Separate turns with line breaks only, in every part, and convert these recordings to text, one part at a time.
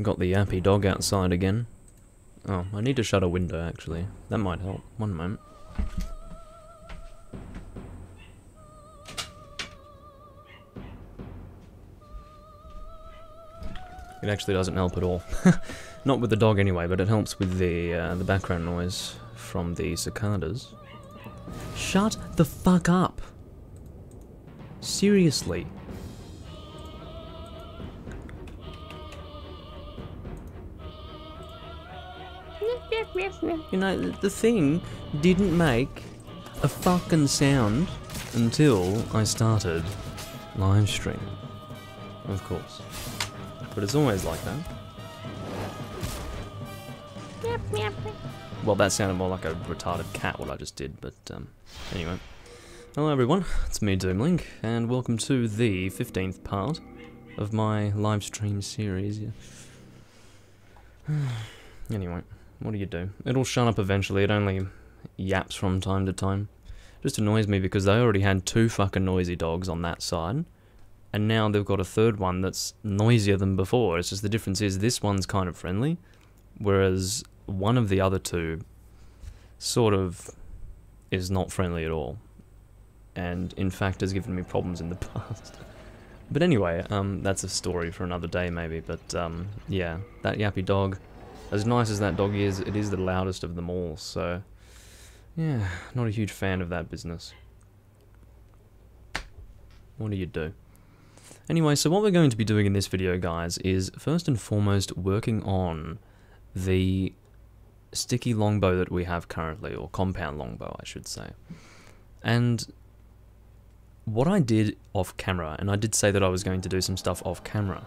Got the yappy dog outside again. Oh, I need to shut a window actually. That might help. One moment. It actually doesn't help at all. Not with the dog anyway, but it helps with the background noise from the cicadas. Shut the fuck up! Seriously. You know, the thing didn't make a fucking sound until I started live streaming. Of course. But it's always like that. Well, that sounded more like a retarded cat, what I just did, but anyway. Hello everyone, it's me Doomlink, and welcome to the 15th part of my live stream series. Anyway, what do you do? It'll shut up eventually, it only yaps from time to time. Just annoys me because they already had two fucking noisy dogs on that side, and now they've got a third one that's noisier than before. It's just the difference is this one's kind of friendly, whereas one of the other two sort of is not friendly at all. And in fact has given me problems in the past. But anyway, that's a story for another day maybe, but yeah, that yappy dog, as nice as that dog is, it is the loudest of them all, so yeah, not a huge fan of that business. What do you do? Anyway, so what we're going to be doing in this video, guys, is first and foremost working on the sticky longbow that we have currently, or compound longbow I should say. And what I did off camera, and I did say that I was going to do some stuff off camera,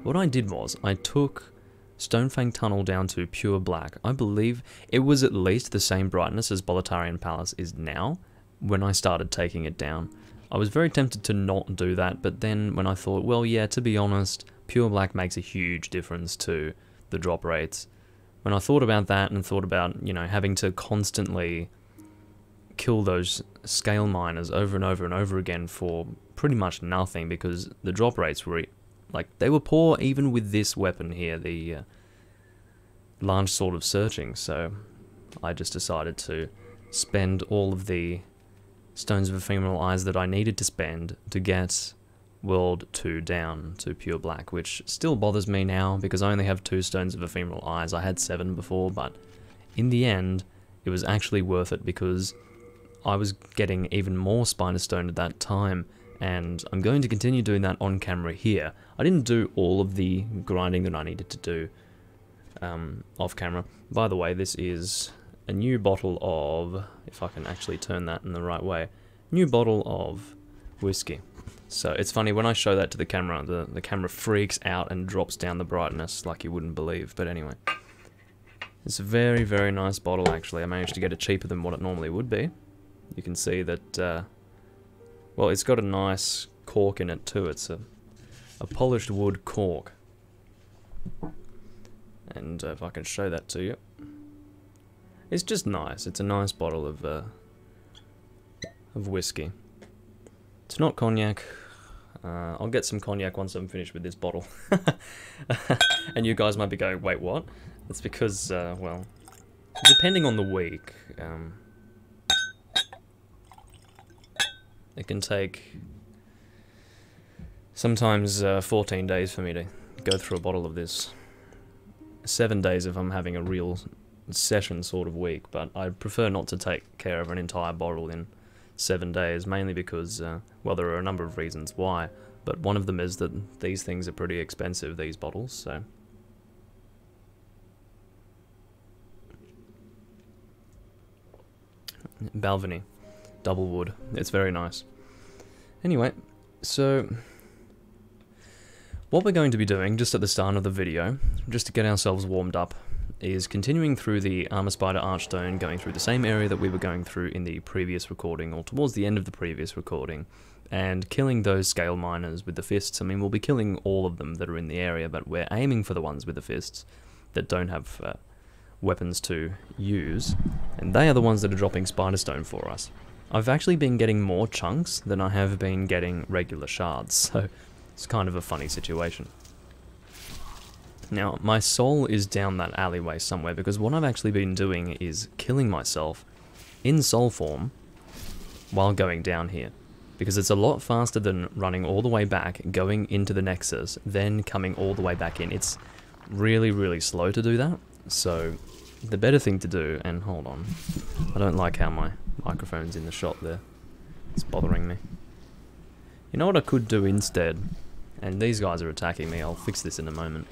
what I did was I took Stonefang Tunnel down to pure black. I believe it was at least the same brightness as Boletarian Palace is now when I started taking it down. I was very tempted to not do that, but then when I thought, well yeah, to be honest, pure black makes a huge difference to the drop rates. When I thought about that and thought about, you know, having to constantly kill those scale miners over and over and over again for pretty much nothing, because the drop rates were, like, they were poor even with this weapon here, the large sword of searching, so I just decided to spend all of the stones of ephemeral eyes that I needed to spend to get World 2 down to pure black, which still bothers me now because I only have 2 stones of ephemeral eyes. I had 7 before, but in the end it was actually worth it because I was getting even more Spina Stone at that time, and I'm going to continue doing that on camera here. I didn't do all of the grinding that I needed to do off camera. By the way, this is a new bottle of, if I can actually turn that in the right way, new bottle of whiskey. So it's funny, when I show that to the camera, the camera freaks out and drops down the brightness like you wouldn't believe, but anyway. It's a very, very nice bottle actually. I managed to get it cheaper than what it normally would be. You can see that, well, it's got a nice cork in it too. It's a polished wood cork. And if I can show that to you. It's just nice. It's a nice bottle of whiskey. It's not cognac. I'll get some cognac once I'm finished with this bottle. And you guys might be going, wait, what? It's because, well, depending on the week, it can take sometimes 14 days for me to go through a bottle of this. 7 days if I'm having a real session sort of week, but I prefer not to take care of an entire bottle in 7 days, mainly because, well, there are a number of reasons why, but one of them is that these things are pretty expensive, these bottles, so. Balvenie. Double wood. It's very nice. Anyway, so what we're going to be doing just at the start of the video, just to get ourselves warmed up, is continuing through the Armor Spider Archstone, going through the same area that we were going through in the previous recording, or towards the end of the previous recording, and killing those scale miners with the fists. I mean, we'll be killing all of them that are in the area, but we're aiming for the ones with the fists that don't have weapons to use, and they are the ones that are dropping Spider Stone for us. I've actually been getting more chunks than I have been getting regular shards, so it's kind of a funny situation. Now, my soul is down that alleyway somewhere, because what I've actually been doing is killing myself in soul form while going down here. Because it's a lot faster than running all the way back, going into the Nexus, then coming all the way back in. It's really, really slow to do that. So, the better thing to do, and hold on, I don't like how my microphone's in the shot there. It's bothering me. You know what I could do instead? And these guys are attacking me, I'll fix this in a moment.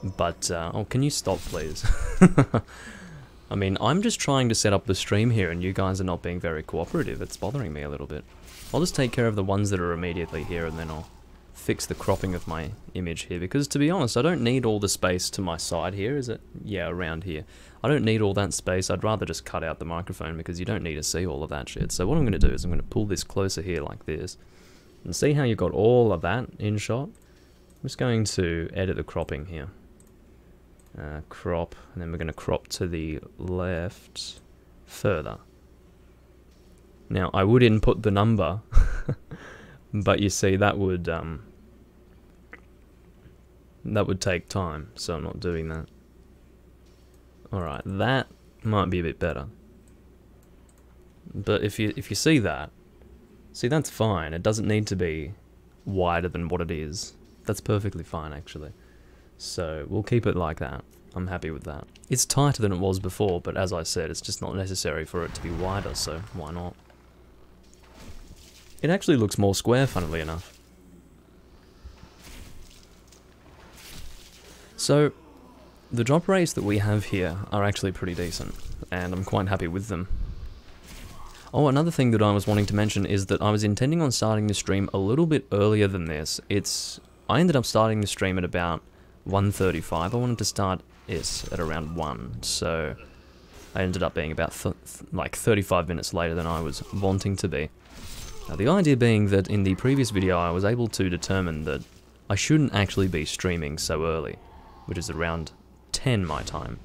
But, oh, can you stop, please? I mean, I'm just trying to set up the stream here, and you guys are not being very cooperative. It's bothering me a little bit. I'll just take care of the ones that are immediately here, and then I'll fix the cropping of my image here. Because, to be honest, I don't need all the space to my side here, is it? Yeah, around here. I don't need all that space. I'd rather just cut out the microphone, because you don't need to see all of that shit. So what I'm going to do is I'm going to pull this closer here like this. And see how you've got all of that in shot? I'm just going to edit the cropping here. Crop, and then we're going to crop to the left further. Now, I would input the number, but you see that would take time, so I'm not doing that. Alright, that might be a bit better. But if you see that, see, that's fine. It doesn't need to be wider than what it is. That's perfectly fine, actually. So, we'll keep it like that. I'm happy with that. It's tighter than it was before, but as I said, it's just not necessary for it to be wider, so why not? It actually looks more square, funnily enough. So, the drop rates that we have here are actually pretty decent, and I'm quite happy with them. Oh, another thing that I was wanting to mention is that I was intending on starting the stream a little bit earlier than this. I ended up starting the stream at about 1:35. I wanted to start it at around 1, so I ended up being about like 35 minutes later than I was wanting to be. Now, the idea being that in the previous video I was able to determine that I shouldn't actually be streaming so early, which is around 10 my time.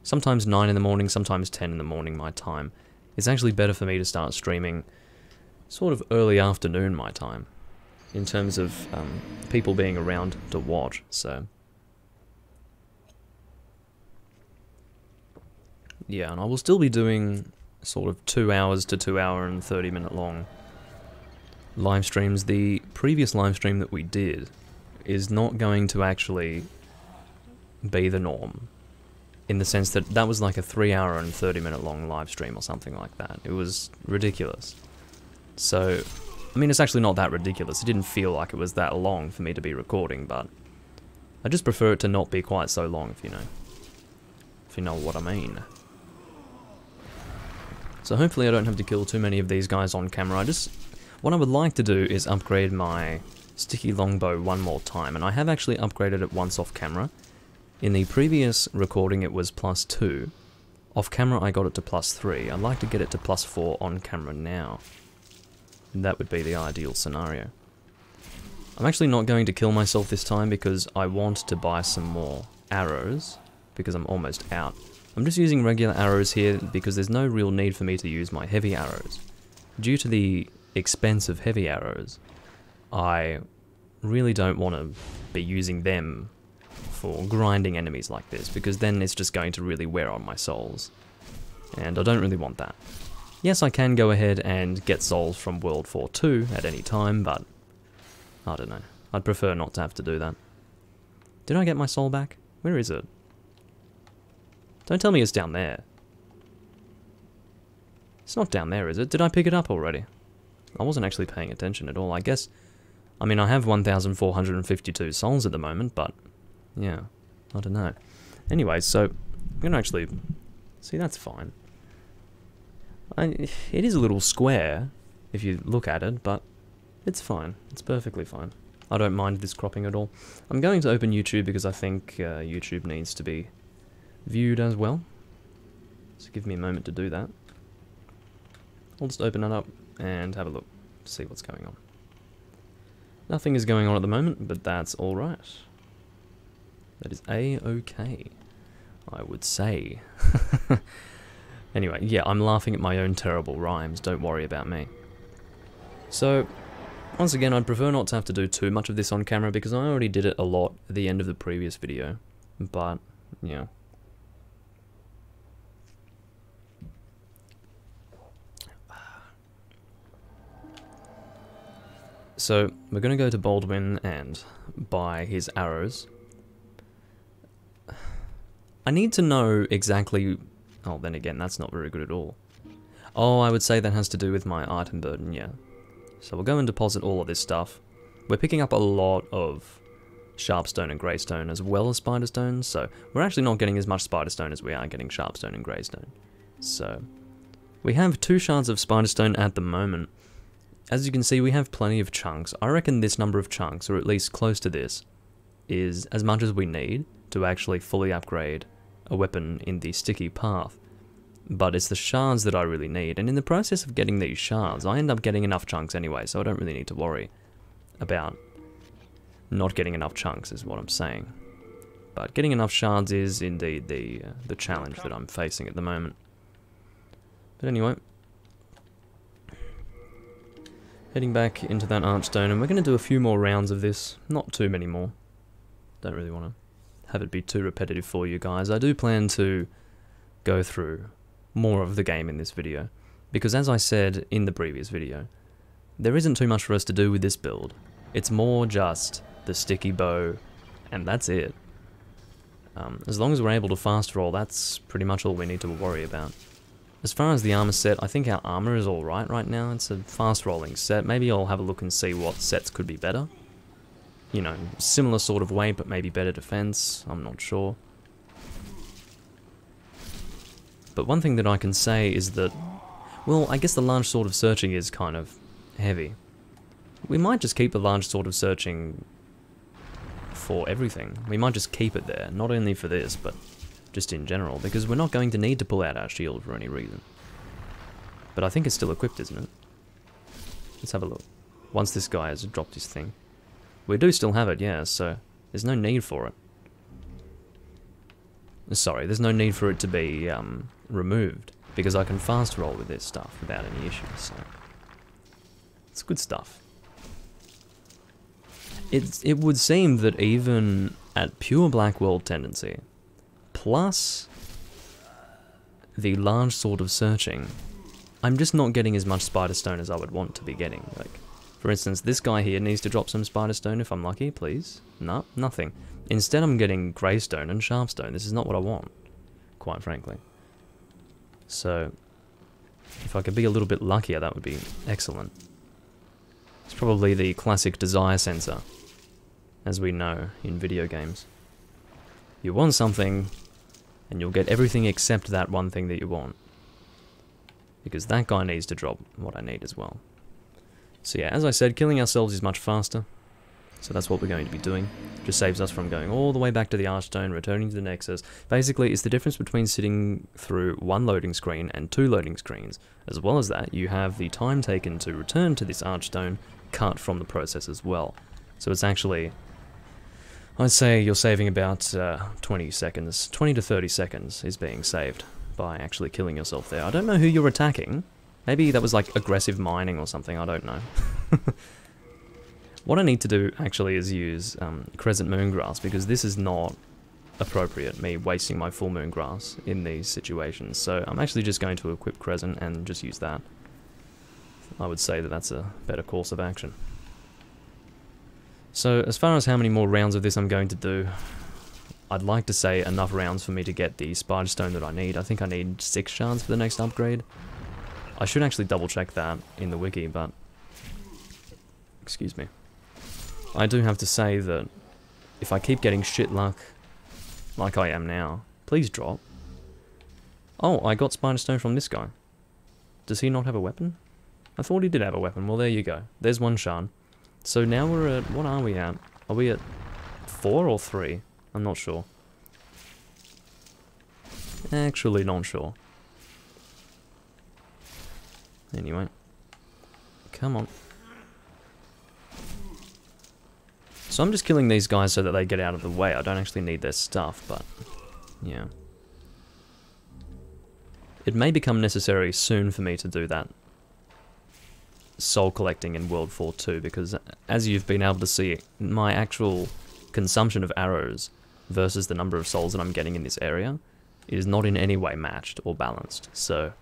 Sometimes 9 in the morning, sometimes 10 in the morning my time. It's actually better for me to start streaming sort of early afternoon my time, in terms of people being around to watch, so... Yeah, and I will still be doing sort of 2 hours to 2 hour and 30 minute long live streams. The previous live stream that we did is not going to actually be the norm, in the sense that that was like a 3 hour and 30 minute long live stream or something like that. It was ridiculous. So, I mean, it's actually not that ridiculous. It didn't feel like it was that long for me to be recording, but I just prefer it to not be quite so long, if you know what I mean. So hopefully I don't have to kill too many of these guys on camera. What I would like to do is upgrade my sticky longbow one more time, and I have actually upgraded it once off camera. In the previous recording it was +2. Off camera I got it to +3. I'd like to get it to +4 on camera now. That would be the ideal scenario. I'm actually not going to kill myself this time because I want to buy some more arrows, because I'm almost out. I'm just using regular arrows here because there's no real need for me to use my heavy arrows. Due to the expense of heavy arrows, I really don't want to be using them for grinding enemies like this, because then it's just going to really wear on my souls. And I don't really want that. Yes, I can go ahead and get souls from World 4-2 at any time, but I don't know. I'd prefer not to have to do that. Did I get my soul back? Where is it? Don't tell me it's down there. It's not down there, is it? Did I pick it up already? I wasn't actually paying attention at all, I guess. I mean, I have 1,452 souls at the moment, but... yeah, I don't know. Anyway, so... I'm gonna actually... see, that's fine. It is a little square, if you look at it, but... it's fine. It's perfectly fine. I don't mind this cropping at all. I'm going to open YouTube because I think YouTube needs to be viewed as well. So give me a moment to do that. I'll just open it up and have a look to see what's going on. Nothing is going on at the moment, but that's alright. That is A-okay, I would say. Anyway, yeah, I'm laughing at my own terrible rhymes, don't worry about me. So, once again, I'd prefer not to have to do too much of this on camera because I already did it a lot at the end of the previous video. But, yeah. So, we're going to go to Baldwin and buy his arrows. I need to know exactly... Oh, then again, that's not very good at all. Oh, I would say that has to do with my item burden, yeah. So we'll go and deposit all of this stuff. We're picking up a lot of sharpstone and greystone as well as spiderstone, so we're actually not getting as much spiderstone as we are getting sharpstone and greystone. So, we have 2 shards of spiderstone at the moment. As you can see, we have plenty of chunks. I reckon this number of chunks, or at least close to this, is as much as we need to actually fully upgrade a weapon in the sticky path. But it's the shards that I really need, and in the process of getting these shards, I end up getting enough chunks anyway, so I don't really need to worry about not getting enough chunks, is what I'm saying. But getting enough shards is indeed the challenge that I'm facing at the moment. But anyway, heading back into that archstone, and we're going to do a few more rounds of this, not too many more. Don't really want to have it be too repetitive for you guys. I do plan to go through more of the game in this video, because as I said in the previous video, there isn't too much for us to do with this build. It's more just the sticky bow, and that's it. As long as we're able to fast roll, that's pretty much all we need to worry about. As far as the armor set, I think our armor is alright right now. It's a fast rolling set. Maybe I'll have a look and see what sets could be better. You know, similar sort of way, but maybe better defense. I'm not sure. But one thing that I can say is that, well, I guess the large sword of searching is kind of heavy. We might just keep the large sword of searching for everything. We might just keep it there, not only for this, but just in general, because we're not going to need to pull out our shield for any reason. But I think it's still equipped, isn't it? Let's have a look. Once this guy has dropped his thing. We do still have it, yeah, so there's no need for it. Sorry, there's no need for it to be removed, because I can fast roll with this stuff without any issues, so it's good stuff. It would seem that even at pure Black World tendency, plus the large sword of searching, I'm just not getting as much spiderstone as I would want to be getting. Like, for instance, this guy here needs to drop some spiderstone if I'm lucky, please. No, nothing. Instead I'm getting greystone and sharpstone. This is not what I want, quite frankly. So, if I could be a little bit luckier, that would be excellent. It's probably the classic desire sensor, as we know in video games. You want something, and you'll get everything except that one thing that you want. Because that guy needs to drop what I need as well. So yeah, as I said, killing ourselves is much faster. So that's what we're going to be doing. Just saves us from going all the way back to the Archstone, returning to the Nexus. Basically, it's the difference between sitting through 1 loading screen and 2 loading screens. As well as that, you have the time taken to return to this Archstone cut from the process as well. So it's actually, I'd say you're saving about 20 seconds, 20 to 30 seconds is being saved by actually killing yourself there. I don't know who you're attacking. Maybe that was like aggressive mining or something, I don't know. What I need to do actually is use Crescent Moongrass, because this is not appropriate, me wasting my full Moongrass in these situations. So I'm actually just going to equip Crescent and just use that. I would say that that's a better course of action. So as far as how many more rounds of this I'm going to do, I'd like to say enough rounds for me to get the Spiderstone that I need. I think I need 6 shards for the next upgrade. I should actually double check that in the wiki, but excuse me. I do have to say that if I keep getting shit luck like I am now, please drop. Oh, I got Spiderstone from this guy. Does he not have a weapon? I thought he did have a weapon. Well, there you go. There's 1 shard. So now we're at, what are we at? Are we at 4 or 3? I'm not sure. Actually not sure. Anyway. Come on. So I'm just killing these guys so that they get out of the way. I don't actually need their stuff, but yeah. It may become necessary soon for me to do that soul collecting in World 4 2, because as you've been able to see, my actual consumption of arrows versus the number of souls that I'm getting in this area is not in any way matched or balanced. So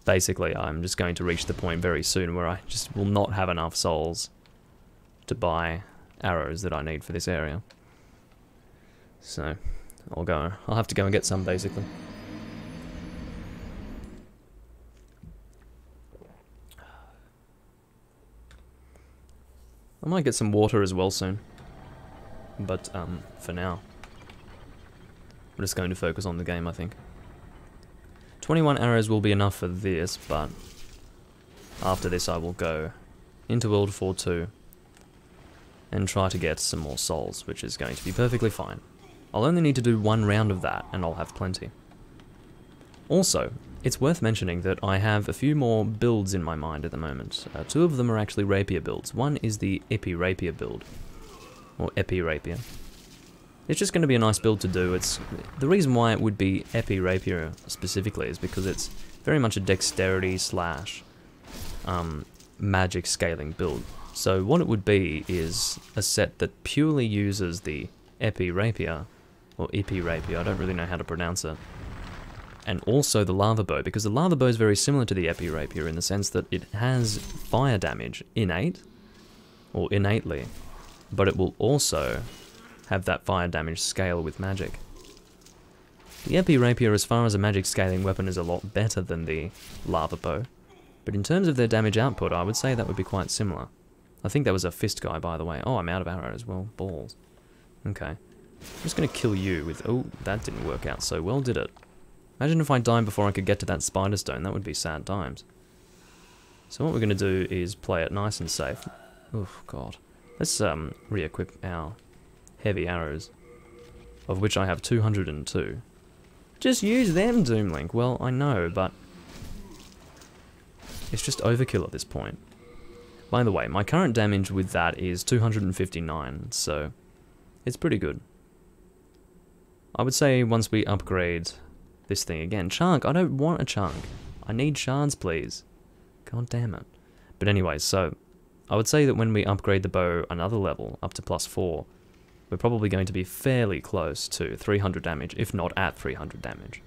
basically I'm just going to reach the point very soon where I just will not have enough souls to buy arrows that I need for this area. So I'll have to go and get some, basically. I might get some water as well soon, but for now I'm just going to focus on the game, I think. 21 arrows will be enough for this, but after this I will go into World 4-2 and try to get some more souls, which is going to be perfectly fine. I'll only need to do one round of that and I'll have plenty. Also, it's worth mentioning that I have a few more builds in my mind at the moment. Two of them are actually rapier builds. One is the Epi Rapier build, or Epi Rapier. It's just going to be a nice build to do. The reason why it would be Epi Rapier specifically is because it's very much a dexterity slash magic scaling build. So what it would be is a set that purely uses the Epi Rapier, or Epi Rapier, I don't really know how to pronounce it, and also the lava bow, because the lava bow is very similar to the Epi Rapier in the sense that it has fire damage innately, but it will also have that fire damage scale with magic. The Epi Rapier, as far as a magic scaling weapon, is a lot better than the lava bow, but in terms of their damage output, I would say that would be quite similar. I think that was a fist guy, by the way. Oh, I'm out of arrows. Well, balls. Okay. I'm just going to kill you with... Oh, that didn't work out so well, did it? Imagine if I died before I could get to that spider stone. That would be sad times. So what we're going to do is play it nice and safe. Oh, God. Let's re-equip our heavy arrows, of which I have 202. Just use them, Doomlink. Well, I know, but it's just overkill at this point. By the way, my current damage with that is 259, so it's pretty good. I would say once we upgrade this thing again... Chunk! I don't want a chunk. I need shards, please. God damn it. But anyway, so I would say that when we upgrade the bow another level, up to +4, we're probably going to be fairly close to 300 damage, if not at 300 damage.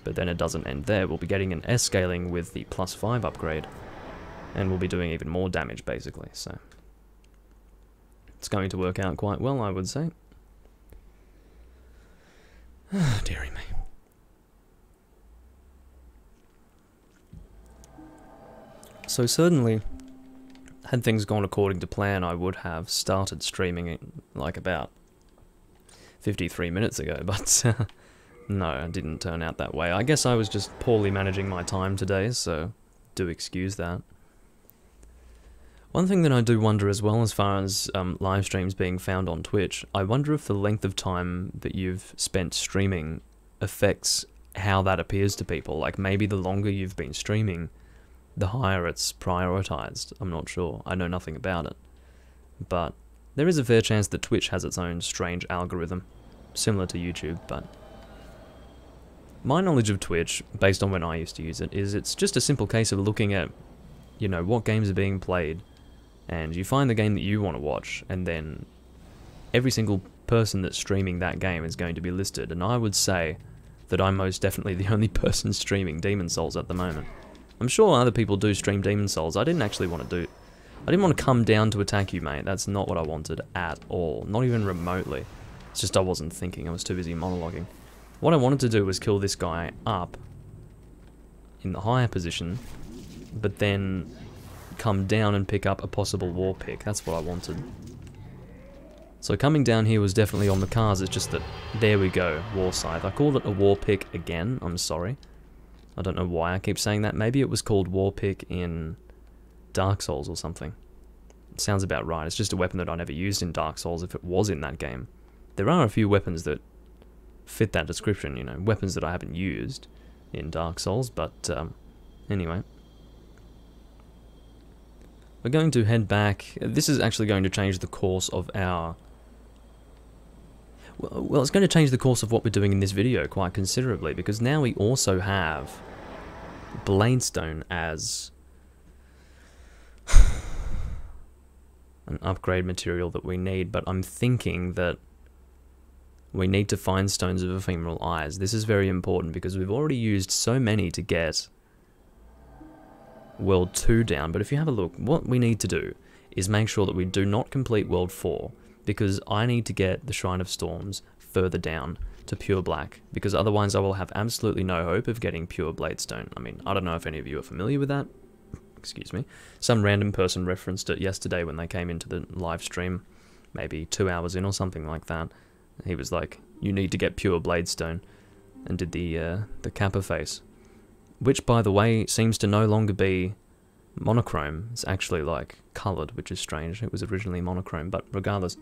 But then it doesn't end there. We'll be getting an S scaling with the +5 upgrade, and we'll be doing even more damage, basically, so it's going to work out quite well, I would say. Dearie me. So certainly, had things gone according to plan, I would have started streaming it like about 53 minutes ago, but no, it didn't turn out that way. I guess I was just poorly managing my time today, so do excuse that. One thing that I do wonder as well, as far as live streams being found on Twitch, I wonder if the length of time that you've spent streaming affects how that appears to people. Like, maybe the longer you've been streaming, the higher it's prioritized. I'm not sure. I know nothing about it. But there is a fair chance that Twitch has its own strange algorithm, similar to YouTube, but my knowledge of Twitch, based on when I used to use it, is it's just a simple case of looking at, you know, what games are being played, and you find the game that you want to watch, and then every single person that's streaming that game is going to be listed, and I would say that I'm most definitely the only person streaming Demon Souls at the moment. I'm sure other people do stream Demon Souls. I didn't want to come down to attack you, mate. That's not what I wanted at all. Not even remotely. It's just I wasn't thinking. I was too busy monologuing. What I wanted to do was kill this guy up in the higher position, but then come down and pick up a possible war pick. That's what I wanted. So coming down here was definitely on the cards. It's just that, there we go, War Scythe. I called it a war pick again. I'm sorry. I don't know why I keep saying that. Maybe it was called war pick in Dark Souls or something. It sounds about right. It's just a weapon that I never used in Dark Souls if it was in that game. There are a few weapons that fit that description, you know, weapons that I haven't used in Dark Souls, but anyway. We're going to head back. This is actually going to change the course of our... Well, it's going to change the course of what we're doing in this video quite considerably, because now we also have Bladestone as an upgrade material that we need, but I'm thinking that we need to find stones of ephemeral eyes. This is very important because we've already used so many to get World 2 down, but if you have a look, what we need to do is make sure that we do not complete World 4, because I need to get the Shrine of Storms further down to pure black, because otherwise I will have absolutely no hope of getting pure bladestone. I mean, I don't know if any of you are familiar with that. Excuse me. Some random person referenced it yesterday when they came into the live stream, maybe 2 hours in or something like that. He was like, you need to get pure bladestone, and did the Kappa face. Which, by the way, seems to no longer be monochrome. It's actually, like, coloured, which is strange. It was originally monochrome, but regardless.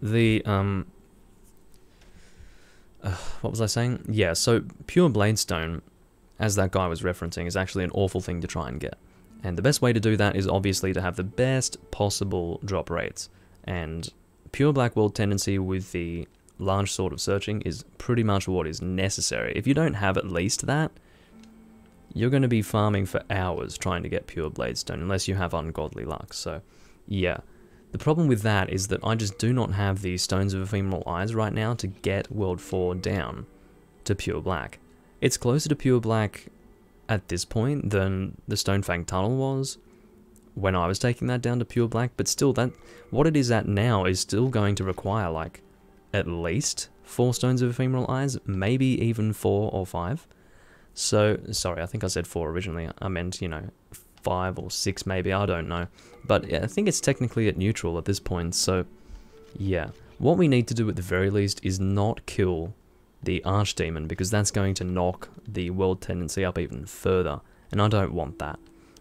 The, what was I saying? Yeah, so pure bladestone, as that guy was referencing, is actually an awful thing to try and get. And the best way to do that is obviously to have the best possible drop rates. And pure black world tendency with the large sword of searching is pretty much what is necessary. If you don't have at least that, you're going to be farming for hours trying to get pure bladestone, unless you have ungodly luck. So, yeah. The problem with that is that I just do not have the Stones of Ephemeral Eyes right now to get World 4 down to pure black. It's closer to pure black at this point than the Stonefang Tunnel was when I was taking that down to pure black, but still, that what it is at now is still going to require, like, at least 4 Stones of Ephemeral Eyes, maybe even 4 or 5. So, sorry, I think I said 4 originally. I meant, you know, 5 or 6 maybe, I don't know. But yeah, I think it's technically at neutral at this point, so yeah. What we need to do at the very least is not kill the Archdemon, because that's going to knock the world tendency up even further, and I don't want that.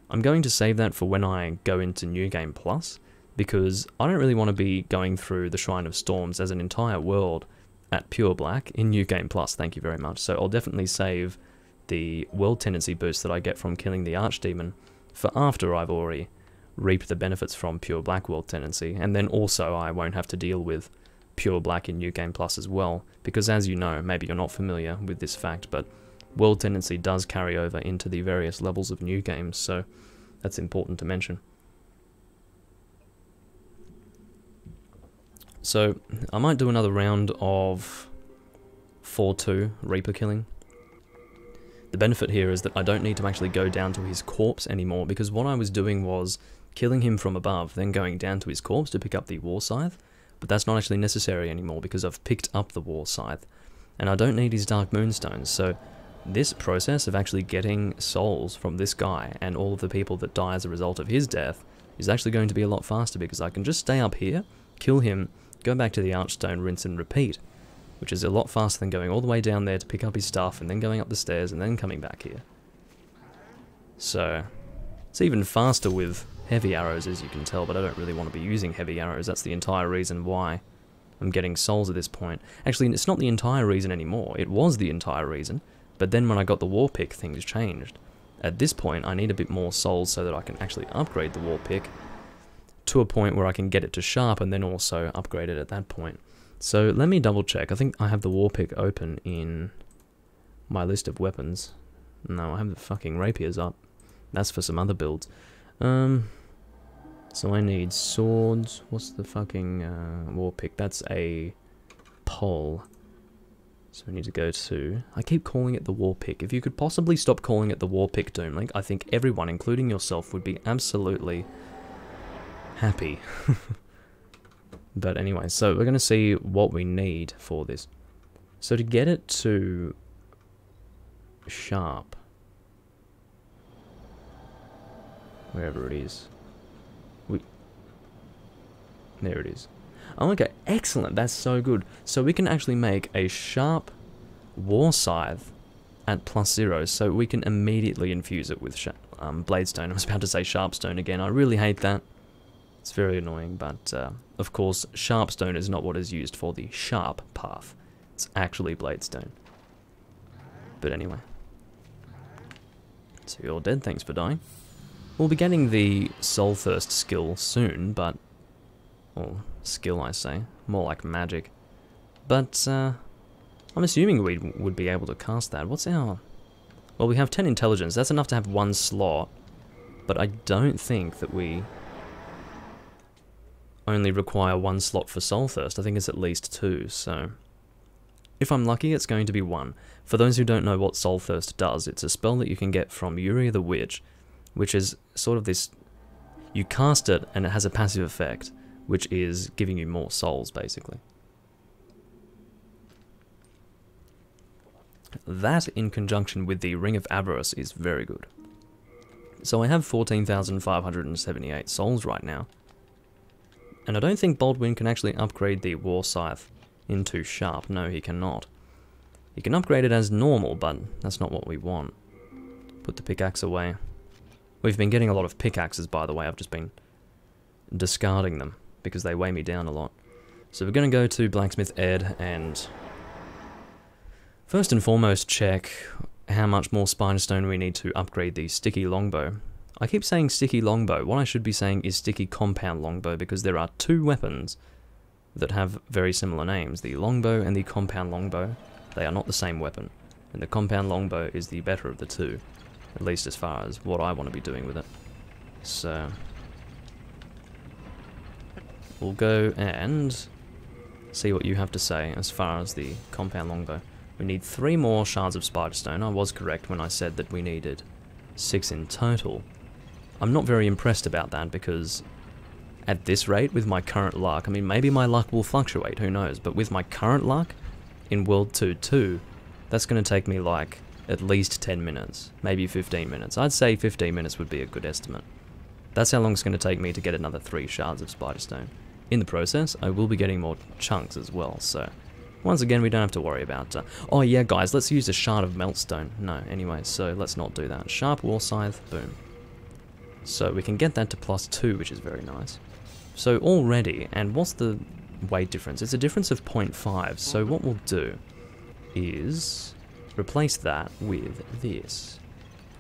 I'm going to save that for when I go into New Game Plus, because I don't really want to be going through the Shrine of Storms as an entire world at pure black in New Game Plus, thank you very much. So I'll definitely save the world tendency boost that I get from killing the Archdemon for after I've already reaped the benefits from pure black world tendency, and then also I won't have to deal with pure black in New Game Plus as well, because as you know, maybe you're not familiar with this fact, but world tendency does carry over into the various levels of new games, so that's important to mention. So, I might do another round of 4-2 Reaper killing. The benefit here is that I don't need to actually go down to his corpse anymore, because what I was doing was killing him from above, then going down to his corpse to pick up the War Scythe, but that's not actually necessary anymore because I've picked up the War Scythe, and I don't need his Dark Moonstones, so this process of actually getting souls from this guy and all of the people that die as a result of his death is actually going to be a lot faster, because I can just stay up here, kill him, go back to the Archstone, rinse and repeat, which is a lot faster than going all the way down there to pick up his stuff and then going up the stairs and then coming back here. So, it's even faster with heavy arrows, as you can tell, but I don't really want to be using heavy arrows. That's the entire reason why I'm getting souls at this point. Actually, it's not the entire reason anymore. It was the entire reason, but then when I got the war pick, things changed. At this point, I need a bit more souls so that I can actually upgrade the war pick to a point where I can get it to sharp and then also upgrade it at that point. So let me double check. I think I have the war pick open in my list of weapons. No, I have the fucking rapiers up. That's for some other builds. So I need swords. What's the fucking war pick? That's a pole. So we need to go to... I keep calling it the war pick. If you could possibly stop calling it the war pick, Doomlink, I think everyone, including yourself, would be absolutely happy. But anyway, so we're going to see what we need for this. So to get it to sharp, wherever it is, there it is. Oh, okay, excellent, that's so good. So we can actually make a sharp war scythe at +0, so we can immediately infuse it with bladestone. I was about to say sharpstone again. I really hate that. It's very annoying, but of course, sharpstone is not what is used for the sharp path. It's actually bladestone. But anyway. So you're dead, thanks for dying. We'll be getting the Soul Thirst skill soon, but... Well, skill I say, more like magic. But I'm assuming we would be able to cast that. What's our... Well, we have 10 intelligence, that's enough to have 1 slot. But I don't think that we... only require 1 slot for Soul Thirst. I think it's at least 2, so if I'm lucky, it's going to be 1. For those who don't know what Soul Thirst does, it's a spell that you can get from Uriah the Witch, which is sort of this... You cast it, and it has a passive effect, which is giving you more souls, basically. That, in conjunction with the Ring of Avarice, is very good. So I have 14,578 souls right now. And I don't think Baldwin can actually upgrade the War Scythe into Sharp. No, he cannot. He can upgrade it as normal, but that's not what we want. Put the pickaxe away. We've been getting a lot of pickaxes, by the way. I've just been discarding them because they weigh me down a lot. So we're going to go to Blacksmith Ed and first and foremost check how much more Spider Stone we need to upgrade the Sticky Longbow. I keep saying Sticky Longbow. What I should be saying is Sticky Compound Longbow, because there are 2 weapons that have very similar names, the Longbow and the Compound Longbow. They are not the same weapon, and the Compound Longbow is the better of the 2, at least as far as what I want to be doing with it. So we'll go and see what you have to say as far as the Compound Longbow. We need 3 more shards of Spider Stone. I was correct when I said that we needed 6 in total. I'm not very impressed about that, because at this rate, with my current luck, I mean, maybe my luck will fluctuate, who knows, but with my current luck in World 2-2, that's going to take me like at least 10 minutes, maybe 15 minutes. I'd say 15 minutes would be a good estimate. That's how long it's going to take me to get another 3 shards of Spider Stone. In the process, I will be getting more chunks as well, so once again, we don't have to worry about... oh yeah, guys, let's use a shard of Meltstone. No, anyway, so let's not do that. Sharp War Scythe, boom. So we can get that to +2, which is very nice. So already, and what's the weight difference? It's a difference of 0.5, so what we'll do is replace that with this.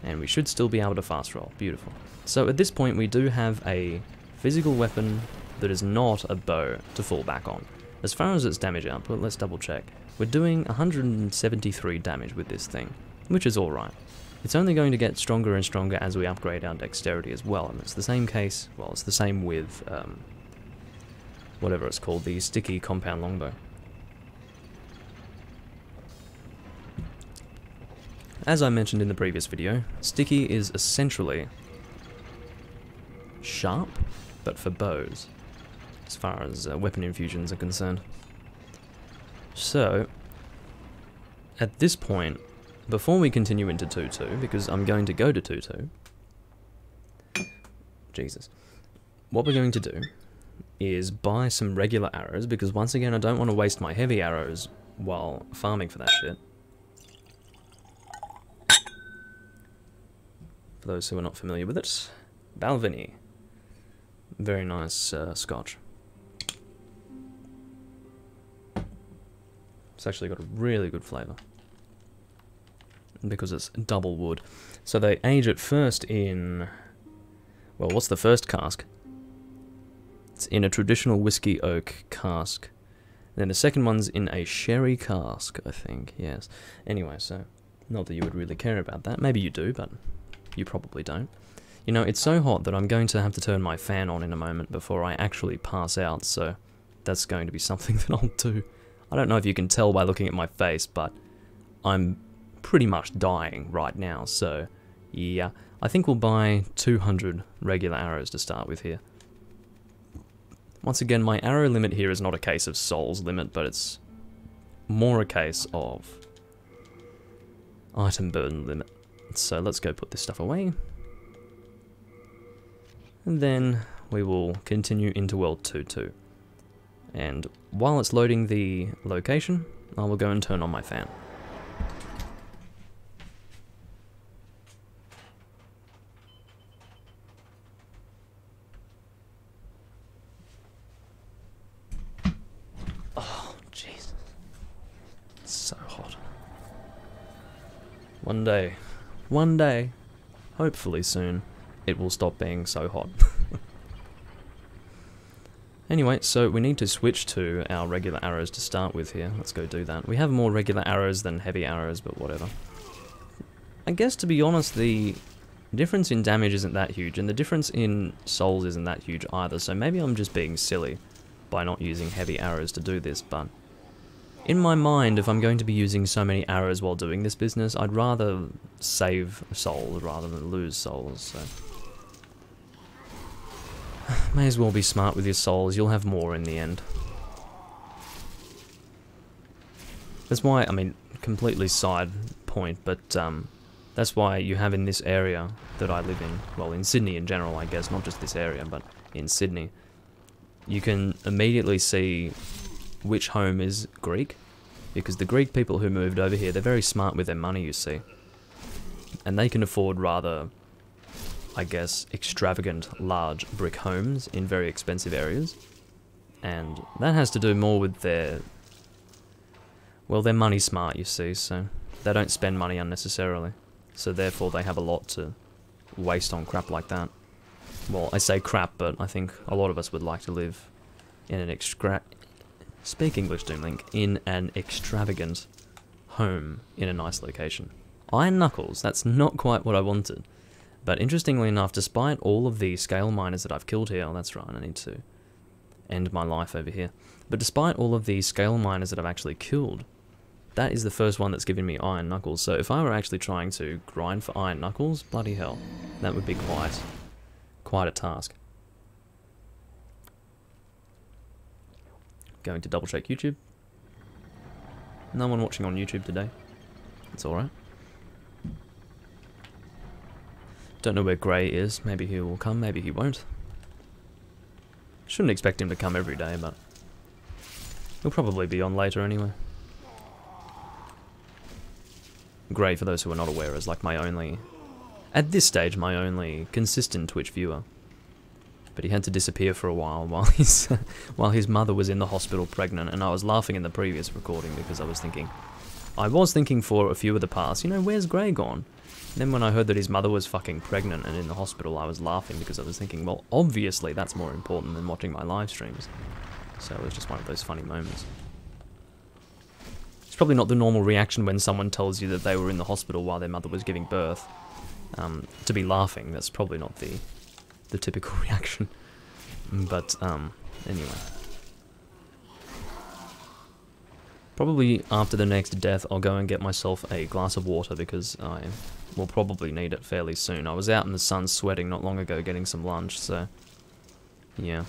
And we should still be able to fast roll. Beautiful. So at this point, we do have a physical weapon that is not a bow to fall back on. As far as its damage output, let's double check. We're doing 173 damage with this thing, which is alright. It's only going to get stronger and stronger as we upgrade our dexterity as well, and it's the same case, well, it's the same with, whatever it's called, the Sticky Compound Longbow. As I mentioned in the previous video, Sticky is essentially sharp, but for bows, as far as weapon infusions are concerned. So, at this point, before we continue into 2-2, because I'm going to go to 2-2, Jesus, what we're going to do is buy some regular arrows, because once again, I don't want to waste my heavy arrows while farming for that shit. For those who are not familiar with it, Balvenie. Very nice scotch. It's actually got a really good flavour, because it's double wood. So they age it first in... well, what's the first cask? It's in a traditional whiskey oak cask. And then the second one's in a sherry cask, I think, yes. Anyway, so, not that you would really care about that. Maybe you do, but you probably don't. You know, it's so hot that I'm going to have to turn my fan on in a moment before I actually pass out, so that's going to be something that I'll do. I don't know if you can tell by looking at my face, but I'm pretty much dying right now, so yeah. I think we'll buy 200 regular arrows to start with here. Once again, my arrow limit here is not a case of souls limit, but it's more a case of item burden limit. So let's go put this stuff away. And then we will continue into World 2-2. And while it's loading the location, I will go and turn on my fan. Oh, Jesus. It's so hot. One day, hopefully soon, it will stop being so hot. Anyway, so we need to switch to our regular arrows to start with here. Let's go do that. We have more regular arrows than heavy arrows, but whatever. I guess, to be honest, the The difference in damage isn't that huge, and the difference in souls isn't that huge either, so maybe I'm just being silly by not using heavy arrows to do this, but in my mind, if I'm going to be using so many arrows while doing this business, I'd rather save souls rather than lose souls, so... May as well be smart with your souls, you'll have more in the end. That's why, I mean, completely side point, but that's why you have in this area that I live in, well, in Sydney in general, I guess, not just this area, but in Sydney, you can immediately see which home is Greek, because the Greek people who moved over here, they're very smart with their money, you see, and they can afford rather, I guess, extravagant, large brick homes in very expensive areas, and that has to do more with their, well, they're money smart, you see, so they don't spend money unnecessarily, so therefore they have a lot to waste on crap like that. Well, I say crap, but I think a lot of us would like to live in an speak English, Doomlink, in an extravagant home in a nice location. Iron Knuckles, that's not quite what I wanted. But interestingly enough, despite all of the scale miners that I've killed here, oh, that's right, I need to end my life over here. But despite all of the scale miners that I've actually killed, that is the first one that's given me Iron Knuckles. So if I were actually trying to grind for Iron Knuckles, bloody hell, that would be quite a task. Going to double check YouTube. No one watching on YouTube today. It's alright. Don't know where Grey is. Maybe he will come, maybe he won't. Shouldn't expect him to come every day, but he'll probably be on later anyway. Grey, for those who are not aware, is like my only, at this stage, my only consistent Twitch viewer. But he had to disappear for a while while his mother was in the hospital pregnant, and I was laughing in the previous recording because I was thinking for a few of the past, you know, where's Grey gone? And then when I heard that his mother was fucking pregnant and in the hospital, I was laughing because I was thinking, well, obviously that's more important than watching my live streams. So it was just one of those funny moments. It's probably not the normal reaction when someone tells you that they were in the hospital while their mother was giving birth. To be laughing, that's probably not the typical reaction. But, anyway. Probably after the next death, I'll go and get myself a glass of water because I will probably need it fairly soon. I was out in the sun sweating not long ago getting some lunch, so yeah.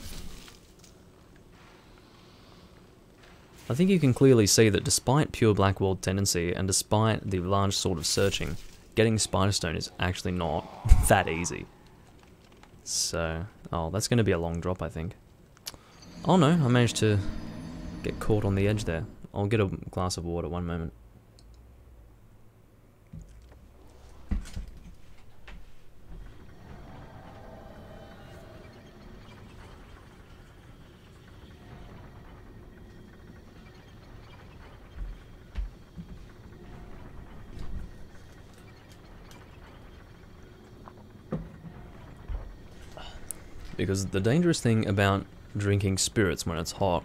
I think you can clearly see that despite pure Black World tendency and despite the large sort of searching, getting Spiderstone is actually not that easy. So, oh, that's going to be a long drop, I think. Oh no, I managed to get caught on the edge there. I'll get a glass of water, one moment. Because the dangerous thing about drinking spirits when it's hot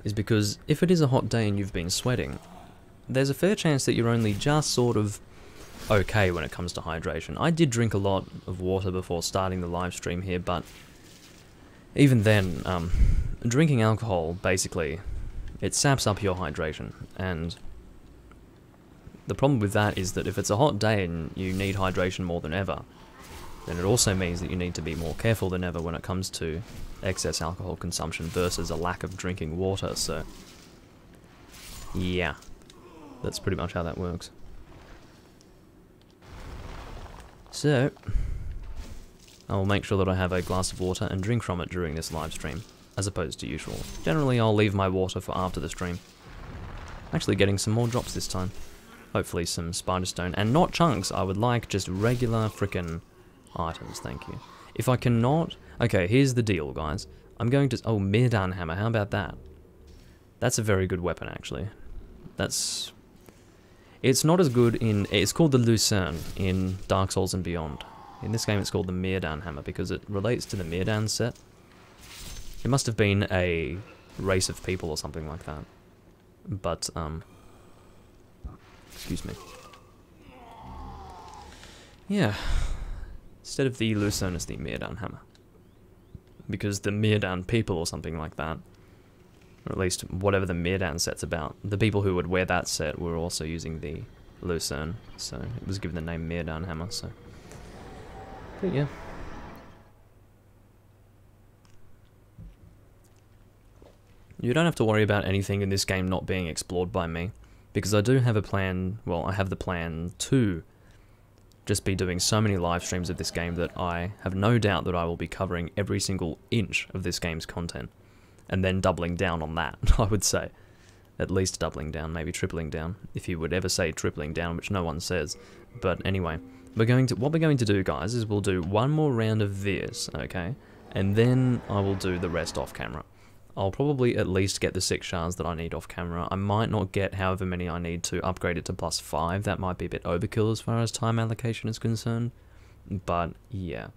is because if it is a hot day and you've been sweating, there's a fair chance that you're only just sort of okay when it comes to hydration. I did drink a lot of water before starting the live stream here, but even then, drinking alcohol, basically, it saps up your hydration, and the problem with that is that if it's a hot day and you need hydration more than ever, then it also means that you need to be more careful than ever when it comes to excess alcohol consumption versus a lack of drinking water, so yeah, that's pretty much how that works. So, I will make sure that I have a glass of water and drink from it during this live stream, as opposed to usual. Generally, I'll leave my water for after the stream. Actually getting some more drops this time. Hopefully some Spiderstone, and not chunks, I would like just regular frickin' items, thank you. If I cannot... Okay, here's the deal, guys. I'm going to... Oh, Mirdan Hammer, how about that? That's a very good weapon, actually. That's... It's not as good in... It's called the Lucerne in Dark Souls and Beyond. In this game it's called the Mirdan Hammer because it relates to the Mirdan set. It must have been a race of people or something like that. But, excuse me. Yeah. Instead of the lucerne, it's the Mirdan hammer. Because the Mirdan people or something like that, or at least whatever the Mirdan set's about, the people who would wear that set were also using the lucerne, so it was given the name Mirdan hammer, so... But yeah. You don't have to worry about anything in this game not being explored by me, because I do have a plan, well, I have the plan to just be doing so many live streams of this game that I have no doubt that I will be covering every single inch of this game's content, and then doubling down on that, I would say. At least doubling down, maybe tripling down, if you would ever say tripling down, which no one says. But anyway, what we're going to do, guys, is we'll do one more round of this, okay? And then I will do the rest off camera. I'll probably at least get the 6 shards that I need off camera. I might not get however many I need to upgrade it to +5. That might be a bit overkill as far as time allocation is concerned. But yeah.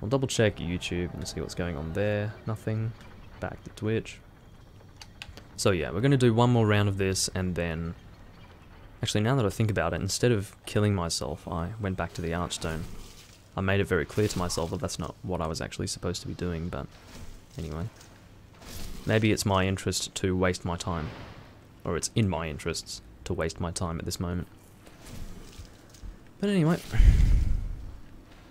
I'll double check YouTube and see what's going on there. Nothing. Back to Twitch. So yeah, we're going to do one more round of this and then... Actually, now that I think about it, instead of killing myself, I went back to the Archstone. I made it very clear to myself that that's not what I was actually supposed to be doing, but anyway. Maybe it's my interest to waste my time. Or it's in my interests to waste my time at this moment. But anyway.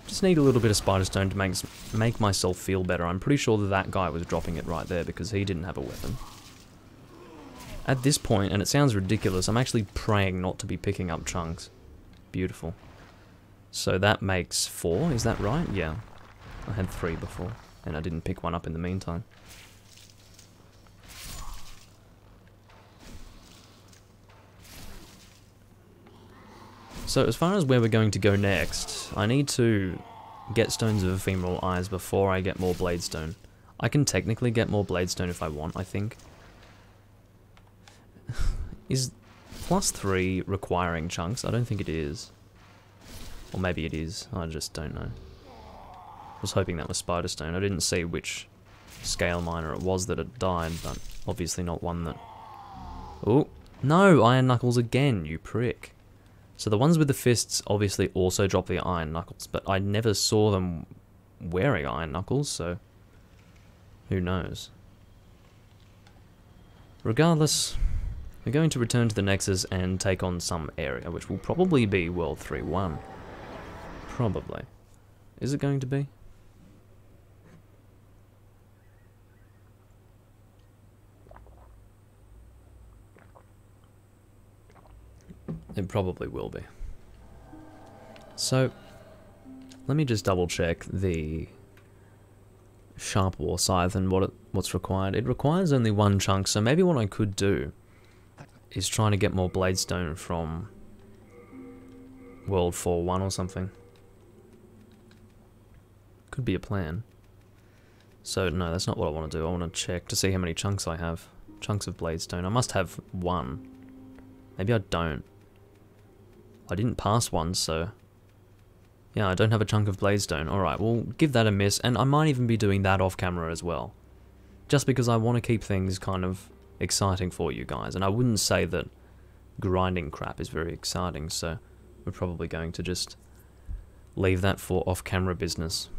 Just need a little bit of spider stone to make myself feel better. I'm pretty sure that that guy was dropping it right there because he didn't have a weapon. At this point, and it sounds ridiculous, I'm actually praying not to be picking up chunks. Beautiful. So that makes 4, is that right? Yeah. I had 3 before, and I didn't pick one up in the meantime. So as far as where we're going to go next, I need to get Stones of Ephemeral Eyes before I get more Bladestone. I can technically get more Bladestone if I want, I think. Is +3 requiring chunks? I don't think it is. Or maybe it is, I just don't know. I was hoping that was Spider Stone. I didn't see which scale miner it was that had died, but obviously not one that... Oh, no! Iron Knuckles again, you prick. So the ones with the fists obviously also drop the Iron Knuckles, but I never saw them wearing Iron Knuckles, so who knows. Regardless, we're going to return to the Nexus and take on some area, which will probably be World 3-1. Probably. Is it going to be? It probably will be. So, let me just double check the Sharp War Scythe and what's required. It requires only 1 chunk, so maybe what I could do is trying to get more Bladestone from World 4-1 or something. Could be a plan. So, no, that's not what I want to do. I want to check to see how many chunks I have. Chunks of Bladestone. I must have 1. Maybe I don't. I didn't pass one, so... Yeah, I don't have a chunk of Bladestone. Alright, we'll give that a miss, and I might even be doing that off camera as well. Just because I want to keep things kind of exciting for you guys, and I wouldn't say that grinding crap is very exciting, so we're probably going to just leave that for off-camera business.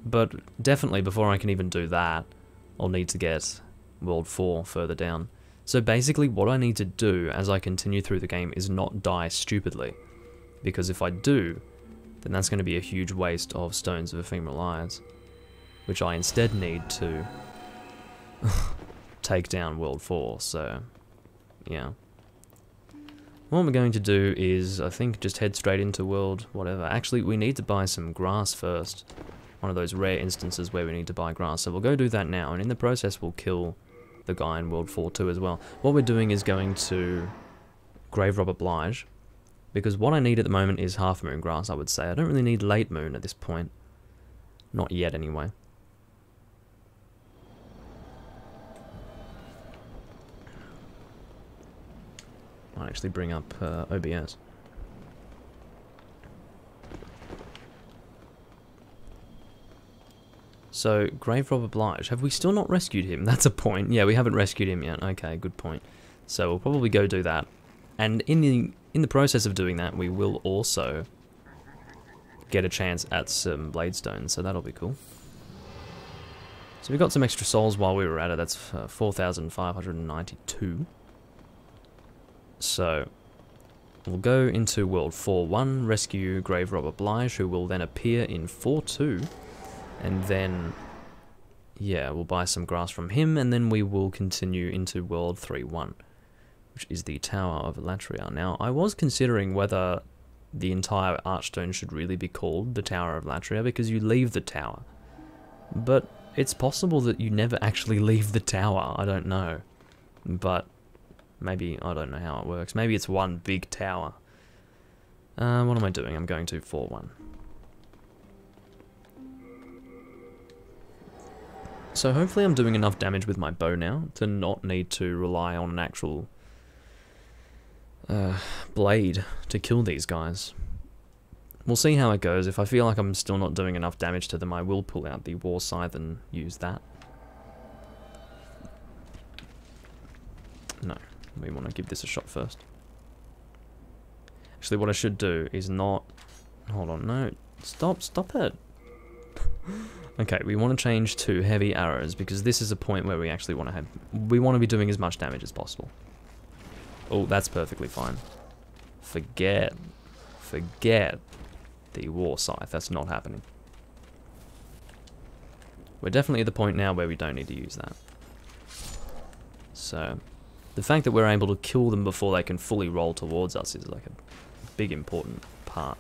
But definitely, before I can even do that, I'll need to get World 4 further down. So basically what I need to do as I continue through the game is not die stupidly. Because if I do, then that's going to be a huge waste of Stones of Ephemeral Eyes. Which I instead need to take down World 4, so yeah. What we're going to do is, I think, just head straight into World whatever. Actually, we need to buy some grass first. One of those rare instances where we need to buy grass. So we'll go do that now, and in the process we'll kill the guy in World 4-2 as well. What we're doing is going to Grave Robber Blige, because what I need at the moment is Half Moon grass, I would say. I don't really need Late Moon at this point. Not yet, anyway. I'll actually bring up OBS. So, Grave Robber Blige, have we still not rescued him? That's a point. Yeah, we haven't rescued him yet. Okay, good point. So we'll probably go do that. And in the process of doing that, we will also get a chance at some Bladestone, so that'll be cool. So we got some extra souls while we were at it. That's 4,592. So we'll go into World 4-1, rescue Grave Robber Blige, who will then appear in 4-2, and then, yeah, we'll buy some grass from him, and then we will continue into World 3-1, which is the Tower of Latria. Now, I was considering whether the entire Archstone should really be called the Tower of Latria, because you leave the tower. But it's possible that you never actually leave the tower, I don't know. But maybe, I don't know how it works. Maybe it's one big tower. What am I doing? I'm going to 4-1. So hopefully I'm doing enough damage with my bow now to not need to rely on an actual blade to kill these guys. We'll see how it goes. If I feel like I'm still not doing enough damage to them, I will pull out the War Scythe and use that. No, we want to give this a shot first. Actually, what I should do is not... Hold on, no. Stop it. Okay, we want to change to heavy arrows, because this is a point where we actually want to have... We want to be doing as much damage as possible. Oh, that's perfectly fine. Forget the War Scythe. That's not happening. We're definitely at the point now where we don't need to use that. So, the fact that we're able to kill them before they can fully roll towards us is like a big important part.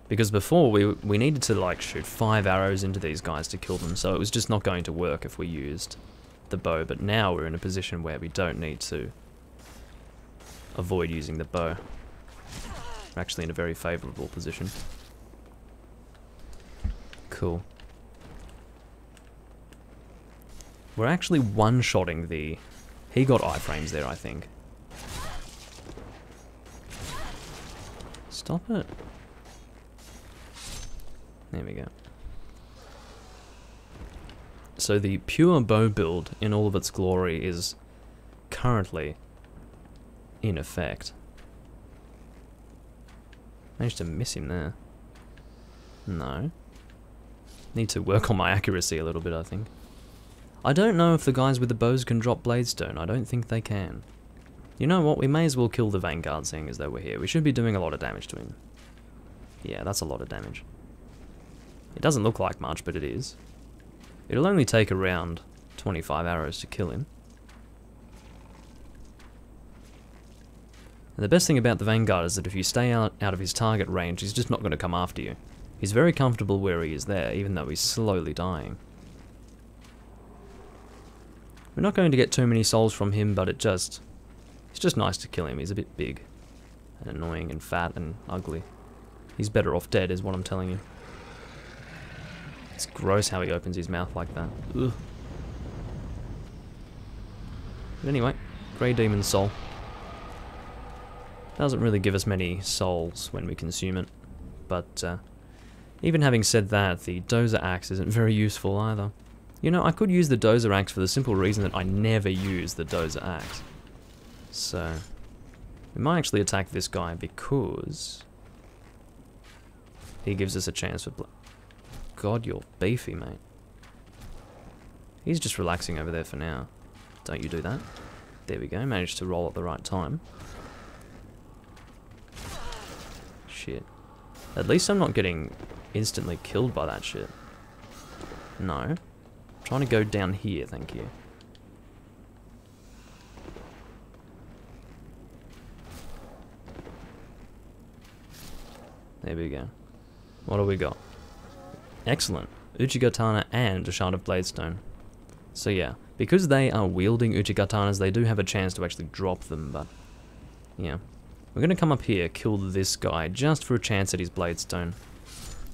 Because before, we needed to like shoot 5 arrows into these guys to kill them, so it was just not going to work if we used the bow, but now we're in a position where we don't need to avoid using the bow. We're actually in a very favourable position. Cool. We're actually one-shotting the... He got iframes there, I think. Stop it. There we go. So the pure bow build in all of its glory is currently in effect. Managed to miss him there. No. Need to work on my accuracy a little bit, I think. I don't know if the guys with the bows can drop Bladestone. I don't think they can. You know what? We may as well kill the Vanguard, seeing as though we're here. We should be doing a lot of damage to him. Yeah, that's a lot of damage. It doesn't look like much, but it is. It'll only take around 25 arrows to kill him. And the best thing about the Vanguard is that if you stay out of his target range, he's just not going to come after you. He's very comfortable where he is there, even though he's slowly dying. We're not going to get too many souls from him, but it's just nice to kill him. He's a bit big and annoying and fat and ugly. He's better off dead, is what I'm telling you. It's gross how he opens his mouth like that. Ugh. But anyway, Grey Demon Soul. Doesn't really give us many souls when we consume it, but even having said that, the Dozer Axe isn't very useful either. You know, I could use the Dozer Axe for the simple reason that I never use the Dozer Axe. So, we might actually attack this guy because he gives us a chance for... God, you're beefy, mate. He's just relaxing over there for now. Don't you do that. There we go, managed to roll at the right time. Shit. At least I'm not getting instantly killed by that shit. No. I'm trying to go down here, thank you. There we go. What do we got? Excellent. Uchigatana and a Shard of Bladestone. So yeah, because they are wielding Uchigatanas, they do have a chance to actually drop them, but... yeah. We're going to come up here, kill this guy, just for a chance at his Bladestone.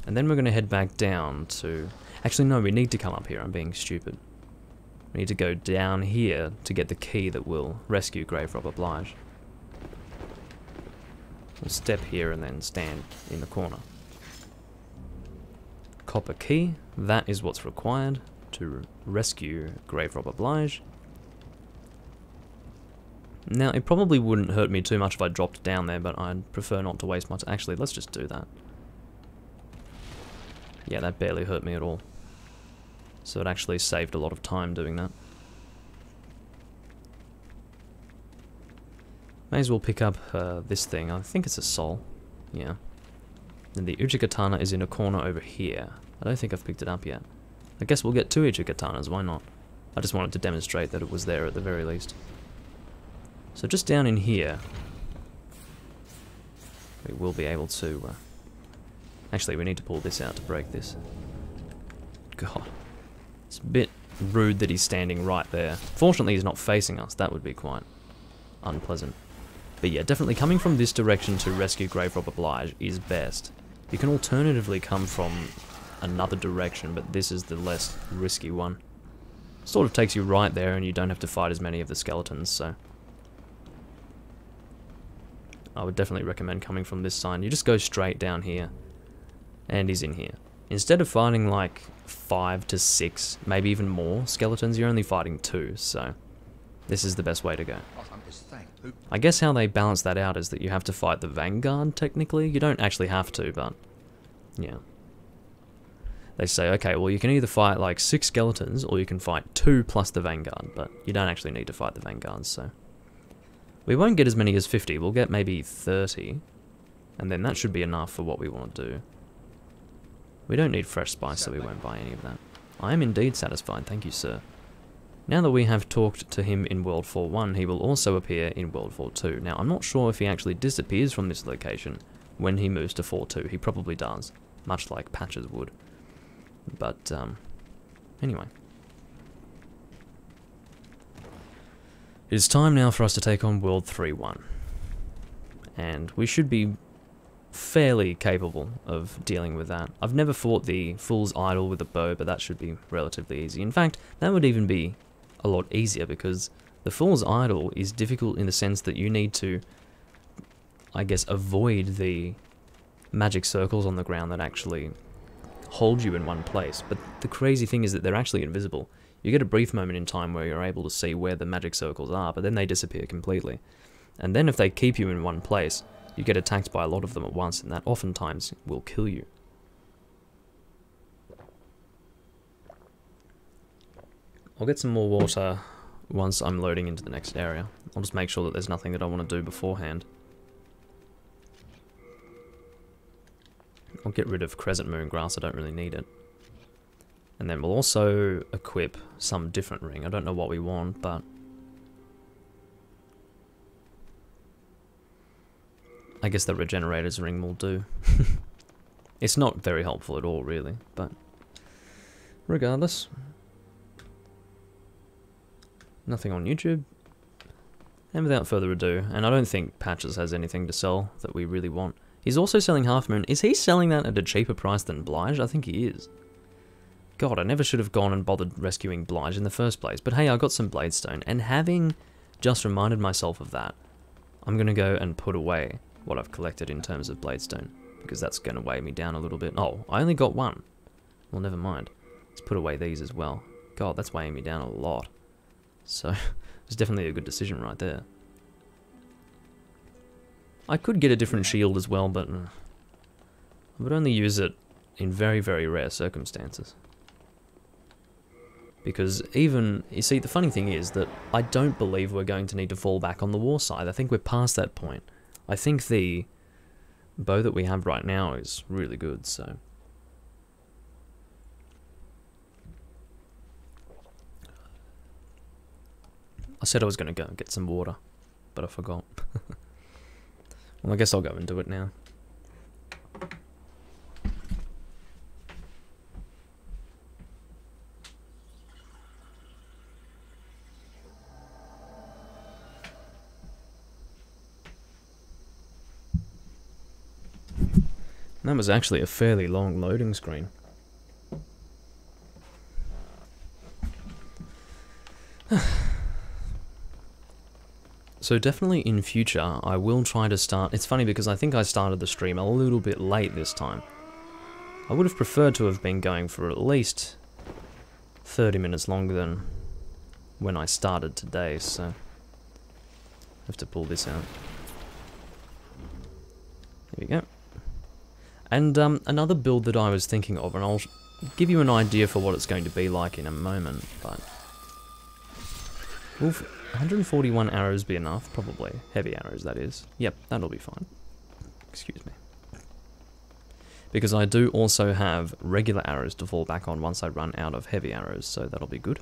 And then we're going to head back down to... Actually, no, we need to come up here. I'm being stupid. We need to go down here to get the key that will rescue Grave Robber Blige. We'll step here and then stand in the corner. Copper key, that is what's required to rescue Grave Robber Blige. Now, it probably wouldn't hurt me too much if I dropped down there, but I'd prefer not to waste much. Actually, let's just do that. Yeah, that barely hurt me at all. So it actually saved a lot of time doing that. May as well pick up this thing. I think it's a soul. Yeah. And the Uchigatana is in a corner over here. I don't think I've picked it up yet. I guess we'll get 2 Uchikatanas, why not? I just wanted to demonstrate that it was there at the very least. So just down in here, we will be able to... actually, we need to pull this out to break this. God. It's a bit rude that he's standing right there. Fortunately, he's not facing us. That would be quite unpleasant. But yeah, definitely coming from this direction to rescue Grave Robber Blige is best. You can alternatively come from another direction, but this is the less risky one. Sort of takes you right there and you don't have to fight as many of the skeletons, so... I would definitely recommend coming from this side. You just go straight down here, and he's in here. Instead of fighting like 5 to 6, maybe even more skeletons, you're only fighting 2, so this is the best way to go. I guess how they balance that out is that you have to fight the Vanguard, technically. You don't actually have to, but yeah. They say, okay, well you can either fight like 6 skeletons, or you can fight 2 plus the Vanguard, but you don't actually need to fight the Vanguards, so... We won't get as many as 50, we'll get maybe 30, and then that should be enough for what we want to do. We don't need fresh spice, so we won't buy any of that. I am indeed satisfied, thank you, sir. Now that we have talked to him in World 4.1, he will also appear in World 4.2. Now, I'm not sure if he actually disappears from this location when he moves to 4.2. He probably does, much like Patches would. But, anyway. It is time now for us to take on World 3.1. And we should be fairly capable of dealing with that. I've never fought the Fool's Idol with a bow, but that should be relatively easy. In fact, that would even be a lot easier, because the Fool's Idol is difficult in the sense that you need to, I guess, avoid the magic circles on the ground that actually hold you in one place. But the crazy thing is that they're actually invisible. You get a brief moment in time where you're able to see where the magic circles are, but then they disappear completely. And then if they keep you in one place, you get attacked by a lot of them at once, and that oftentimes will kill you. I'll get some more water once I'm loading into the next area. I'll just make sure that there's nothing that I want to do beforehand. I'll get rid of Crescent Moon Grass, I don't really need it. And then we'll also equip some different ring. I don't know what we want, but... I guess the Regenerator's ring will do. It's not very helpful at all, really, but... regardless. Nothing on YouTube. And without further ado, and I don't think Patches has anything to sell that we really want. He's also selling Half Moon. Is he selling that at a cheaper price than Blige? I think he is. God, I never should have gone and bothered rescuing Blige in the first place. But hey, I got some Bladestone, and having just reminded myself of that, I'm going to go and put away what I've collected in terms of Bladestone, because that's going to weigh me down a little bit. Oh, I only got 1. Well, never mind. Let's put away these as well. God, that's weighing me down a lot. So, it's definitely a good decision right there. I could get a different shield as well, but I would only use it in very, very rare circumstances. Because even, you see, the funny thing is that I don't believe we're going to need to fall back on the war side. I think we're past that point. I think the bow that we have right now is really good, so... I said I was going to go and get some water, but I forgot. Well, I guess I'll go and do it now. That was actually a fairly long loading screen. So definitely in future, I will try to start... It's funny because I think I started the stream a little bit late this time. I would have preferred to have been going for at least 30 minutes longer than when I started today, so... Have to pull this out. There we go. And another build that I was thinking of, and I'll give you an idea for what it's going to be like in a moment, but... Will 141 arrows be enough? Probably. Heavy arrows, that is. Yep, that'll be fine. Excuse me. Because I do also have regular arrows to fall back on once I run out of heavy arrows, so that'll be good.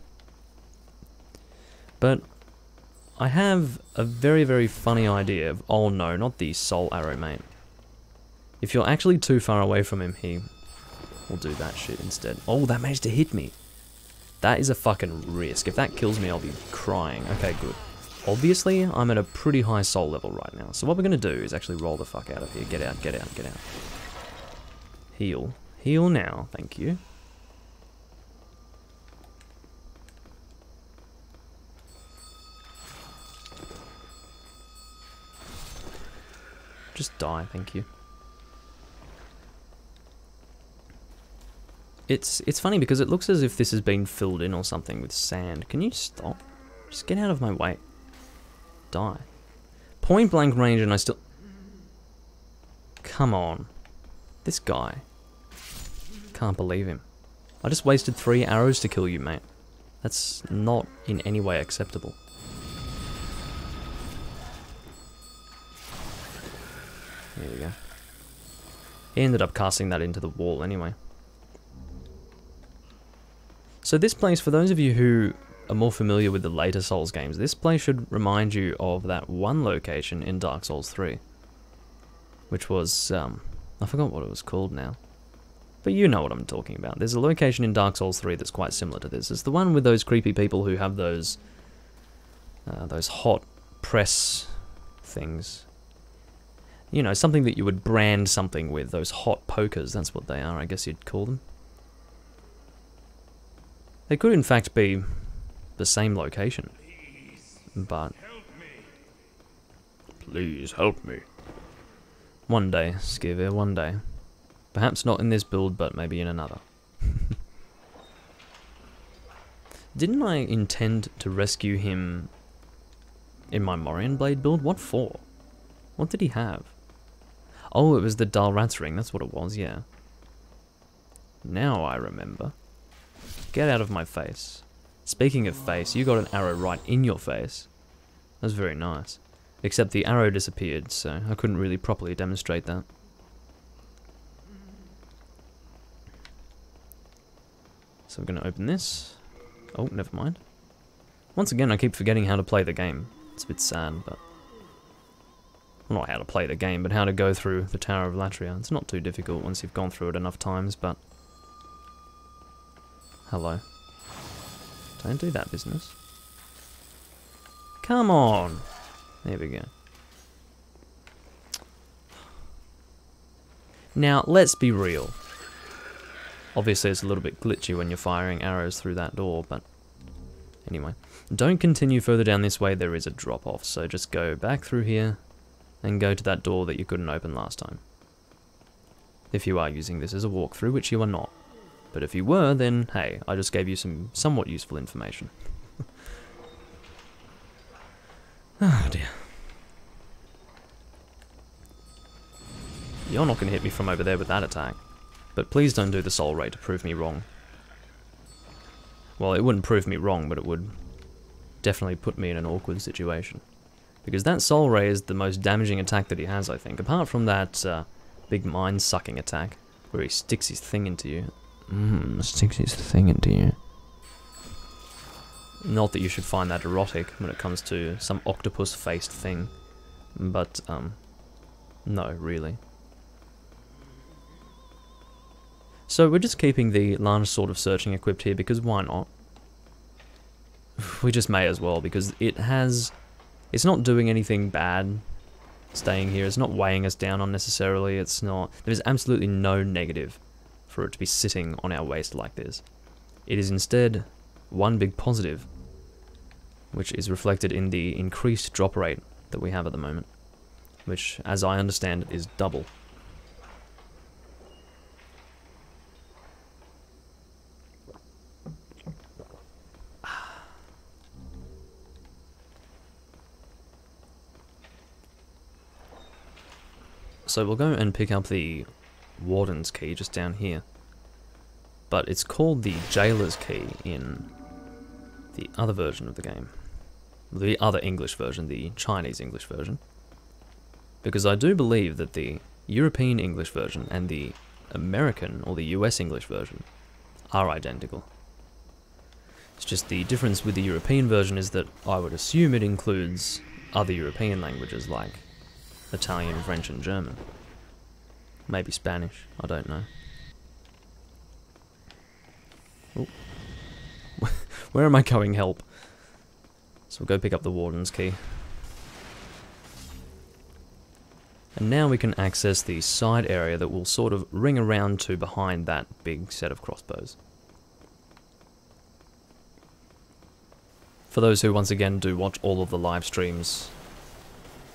But I have a very, very funny idea of... Oh no, not the soul arrow, mate. If you're actually too far away from him, he will do that shit instead. Oh, that managed to hit me. That is a fucking risk. If that kills me, I'll be crying. Okay, good. Obviously, I'm at a pretty high soul level right now. So what we're going to do is actually roll the fuck out of here. Get out, get out, get out. Heal. Heal now, thank you. Just die, thank you. It's funny because it looks as if this has been filled in or something with sand. Can you stop? Just get out of my way. Die. Point blank range and I still... Come on. This guy. Can't believe him. I just wasted 3 arrows to kill you, mate. That's not in any way acceptable. There we go. He ended up casting that into the wall anyway. So this place, for those of you who are more familiar with the later Souls games, this place should remind you of that one location in Dark Souls 3. Which was, I forgot what it was called now. But you know what I'm talking about. There's a location in Dark Souls 3 that's quite similar to this. It's the one with those creepy people who have those hot press things. You know, something that you would brand something with. Those hot pokers, that's what they are, I guess you'd call them. They could in fact be the same location. But... Please help me. One day, Skivir, one day. Perhaps not in this build, but maybe in another. Didn't I intend to rescue him in my Morian Blade build? What for? What did he have? Oh, it was the Dalrat's ring, that's what it was, yeah. Now I remember. Get out of my face. Speaking of face, you got an arrow right in your face. That's very nice. Except the arrow disappeared, so I couldn't really properly demonstrate that. So we're going to open this. Oh, never mind. Once again, I keep forgetting how to play the game. It's a bit sad, but... Well, not how to play the game, but how to go through the Tower of Latria. It's not too difficult once you've gone through it enough times, but... Hello. Don't do that business. Come on! There we go. Now, let's be real. Obviously, it's a little bit glitchy when you're firing arrows through that door, but... Anyway. Don't continue further down this way, there is a drop-off, so just go back through here, and go to that door that you couldn't open last time. If you are using this as a walkthrough, which you are not. But if you were, then, hey, I just gave you some somewhat useful information. Oh dear. You're not going to hit me from over there with that attack. But please don't do the soul ray to prove me wrong. Well, it wouldn't prove me wrong, but it would definitely put me in an awkward situation. Because that soul ray is the most damaging attack that he has, I think. Apart from that big mind-sucking attack, where he sticks his thing into you. Sticks his thing into you. Not that you should find that erotic when it comes to some octopus-faced thing. But, no, really. So we're just keeping the large sword of searching equipped here because why not? We just may as well because it's not doing anything bad staying here. It's not weighing us down unnecessarily. There's absolutely no negative for it to be sitting on our waist like this. It is instead one big positive, which is reflected in the increased drop rate that we have at the moment, which, as I understand it, is double. So we'll go and pick up the Warden's key just down here. But it's called the Jailer's key in the other version of the game. The other English version, the Chinese English version. Because I do believe that the European English version and the American or the US English version are identical. It's just the difference with the European version is that I would assume it includes other European languages like Italian, French and German. Maybe Spanish, I don't know. Oh. Where am I going? Help. So we'll go pick up the Warden's key. And now we can access the side area that will sort of ring around to behind that big set of crossbows. For those who once again do watch all of the live streams,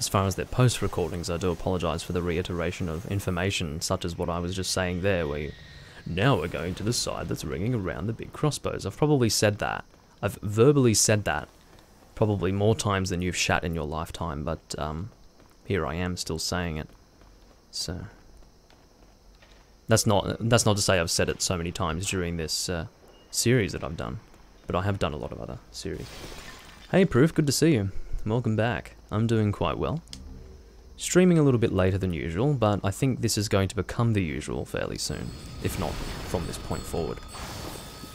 as far as their post recordings, I do apologise for the reiteration of information such as what I was just saying there, where now we're going to the side that's ringing around the big crossbows. I've probably said that. I've verbally said that probably more times than you've shat in your lifetime, but here I am still saying it. So that's not to say I've said it so many times during this series that I've done, but I have done a lot of other series. Hey Proof, good to see you. Welcome back. I'm doing quite well. Streaming a little bit later than usual, but I think this is going to become the usual fairly soon, if not from this point forward.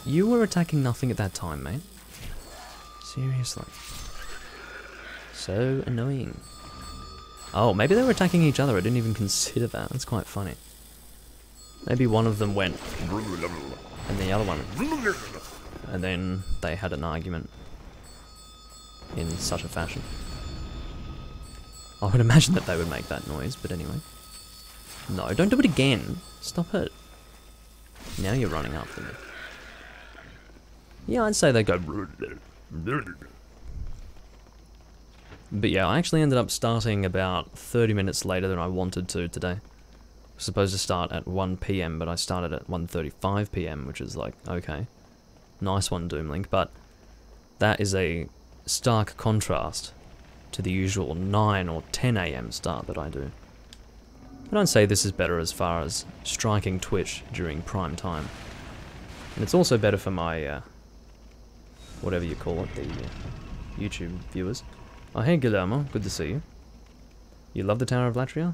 You were attacking nothing at that time, mate. Seriously. So annoying. Oh, maybe they were attacking each other. I didn't even consider that. That's quite funny. Maybe one of them went and the other one, and then they had an argument in such a fashion. I would imagine that they would make that noise, but anyway. No, don't do it again. Stop it. Now you're running after me. Yeah, I'd say they go. But yeah, I actually ended up starting about 30 minutes later than I wanted to today. I was supposed to start at 1 PM, but I started at 1:35 PM, which is like, okay. Nice one, Doomlink, but that is a stark contrast to the usual 9 or 10 AM start that I do. I don't say this is better as far as striking Twitch during prime time. And it's also better for my, whatever you call it, the YouTube viewers. Oh hey Guillermo, good to see you. You love the Tower of Latria?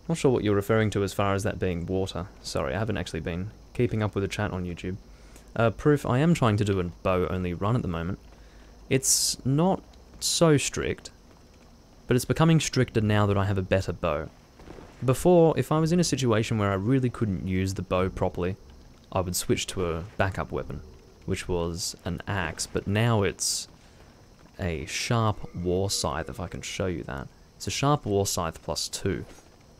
Not sure what you're referring to as far as that being water. Sorry, I haven't actually been keeping up with the chat on YouTube. Proof, I am trying to do a bow-only run at the moment. It's not so strict, but it's becoming stricter now that I have a better bow. Before, if I was in a situation where I really couldn't use the bow properly, I would switch to a backup weapon, which was an axe, but now it's a sharp war scythe, if I can show you that. It's a sharp war scythe +2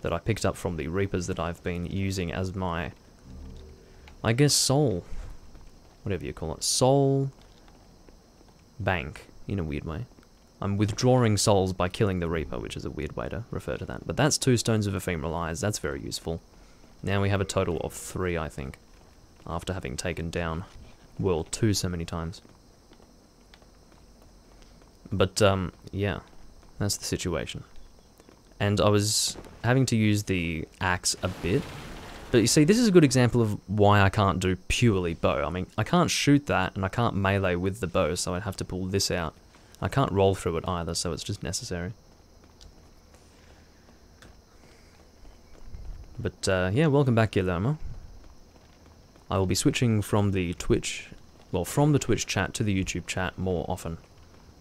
that I picked up from the Reapers that I've been using as my, I guess, soul, whatever you call it, soul bank, in a weird way. I'm withdrawing souls by killing the Reaper, which is a weird way to refer to that. But that's 2 stones of ephemeral eyes, that's very useful. Now we have a total of 3, I think, after having taken down World 2 so many times. But, yeah, that's the situation. And I was having to use the axe a bit. But you see, this is a good example of why I can't do purely bow. I mean, I can't shoot that, and I can't melee with the bow, so I'd have to pull this out. I can't roll through it either, so it's just necessary. But, yeah, welcome back, Guillermo. I will be switching from the Twitch, well, from the Twitch chat to the YouTube chat more often.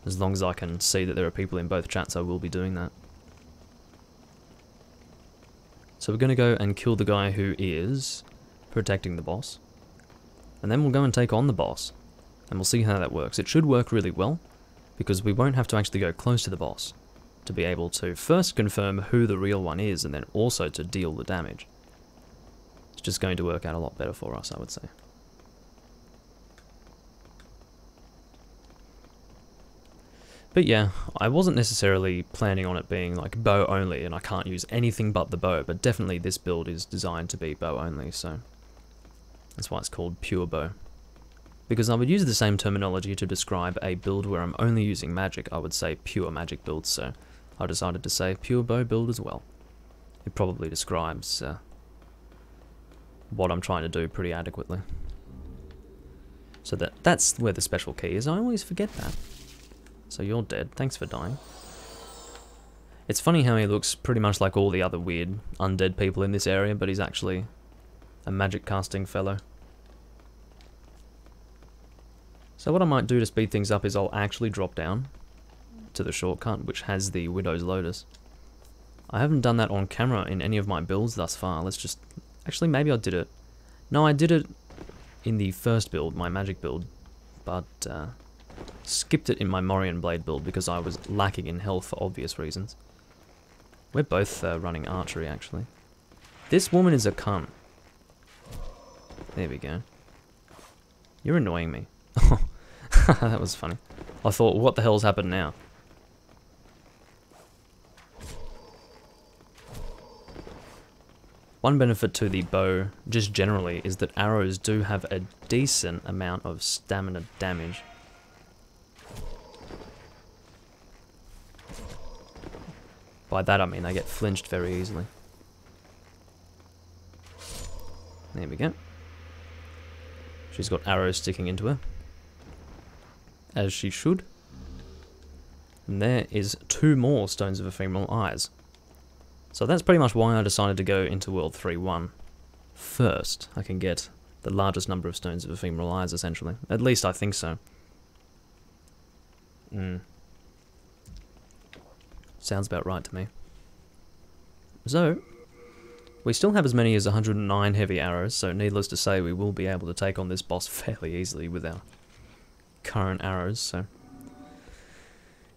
As long as I can see that there are people in both chats, I will be doing that. So we're going to go and kill the guy who is protecting the boss. And then we'll go and take on the boss. And we'll see how that works. It should work really well, because we won't have to actually go close to the boss to be able to first confirm who the real one is, and then also to deal the damage. It's just going to work out a lot better for us, I would say. But yeah, I wasn't necessarily planning on it being like bow only, and I can't use anything but the bow, but definitely this build is designed to be bow only, so that's why it's called pure bow. Because I would use the same terminology to describe a build where I'm only using magic, I would say pure magic build, so I decided to say pure bow build as well. It probably describes what I'm trying to do pretty adequately. So that's where the special key is. I always forget that. So you're dead. Thanks for dying. It's funny how he looks pretty much like all the other weird undead people in this area, but he's actually a magic casting fellow. So what I might do to speed things up is I'll actually drop down to the shortcut, which has the Widow's Lotus. I haven't done that on camera in any of my builds thus far. Let's just... Actually, maybe I did it. No, I did it in the first build, my magic build, but skipped it in my Morian Blade build because I was lacking in health for obvious reasons. We're both running archery, actually. This woman is a cunt. There we go. You're annoying me. That was funny. I thought, what the hell's happened now? One benefit to the bow, just generally, is that arrows do have a decent amount of stamina damage. By that I mean they get flinched very easily. There we go. She's got arrows sticking into her. As she should. And there is 2 more Stones of Ephemeral Eyes. So that's pretty much why I decided to go into World 3-1. First, I can get the largest number of Stones of Ephemeral Eyes, essentially. At least I think so. Sounds about right to me. So, we still have as many as 109 heavy arrows, so needless to say we will be able to take on this boss fairly easily with our current arrows, so...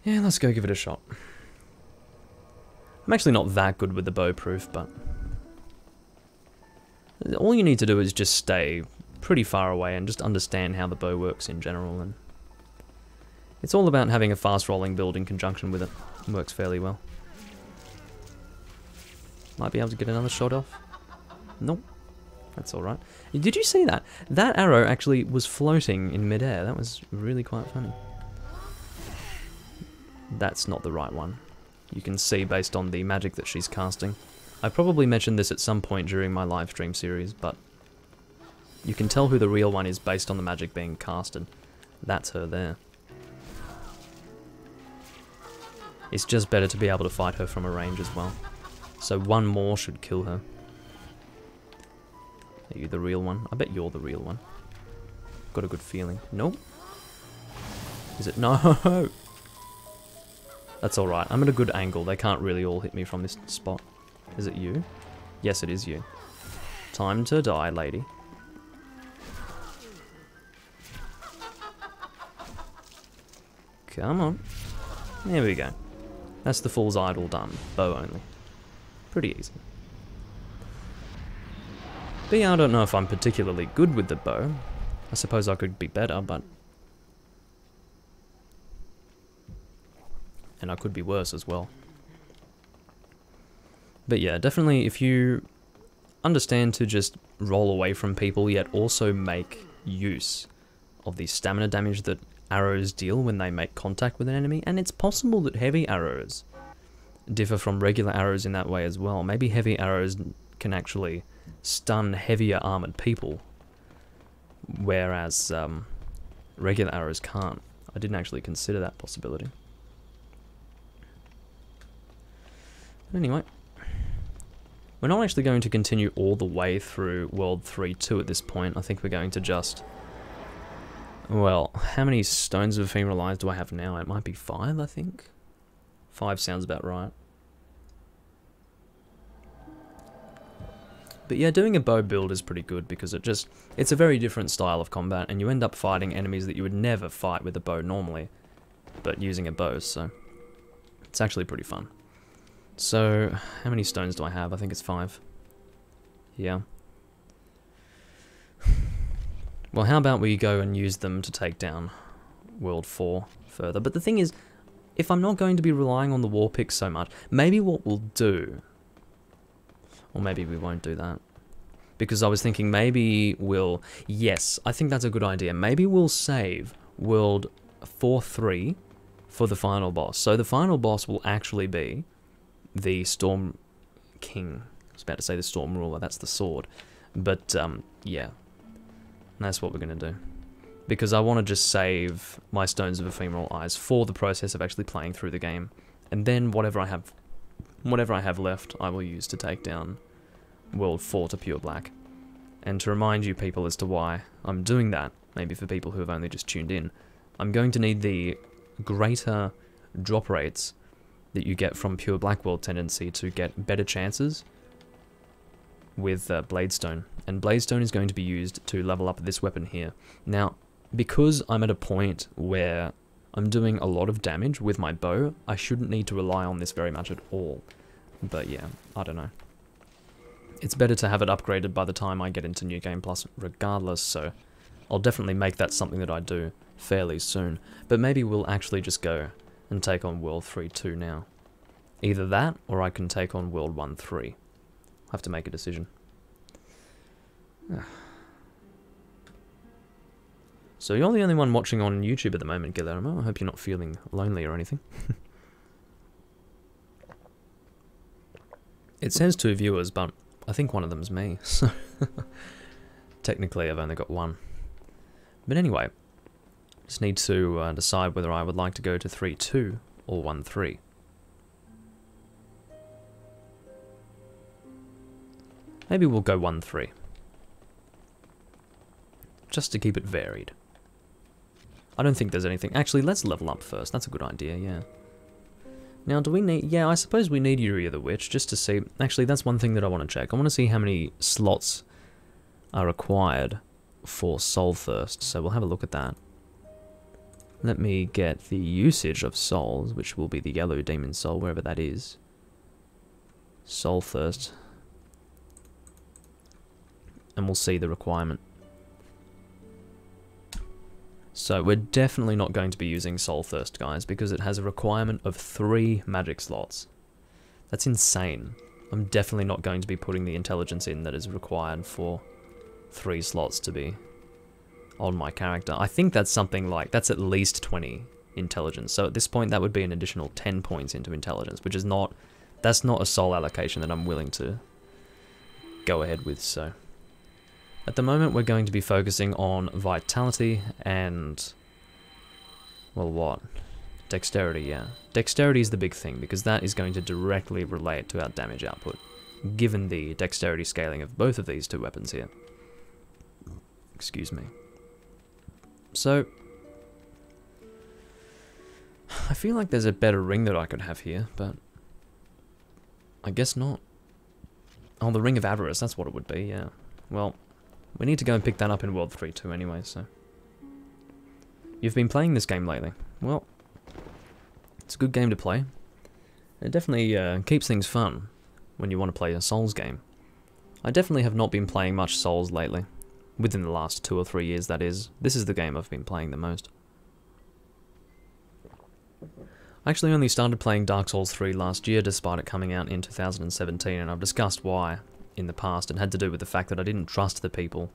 Yeah, let's go give it a shot. I'm actually not that good with the bow proof, but... all you need to do is just stay pretty far away and just understand how the bow works in general, and... it's all about having a fast rolling build in conjunction with it. It works fairly well. Might be able to get another shot off. Nope. That's alright. Did you see that? That arrow actually was floating in midair. That was really quite funny. That's not the right one. You can see based on the magic that she's casting. I probably mentioned this at some point during my live stream series, but you can tell who the real one is based on the magic being casted. That's her there. It's just better to be able to fight her from a range as well. So one more should kill her. Are you the real one? I bet you're the real one. Got a good feeling. Nope. Is it? No! That's alright. I'm at a good angle. They can't really all hit me from this spot. Is it you? Yes, it is you. Time to die, lady. Come on. There we go. That's the Fool's Idol done. Bow only. Pretty easy. But yeah, I don't know if I'm particularly good with the bow. I suppose I could be better, but... and I could be worse as well. But yeah, definitely if you understand to just roll away from people, yet also make use of the stamina damage that arrows deal when they make contact with an enemy, and it's possible that heavy arrows differ from regular arrows in that way as well. Maybe heavy arrows can actually stun heavier armored people, whereas regular arrows can't. I didn't actually consider that possibility. Anyway, we're not actually going to continue all the way through World 3-2 at this point. I think we're going to just... well, how many Stones of Ephemeral Eyes do I have now? It might be 5, I think. 5 sounds about right. But yeah, doing a bow build is pretty good because it's a very different style of combat, and you end up fighting enemies that you would never fight with a bow normally, but using a bow, so it's actually pretty fun. So, how many stones do I have? I think it's 5. Yeah. Well, how about we go and use them to take down World 4 further? But the thing is, if I'm not going to be relying on the war picks so much, maybe what we'll do... or maybe we won't do that. Because I was thinking maybe we'll... yes, I think that's a good idea. Maybe we'll save World 4-3 for the final boss. So the final boss will actually be the Storm king. I was about to say the storm ruler, that's the sword. But, yeah. That's what we're going to do. Because I want to just save my Stones of Ephemeral Eyes for the process of actually playing through the game. And then whatever I have left, I will use to take down World 4 to Pure Black. And to remind you people as to why I'm doing that, maybe for people who have only just tuned in, I'm going to need the greater drop rates that you get from Pure Black World tendency to get better chances with Bladestone. And Bladestone is going to be used to level up this weapon here. Now, because I'm at a point where I'm doing a lot of damage with my bow, I shouldn't need to rely on this very much at all. But yeah, I don't know. It's better to have it upgraded by the time I get into New Game Plus regardless, so I'll definitely make that something that I do fairly soon. But maybe we'll actually just go and take on World 3-2 now. Either that, or I can take on World 1-3. I'll have to make a decision. So you're the only one watching on YouTube at the moment, Guillermo. I hope you're not feeling lonely or anything. It says 2 viewers, but I think one of them is me, so technically I've only got 1. But anyway, just need to decide whether I would like to go to 3-2 or 1-3. Maybe we'll go 1-3. Just to keep it varied. I don't think there's anything... Actually, let's level up first. That's a good idea, yeah. Now, do we need... Yeah, I suppose we need Yuri the Witch, just to see... Actually, that's one thing that I want to check. I want to see how many slots are required for Soul Thirst, so we'll have a look at that. Let me get the usage of souls, which will be the yellow demon soul, wherever that is. Soul Thirst. And we'll see the requirement. So we're definitely not going to be using Soul Thirst, guys, because it has a requirement of 3 magic slots. That's insane. I'm definitely not going to be putting the intelligence in that is required for 3 slots to be on my character. I think that's something like, that's at least 20 intelligence. So at this point that would be an additional 10 points into intelligence, which is not, that's not a soul allocation that I'm willing to go ahead with, so... At the moment, we're going to be focusing on Vitality and... Well, what? Dexterity, yeah. Dexterity is the big thing, because that is going to directly relate to our damage output, given the dexterity scaling of both of these 2 weapons here. Excuse me. So... I feel like there's a better ring that I could have here, but... I guess not. Oh, the Ring of Avarice, that's what it would be, yeah. Well... We need to go and pick that up in World 3-2 anyway, so... You've been playing this game lately. Well, it's a good game to play. It definitely keeps things fun when you want to play a Souls game. I definitely have not been playing much Souls lately. Within the last 2 or 3 years, that is. This is the game I've been playing the most. I actually only started playing Dark Souls 3 last year, despite it coming out in 2017, and I've discussed why in the past. It had to do with the fact that I didn't trust the people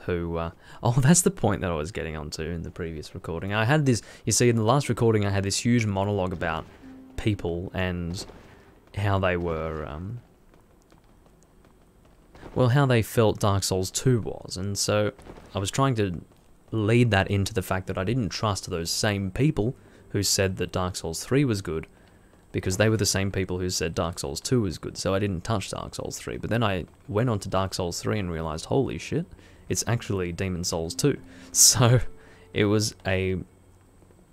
who... oh, that's the point that I was getting onto in the previous recording. I had this... You see, in the last recording, I had this huge monologue about people and how they were... well, how they felt Dark Souls 2 was. And so I was trying to lead that into the fact that I didn't trust those same people who said that Dark Souls 3 was good, because they were the same people who said Dark Souls 2 was good, so I didn't touch Dark Souls 3. But then I went on to Dark Souls 3 and realized, holy shit, it's actually Demon Souls 2. So it was a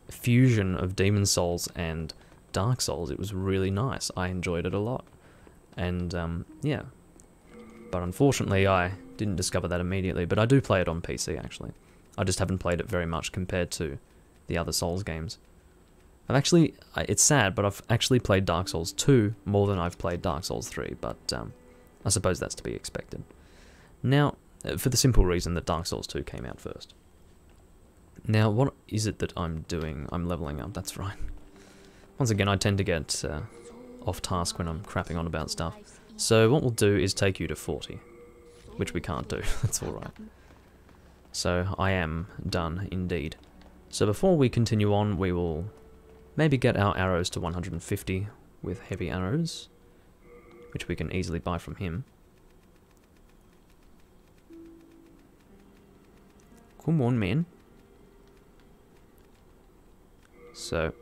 fusion of Demon Souls and Dark Souls. It was really nice. I enjoyed it a lot. And, yeah. But unfortunately, I didn't discover that immediately, but I do play it on PC, actually. I just haven't played it very much compared to the other Souls games. I've actually, it's sad, but I've actually played Dark Souls 2 more than I've played Dark Souls 3, but I suppose that's to be expected. Now, for the simple reason that Dark Souls 2 came out first. Now, what is it that I'm doing? I'm leveling up, that's right. Once again, I tend to get off task when I'm crapping on about stuff. So what we'll do is take you to 40, which we can't do, that's alright. So I am done indeed. So before we continue on, we will maybe get our arrows to 150 with heavy arrows. which we can easily buy from him. Come on, man. So,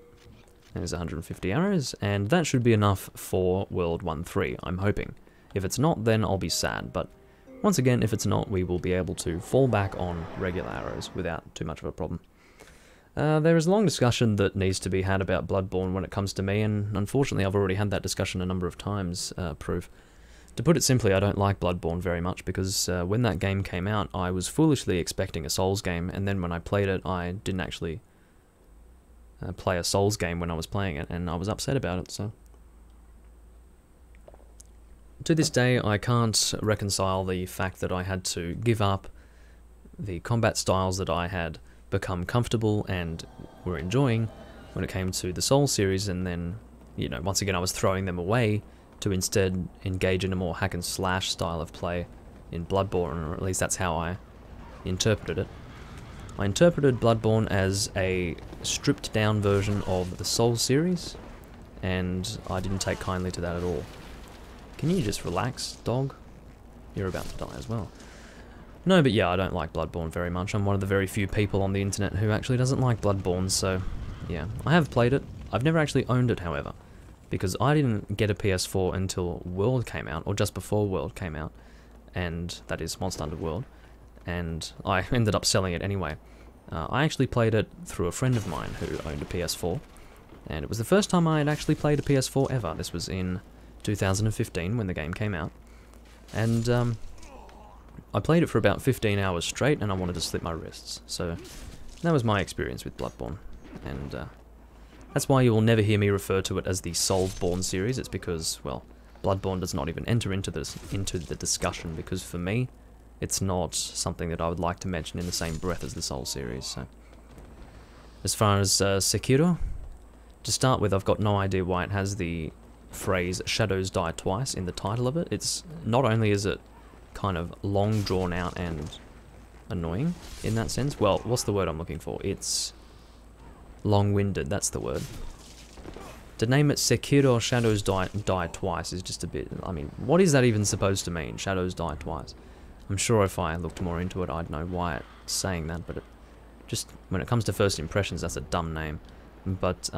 there's 150 arrows, and that should be enough for World 1-3, I'm hoping. If it's not, then I'll be sad, but once again, if it's not, we will be able to fall back on regular arrows without too much of a problem. There is a long discussion that needs to be had about Bloodborne when it comes to me, and unfortunately I've already had that discussion a number of times, Proof. To put it simply, I don't like Bloodborne very much, because when that game came out, I was foolishly expecting a Souls game, and then when I played it, I didn't actually play a Souls game when I was playing it, and I was upset about it, so... To this day, I can't reconcile the fact that I had to give up the combat styles that I had become comfortable and were enjoying when it came to the Souls series, and then, you know, once again I was throwing them away to instead engage in a more hack and slash style of play in Bloodborne, or at least that's how I interpreted it. I interpreted Bloodborne as a stripped down version of the Souls series, and I didn't take kindly to that at all. Can you just relax, dog? You're about to die as well. No, but yeah, I don't like Bloodborne very much. I'm one of the very few people on the internet who actually doesn't like Bloodborne, so yeah. I have played it. I've never actually owned it, however, because I didn't get a PS4 until World came out, or just before World came out, and that is Monster Hunter World, and I ended up selling it anyway. I actually played it through a friend of mine who owned a PS4, and it was the first time I had actually played a PS4 ever. This was in 2015 when the game came out, and I played it for about 15 hours straight, and I wanted to slit my wrists. So that was my experience with Bloodborne, and that's why you will never hear me refer to it as the Soulsborne series. It's because, well, Bloodborne does not even enter into the discussion, because for me, it's not something that I would like to mention in the same breath as the Soul series. So, as far as Sekiro, to start with, I've got no idea why it has the phrase "shadows die twice" in the title of it. It's not only is it kind of long drawn out and annoying in that sense. Well, what's the word I'm looking for? It's long-winded. That's the word. To name it Sekiro Shadows die twice is just a bit... I mean, what is that even supposed to mean? Shadows die twice. I'm sure if I looked more into it, I'd know why it's saying that, but it just, when it comes to first impressions, that's a dumb name. But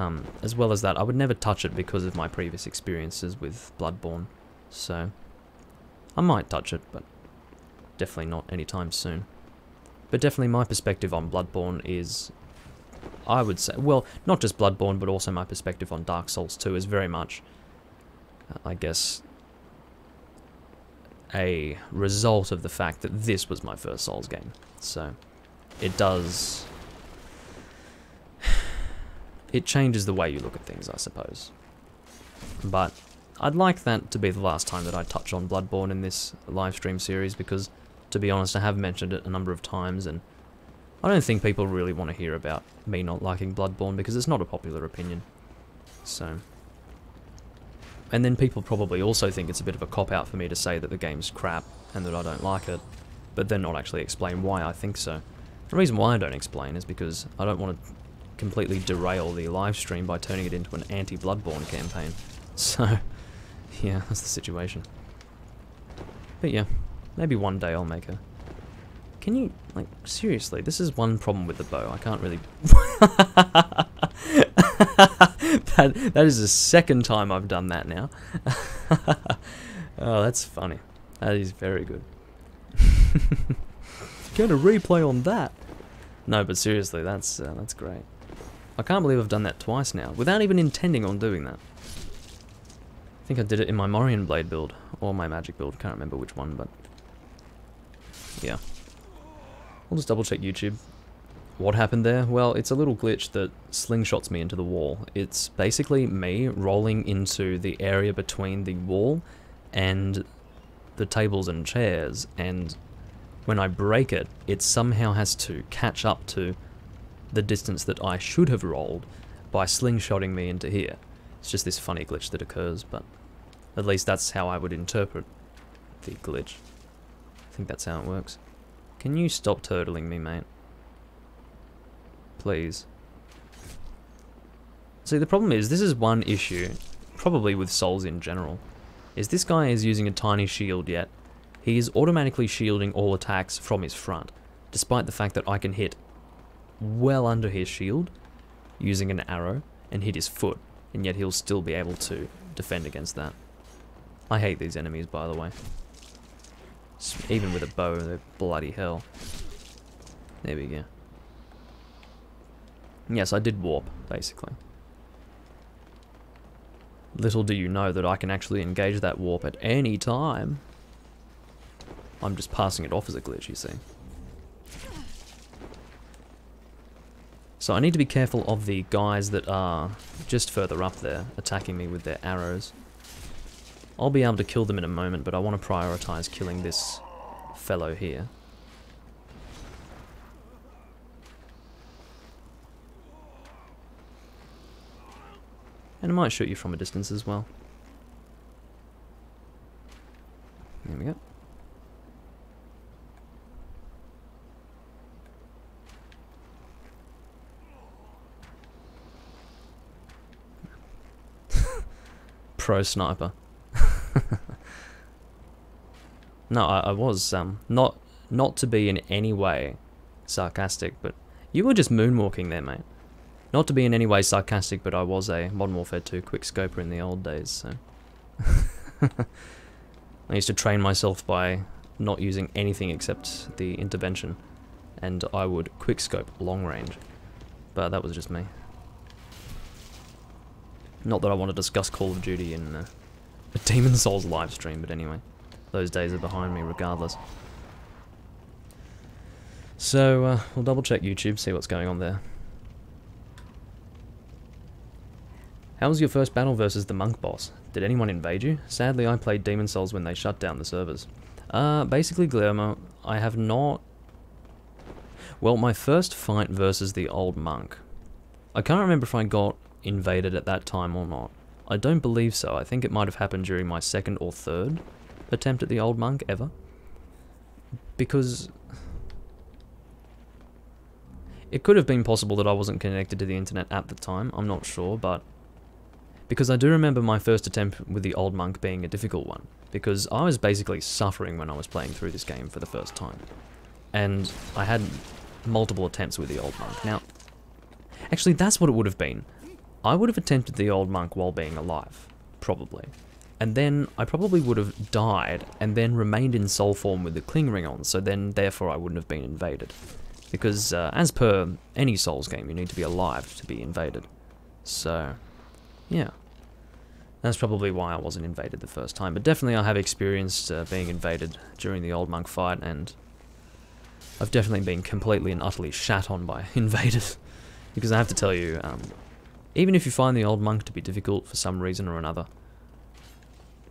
as well as that, I would never touch it because of my previous experiences with Bloodborne. So, I might touch it, but definitely not anytime soon. But definitely my perspective on Bloodborne is, I would say, well, not just Bloodborne, but also my perspective on Dark Souls 2 is very much, I guess, a result of the fact that this was my first Souls game. So, it does... it changes the way you look at things, I suppose. But I'd like that to be the last time that I touch on Bloodborne in this livestream series, because, to be honest, I have mentioned it a number of times, and I don't think people really want to hear about me not liking Bloodborne, because it's not a popular opinion. So... and then people probably also think it's a bit of a cop-out for me to say that the game's crap, and that I don't like it, but then not actually explain why I think so. The reason why I don't explain is because I don't want to completely derail the live stream by turning it into an anti-Bloodborne campaign. So, yeah, that's the situation. But yeah, maybe one day I'll make a... Can you, like, seriously, this is one problem with the bow. I can't really... that is the second time I've done that now. Oh, that's funny. That is very good. Get a replay on that. No, but seriously, that's great. I can't believe I've done that twice now, without even intending on doing that. I think I did it in my Morian Blade build, or my Magic build, can't remember which one, but... yeah. I'll just double check YouTube. What happened there? Well, it's a little glitch that slingshots me into the wall. It's basically me rolling into the area between the wall and the tables and chairs, and when I break it, it somehow has to catch up to the distance that I should have rolled by slingshotting me into here. It's just this funny glitch that occurs, but at least that's how I would interpret the glitch. I think that's how it works. Can you stop turtling me, mate? Please. See, the problem is, this is one issue, probably with Souls in general, is this guy is using a tiny shield, yet he is automatically shielding all attacks from his front, despite the fact that I can hit well under his shield using an arrow and hit his foot, and yet he'll still be able to defend against that. I hate these enemies, by the way. Even with a bow, they're bloody hell. There we go. Yes, I did warp, basically. Little do you know that I can actually engage that warp at any time. I'm just passing it off as a glitch, you see. So I need to be careful of the guys that are just further up there, attacking me with their arrows. I'll be able to kill them in a moment, but I want to prioritize killing this fellow here. And it might shoot you from a distance as well. There we go. Pro sniper. No, I was not to be in any way sarcastic, but you were just moonwalking there, mate. Not to be in any way sarcastic, but I was a Modern Warfare 2 quickscoper in the old days, so... I used to train myself by not using anything except the intervention, and I would quickscope long range. But that was just me. Not that I want to discuss Call of Duty in a Demon Souls livestream, but anyway. Those days are behind me regardless. So, we'll double check YouTube, see what's going on there. How was your first battle versus the monk boss? Did anyone invade you? Sadly, I played Demon Souls when they shut down the servers. Basically, Guillermo, I have not... Well, my first fight versus the old monk. I can't remember if I got invaded at that time or not. I don't believe so. I think it might have happened during my second or third attempt at the old monk ever. Because... it could have been possible that I wasn't connected to the internet at the time, I'm not sure, but... because I do remember my first attempt with the old monk being a difficult one, because I was basically suffering when I was playing through this game for the first time. And I had multiple attempts with the old monk. Now, actually that's what it would have been. I would have attempted the old monk while being alive, probably. And then I probably would have died and then remained in soul form with the cling ring on, so then therefore I wouldn't have been invaded. Because as per any Souls game, you need to be alive to be invaded. So... yeah, that's probably why I wasn't invaded the first time, but definitely I have experienced being invaded during the old monk fight, and I've definitely been completely and utterly shat on by invaders, because I have to tell you, even if you find the old monk to be difficult for some reason or another,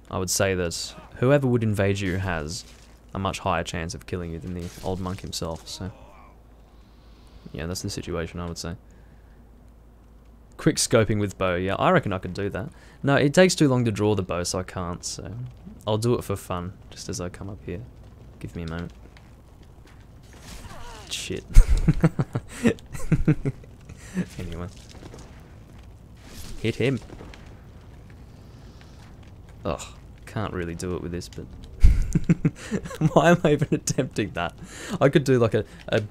I would say that whoever would invade you has a much higher chance of killing you than the old monk himself, so yeah, that's the situation I would say. Quick scoping with bow, yeah, I reckon I could do that. No, it takes too long to draw the bow, so I can't, so I'll do it for fun, just as I come up here. Give me a moment. Shit. Anyway. Hit him. Ugh, can't really do it with this, but... why am I even attempting that? I could do like a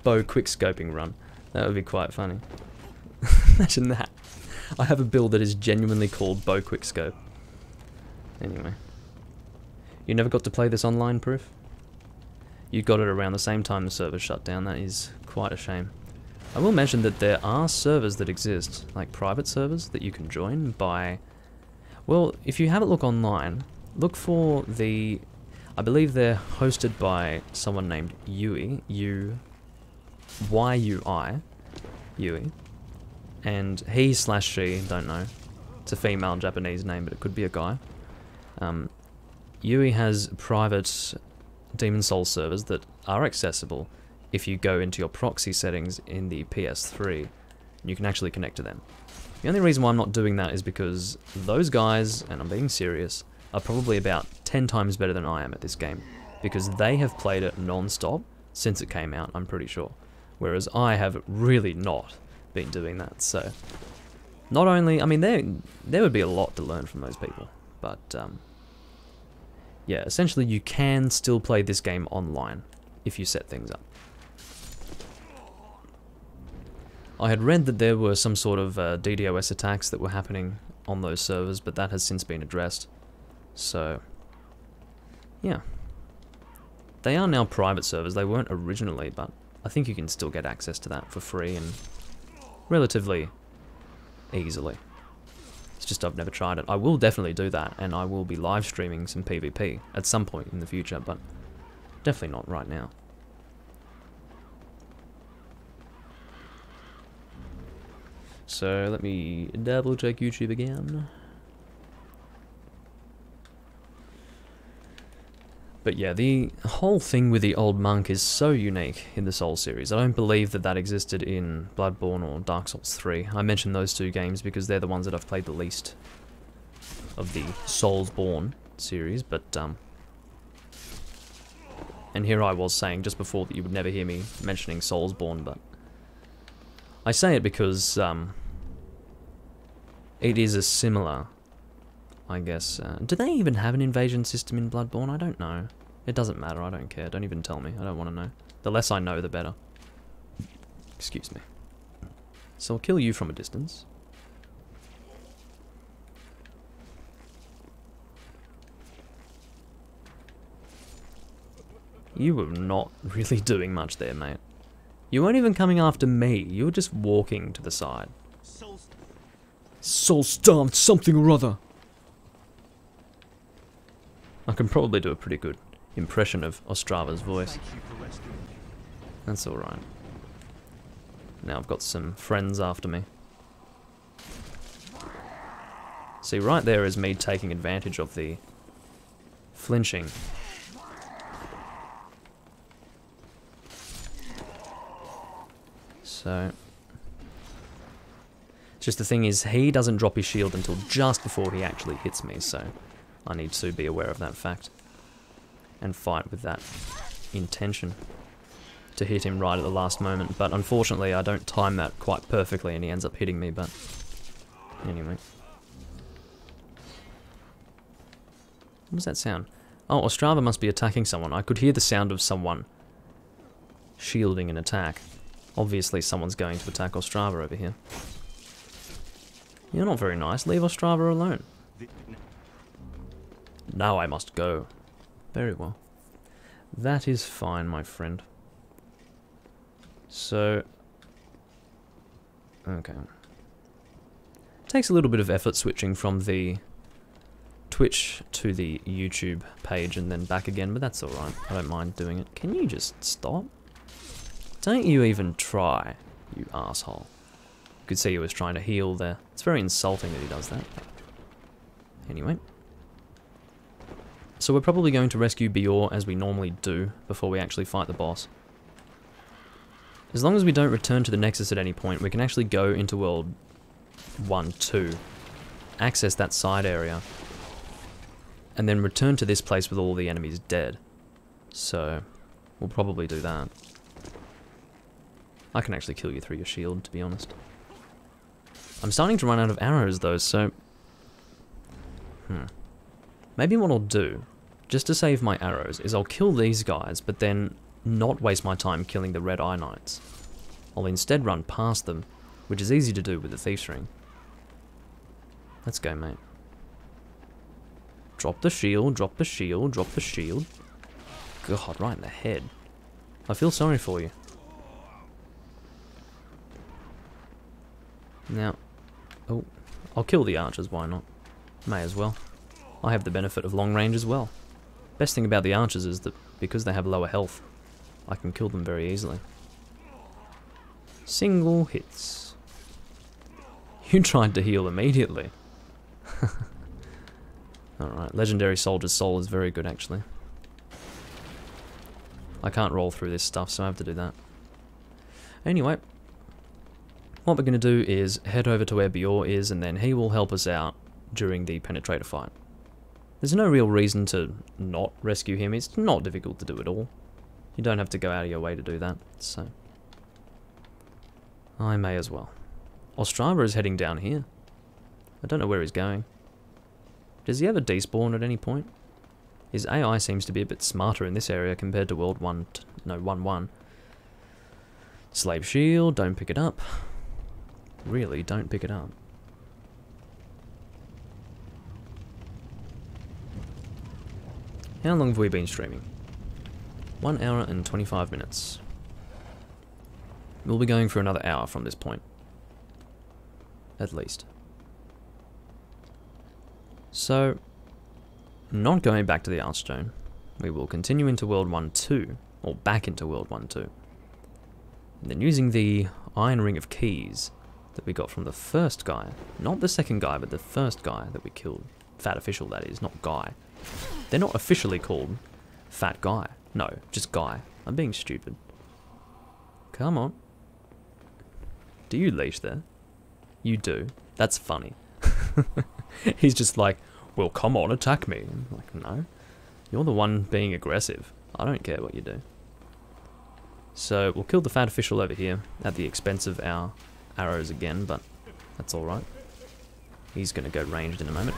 bow quick scoping run. That would be quite funny. Imagine that. I have a build that is genuinely called Bow Quickscope. Anyway. You never got to play this online, Proof? You got it around the same time the server shut down. That is quite a shame. I will mention that there are servers that exist, like private servers, that you can join by... well, if you have a look online, look for the... I believe they're hosted by someone named Yui. Y-U-I. Yui. And he/she, don't know. It's a female Japanese name, but it could be a guy. Yui has private Demon Souls servers that are accessible if you go into your proxy settings in the PS3. You can actually connect to them. The only reason why I'm not doing that is because those guys, and I'm being serious, are probably about 10 times better than I am at this game. Because they have played it non-stop since it came out, I'm pretty sure. Whereas I have really not been doing that, so not only, I mean, there would be a lot to learn from those people, but yeah, essentially you can still play this game online if you set things up. I had read that there were some sort of DDoS attacks that were happening on those servers, but that has since been addressed. So, yeah. They are now private servers. They weren't originally, but I think you can still get access to that for free and relatively easily. It's just I've never tried it. I will definitely do that, and I will be live streaming some PvP at some point in the future, but definitely not right now. So let me double check YouTube again. But yeah, the whole thing with the old monk is so unique in the Souls series. I don't believe that that existed in Bloodborne or Dark Souls 3. I mentioned those two games because they're the ones that I've played the least of the Soulsborne series, but and here I was saying just before that you would never hear me mentioning Soulsborne, but I say it because it is a similar, I guess. Do they even have an invasion system in Bloodborne? I don't know. It doesn't matter, I don't care. Don't even tell me, I don't want to know. The less I know, the better. Excuse me. So I'll kill you from a distance. You were not really doing much there, mate. You weren't even coming after me, you were just walking to the side. Soul-starved something or other! I can probably do a pretty good impression of Ostrava's voice. That's alright. Now I've got some friends after me. See, right there is me taking advantage of the flinching. So, just the thing is, he doesn't drop his shield until just before he actually hits me, so I need to be aware of that fact and fight with that intention to hit him right at the last moment. But unfortunately, I don't time that quite perfectly and he ends up hitting me, but anyway. What does that sound? Oh, Ostrava must be attacking someone. I could hear the sound of someone shielding an attack. Obviously, someone's going to attack Ostrava over here. You're not very nice. Leave Ostrava alone. Now I must go. Very well. That is fine, my friend. So... okay. Takes a little bit of effort switching from the Twitch to the YouTube page and then back again, but that's alright. I don't mind doing it. Can you just stop? Don't you even try, you asshole. You could see he was trying to heal there. It's very insulting that he does that. Anyway. So we're probably going to rescue Bior as we normally do before we actually fight the boss. As long as we don't return to the Nexus at any point, we can actually go into World 1, 2, access that side area, and then return to this place with all the enemies dead. So, we'll probably do that. I can actually kill you through your shield, to be honest. I'm starting to run out of arrows though, so... maybe what I'll do, just to save my arrows, is I'll kill these guys, but then not waste my time killing the Red Eye Knights. I'll instead run past them, which is easy to do with the Thief's Ring. Let's go, mate. Drop the shield, drop the shield, drop the shield. God, right in the head. I feel sorry for you. Now, oh, I'll kill the archers, why not? May as well. I have the benefit of long range as well. Best thing about the archers is that because they have lower health, I can kill them very easily. Single hits. You tried to heal immediately. Alright, Legendary Soldier's Soul is very good actually. I can't roll through this stuff, so I have to do that. Anyway, what we're going to do is head over to where Bior is, and then he will help us out during the Penetrator fight. There's no real reason to not rescue him. It's not difficult to do at all. You don't have to go out of your way to do that, so... I may as well. Ostrava is heading down here. I don't know where he's going. Does he ever despawn at any point? His AI seems to be a bit smarter in this area compared to World 1, no, 1-1. Slave shield, don't pick it up. Really, don't pick it up. How long have we been streaming? 1 hour and 25 minutes. We'll be going for another hour from this point. At least. So, not going back to the Archstone. We will continue into World 1-2, or back into World 1-2. And then using the Iron Ring of Keys that we got from the first guy, not the second guy, but the first guy that we killed. Fat Official, that is, not Guy. They're not officially called Fat Guy. No, just Guy. I'm being stupid. Come on. Do you leash there? You do. That's funny. He's just like, well, come on, attack me. I'm like, no. You're the one being aggressive. I don't care what you do. So, we'll kill the Fat Official over here at the expense of our arrows again, but that's alright. He's going to go ranged in a moment.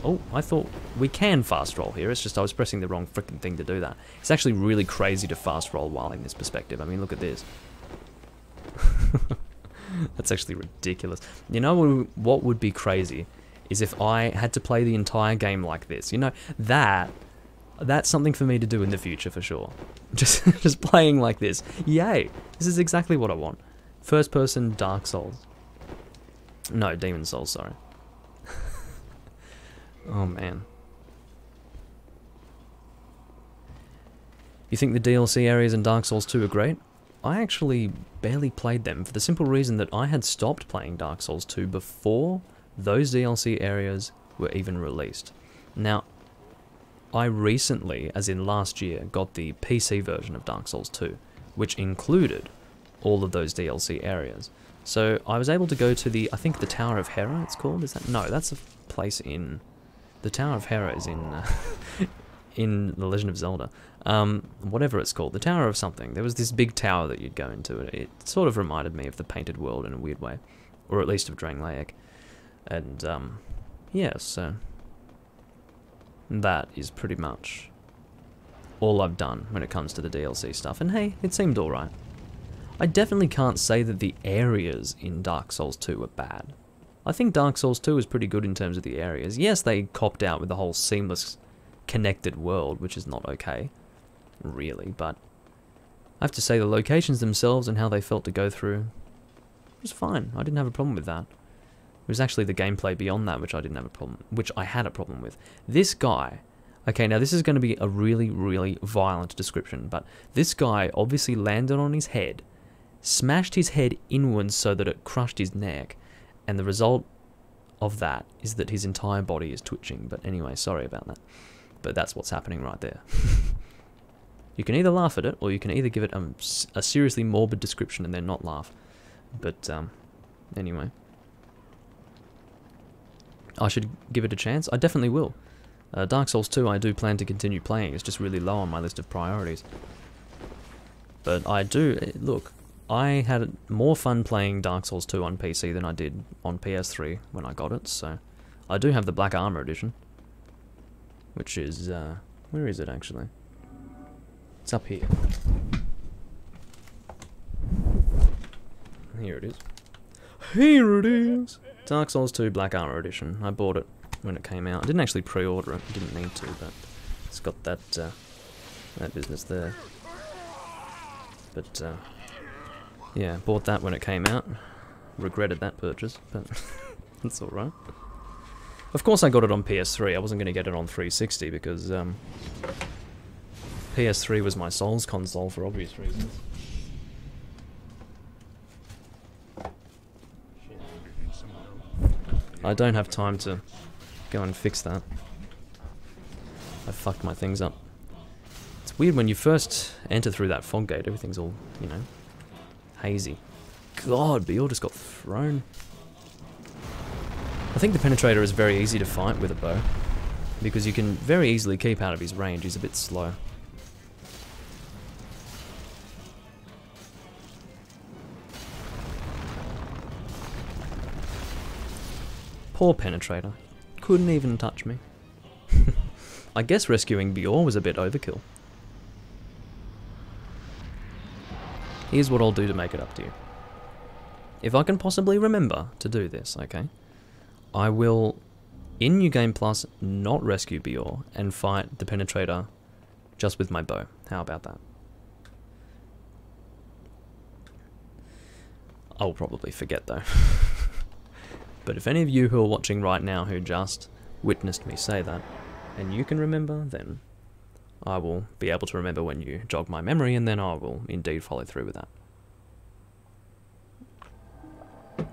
Oh, I thought we can fast roll here. It's just I was pressing the wrong freaking thing to do that. It's actually really crazy to fast roll while in this perspective. I mean, look at this. That's actually ridiculous. You know what would be crazy is if I had to play the entire game like this. You know, that's something for me to do in the future for sure. Just playing like this. Yay! This is exactly what I want. First person Dark Souls. No, Demon Souls, sorry. Oh man. You think the DLC areas in Dark Souls 2 are great? I actually barely played them for the simple reason that I had stopped playing Dark Souls 2 before those DLC areas were even released. Now, I recently, as in last year, got the PC version of Dark Souls 2, which included all of those DLC areas. So I was able to go to the, I think the Tower of Hera it's called, is that? No, that's a place in, the Tower of Hera is in, in The Legend of Zelda. Whatever it's called, the Tower of something. There was this big tower that you'd go into. It sort of reminded me of the Painted World in a weird way. Or at least of Drangleic. And, yeah, so that is pretty much all I've done when it comes to the DLC stuff. And hey, it seemed alright. I definitely can't say that the areas in Dark Souls 2 are bad. I think Dark Souls 2 is pretty good in terms of the areas. Yes, they copped out with the whole seamless connected world, which is not okay, really, but I have to say the locations themselves and how they felt to go through was fine. I didn't have a problem with that. It was actually the gameplay beyond that which I didn't have a problem, which I had a problem with. This guy, okay, now this is going to be a really, really violent description, but this guy obviously landed on his head, smashed his head inwards so that it crushed his neck, and the result of that is that his entire body is twitching. But anyway, sorry about that. But that's what's happening right there. You can either laugh at it, or you can either give it a seriously morbid description and then not laugh. But, anyway. I should give it a chance. I definitely will. Dark Souls 2 I do plan to continue playing. It's just really low on my list of priorities. But I do, look, I had more fun playing Dark Souls 2 on PC than I did on PS3 when I got it, so I do have the Black Armor Edition. Which is, where is it actually? It's up here. Here it is. Here it is! Dark Souls 2 Black Armor Edition. I bought it when it came out. I didn't actually pre-order it, didn't need to, but it's got that, that business there. But, yeah, bought that when it came out. Regretted that purchase, but that's alright. Of course I got it on PS3, I wasn't going to get it on 360 because PS3 was my Souls console for obvious reasons. I don't have time to go and fix that. I fucked my things up. It's weird when you first enter through that fog gate, everything's all, you know, hazy. God, Beal just got thrown. I think the Penetrator is very easy to fight with a bow, because you can very easily keep out of his range. He's a bit slow. Poor Penetrator. Couldn't even touch me. I guess rescuing Bior was a bit overkill. Here's what I'll do to make it up to you. If I can possibly remember to do this, okay, I will, in New Game Plus, not rescue Bior and fight the Penetrator just with my bow. How about that? I'll probably forget though. But if any of you who are watching right now who just witnessed me say that, and you can remember, then I will be able to remember when you jog my memory, and then I will indeed follow through with that.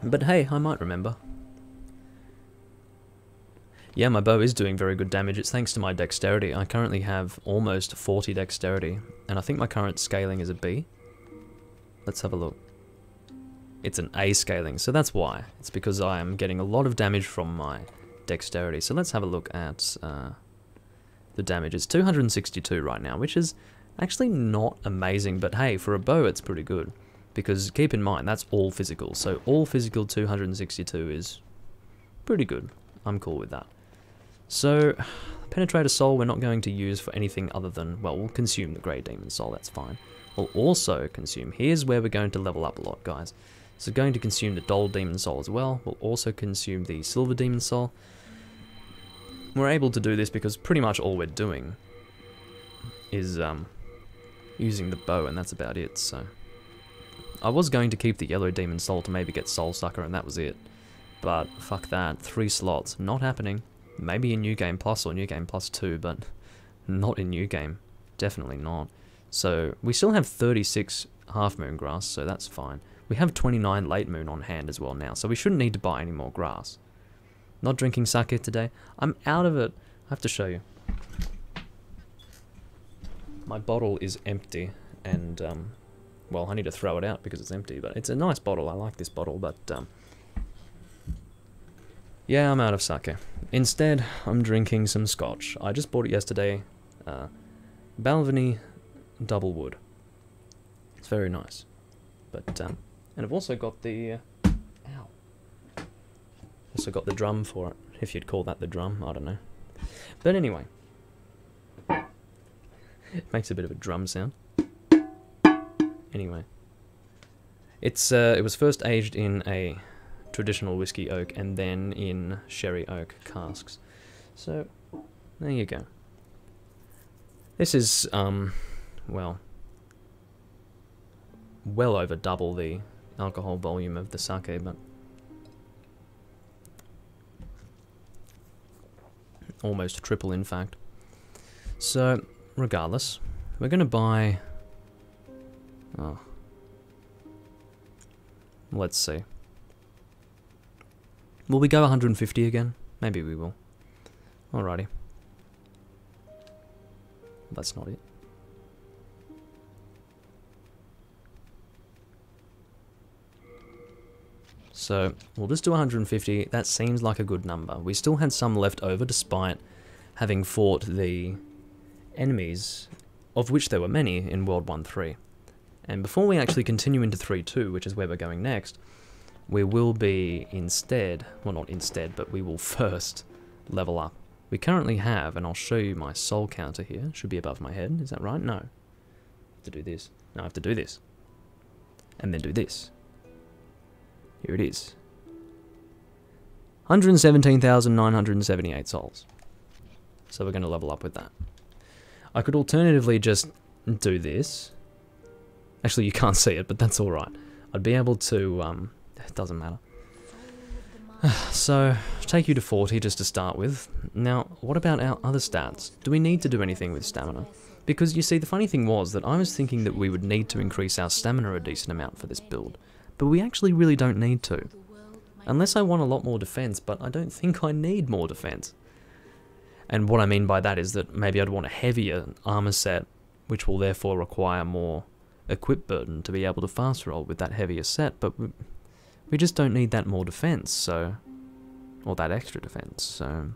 But hey, I might remember. Yeah, my bow is doing very good damage. It's thanks to my dexterity. I currently have almost 40 dexterity, and I think my current scaling is a B. Let's have a look. It's an A scaling, so that's why. It's because I am getting a lot of damage from my dexterity. So let's have a look at the damage. It's 262 right now, which is actually not amazing, but hey, for a bow it's pretty good. Because keep in mind, that's all physical. So all physical 262 is pretty good. I'm cool with that. So, Penetrator Soul we're not going to use for anything other than, well, we'll consume the Grey Demon Soul, that's fine. We'll also consume, here's where we're going to level up a lot, guys. So going to consume the Dull Demon Soul as well. We'll also consume the Silver Demon Soul. We're able to do this because pretty much all we're doing is using the bow, and that's about it, so. I was going to keep the Yellow Demon Soul to maybe get Soul Sucker, and that was it. But fuck that, 3 slots, not happening. Maybe in New Game Plus or New Game Plus 2, but not in New Game. Definitely not. So we still have 36 Half Moon Grass, so that's fine. We have 29 Late Moon on hand as well now, so we shouldn't need to buy any more grass. Not drinking sake today. I'm out of it. I have to show you. My bottle is empty, and well, I need to throw it out because it's empty, but it's a nice bottle. I like this bottle, but yeah, I'm out of sake. Instead, I'm drinking some scotch. I just bought it yesterday. Balvenie Double Wood. It's very nice. But and I've also got the ow. Also got the drum for it, if you'd call that the drum. I don't know. But anyway, it makes a bit of a drum sound. Anyway, it was first aged in a traditional whiskey oak and then in sherry oak casks. So there you go. This is well over double the alcohol volume of the sake, but almost triple in fact. So regardless, we're gonna buy, oh, let's see. Will we go 150 again? Maybe we will. Alrighty. That's not it. So, we'll just do 150. That seems like a good number. We still had some left over despite having fought the enemies, of which there were many in World 1.3. And before we actually continue into 3.2, which is where we're going next, we will be instead, well not instead, but we will first level up. We currently have, and I'll show you my soul counter here, it should be above my head, is that right? No. I have to do this. No, I have to do this. And then do this. Here it is. 117,978 souls. So we're going to level up with that. I could alternatively just do this. Actually, you can't see it, but that's alright. I'd be able to, it doesn't matter. So, take you to 40 just to start with. Now, what about our other stats? Do we need to do anything with stamina? Because, you see, the funny thing was that I was thinking that we would need to increase our stamina a decent amount for this build. But we actually really don't need to. Unless I want a lot more defense, but I don't think I need more defense. And what I mean by that is that maybe I'd want a heavier armor set, which will therefore require more equip burden to be able to fast roll with that heavier set, but we just don't need that more defense, so, or that extra defense, so.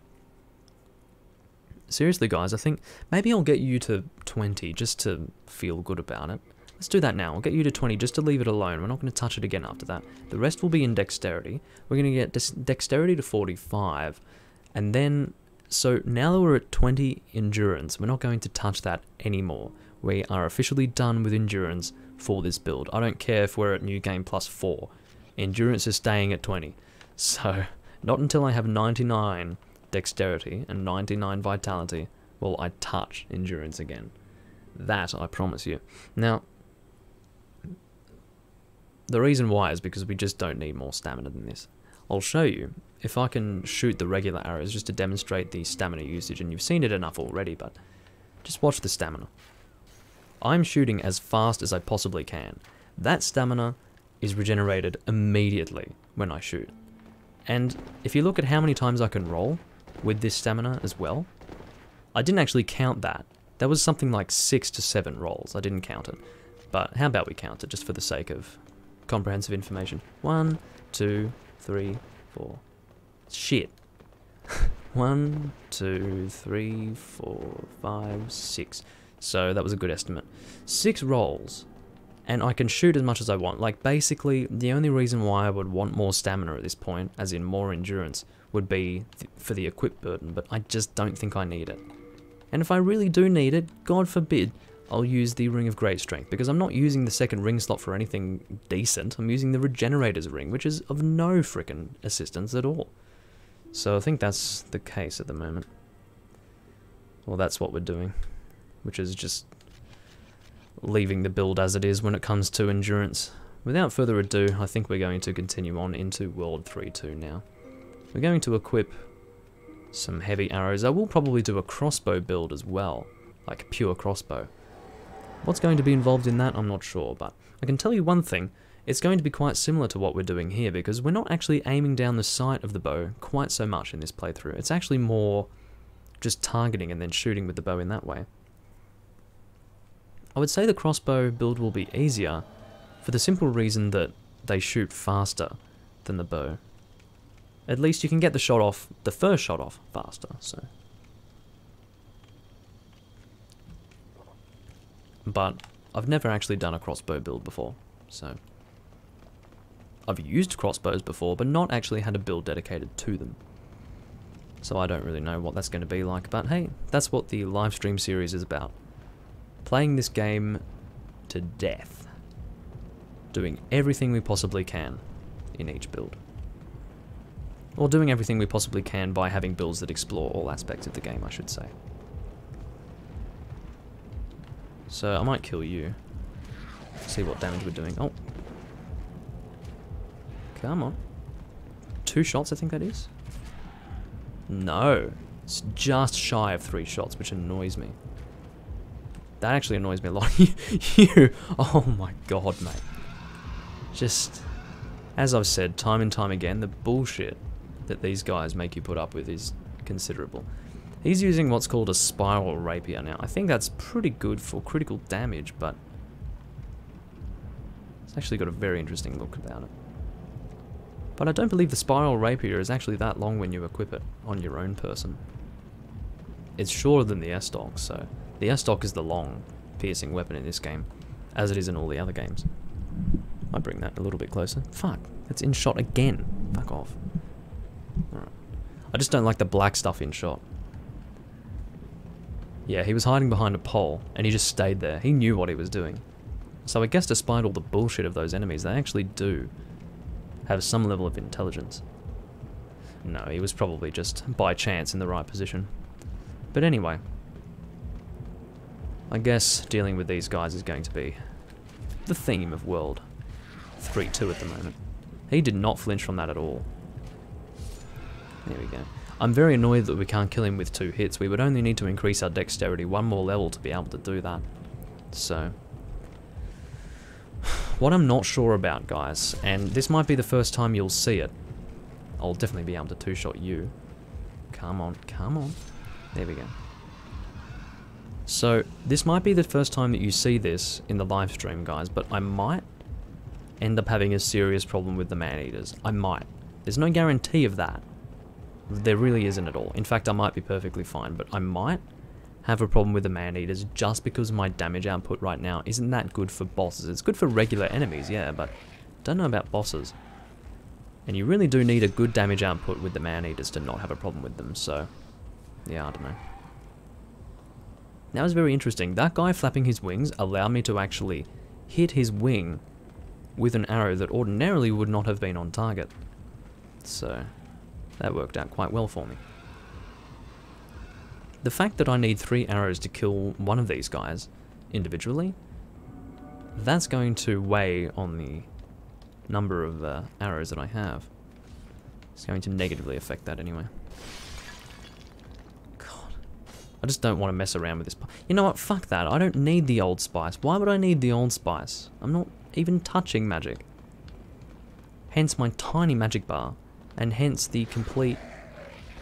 Seriously guys, I think maybe I'll get you to 20 just to feel good about it. Let's do that now. I'll get you to 20 just to leave it alone. We're not going to touch it again after that. The rest will be in dexterity. We're going to get dexterity to 45, and then So now that we're at 20 endurance, we're not going to touch that anymore. We are officially done with endurance for this build. I don't care if we're at New Game Plus 4. Endurance is staying at 20. So, not until I have 99 dexterity and 99 vitality will I touch endurance again. That I promise you. Now, the reason why is because we just don't need more stamina than this. I'll show you if I can shoot the regular arrows just to demonstrate the stamina usage, and you've seen it enough already, but just watch the stamina. I'm shooting as fast as I possibly can. That stamina is regenerated immediately when I shoot. And if you look at how many times I can roll with this stamina as well, I didn't actually count that. That was something like 6 to 7 rolls. I didn't count it. But how about we count it just for the sake of comprehensive information? 1, 2, 3, 4. Shit. 1, 2, 3, 4, 5, 6. So that was a good estimate. 6 rolls. And I can shoot as much as I want. Like, basically, the only reason why I would want more stamina at this point, as in more endurance, would be for the equip burden, but I just don't think I need it. And if I really do need it, God forbid, I'll use the Ring of Great Strength, because I'm not using the second ring slot for anything decent. I'm using the Regenerator's Ring, which is of no frickin' assistance at all. So I think that's the case at the moment. Well, that's what we're doing, which is just leaving the build as it is when it comes to endurance. Without further ado, I think we're going to continue on into World 3.2 now. We're going to equip some heavy arrows. I will probably do a crossbow build as well, like pure crossbow. What's going to be involved in that, I'm not sure, but I can tell you one thing, it's going to be quite similar to what we're doing here, because we're not actually aiming down the sight of the bow quite so much in this playthrough. It's actually more just targeting and then shooting with the bow in that way. I would say the crossbow build will be easier for the simple reason that they shoot faster than the bow. At least you can get the shot off, the first shot off, faster, so. But I've never actually done a crossbow build before, so. I've used crossbows before, but not actually had a build dedicated to them. So I don't really know what that's going to be like, but hey, that's what the live stream series is about. Playing this game to death. Doing everything we possibly can in each build. Or doing everything we possibly can by having builds that explore all aspects of the game, I should say. So I might kill you. See what damage we're doing. Oh. Come on. 2 shots, I think that is? No. It's just shy of 3 shots, which annoys me. That actually annoys me a lot. You, oh my god, mate. Just, as I've said time and time again, the bullshit that these guys make you put up with is considerable. He's using what's called a spiral rapier now. I think that's pretty good for critical damage, but it's actually got a very interesting look about it. But I don't believe the spiral rapier is actually that long when you equip it on your own person. It's shorter than the S-Stock, so the S-Stock is the long piercing weapon in this game, as it is in all the other games. I bring that a little bit closer. Fuck, it's in shot again. Fuck off. Alright. I just don't like the black stuff in shot. Yeah, he was hiding behind a pole, and he just stayed there. He knew what he was doing. So I guess despite all the bullshit of those enemies, they actually do have some level of intelligence. No, he was probably just by chance in the right position. But anyway, I guess dealing with these guys is going to be the theme of World 3.2 at the moment. He did not flinch from that at all. There we go. I'm very annoyed that we can't kill him with 2 hits. We would only need to increase our dexterity 1 more level to be able to do that. So, what I'm not sure about, guys, and this might be the first time you'll see it. I'll definitely be able to 2-shot you. Come on, come on. There we go. So, this might be the first time that you see this in the live stream, guys, but I might end up having a serious problem with the man-eaters. I might. There's no guarantee of that. There really isn't at all. In fact, I might be perfectly fine, but I might have a problem with the man-eaters just because my damage output right now isn't that good for bosses. It's good for regular enemies, yeah, but don't know about bosses. And you really do need a good damage output with the man-eaters to not have a problem with them, so Yeah, I don't know. That was very interesting. That guy flapping his wings allowed me to actually hit his wing with an arrow that ordinarily would not have been on target. So, that worked out quite well for me. The fact that I need 3 arrows to kill one of these guys individually, that's going to weigh on the number of arrows that I have. It's going to negatively affect that anyway. God. I just don't want to mess around with this. You know what? Fuck that. I don't need the old spice. Why would I need the old spice? I'm not even touching magic. Hence my tiny magic bar. And hence the complete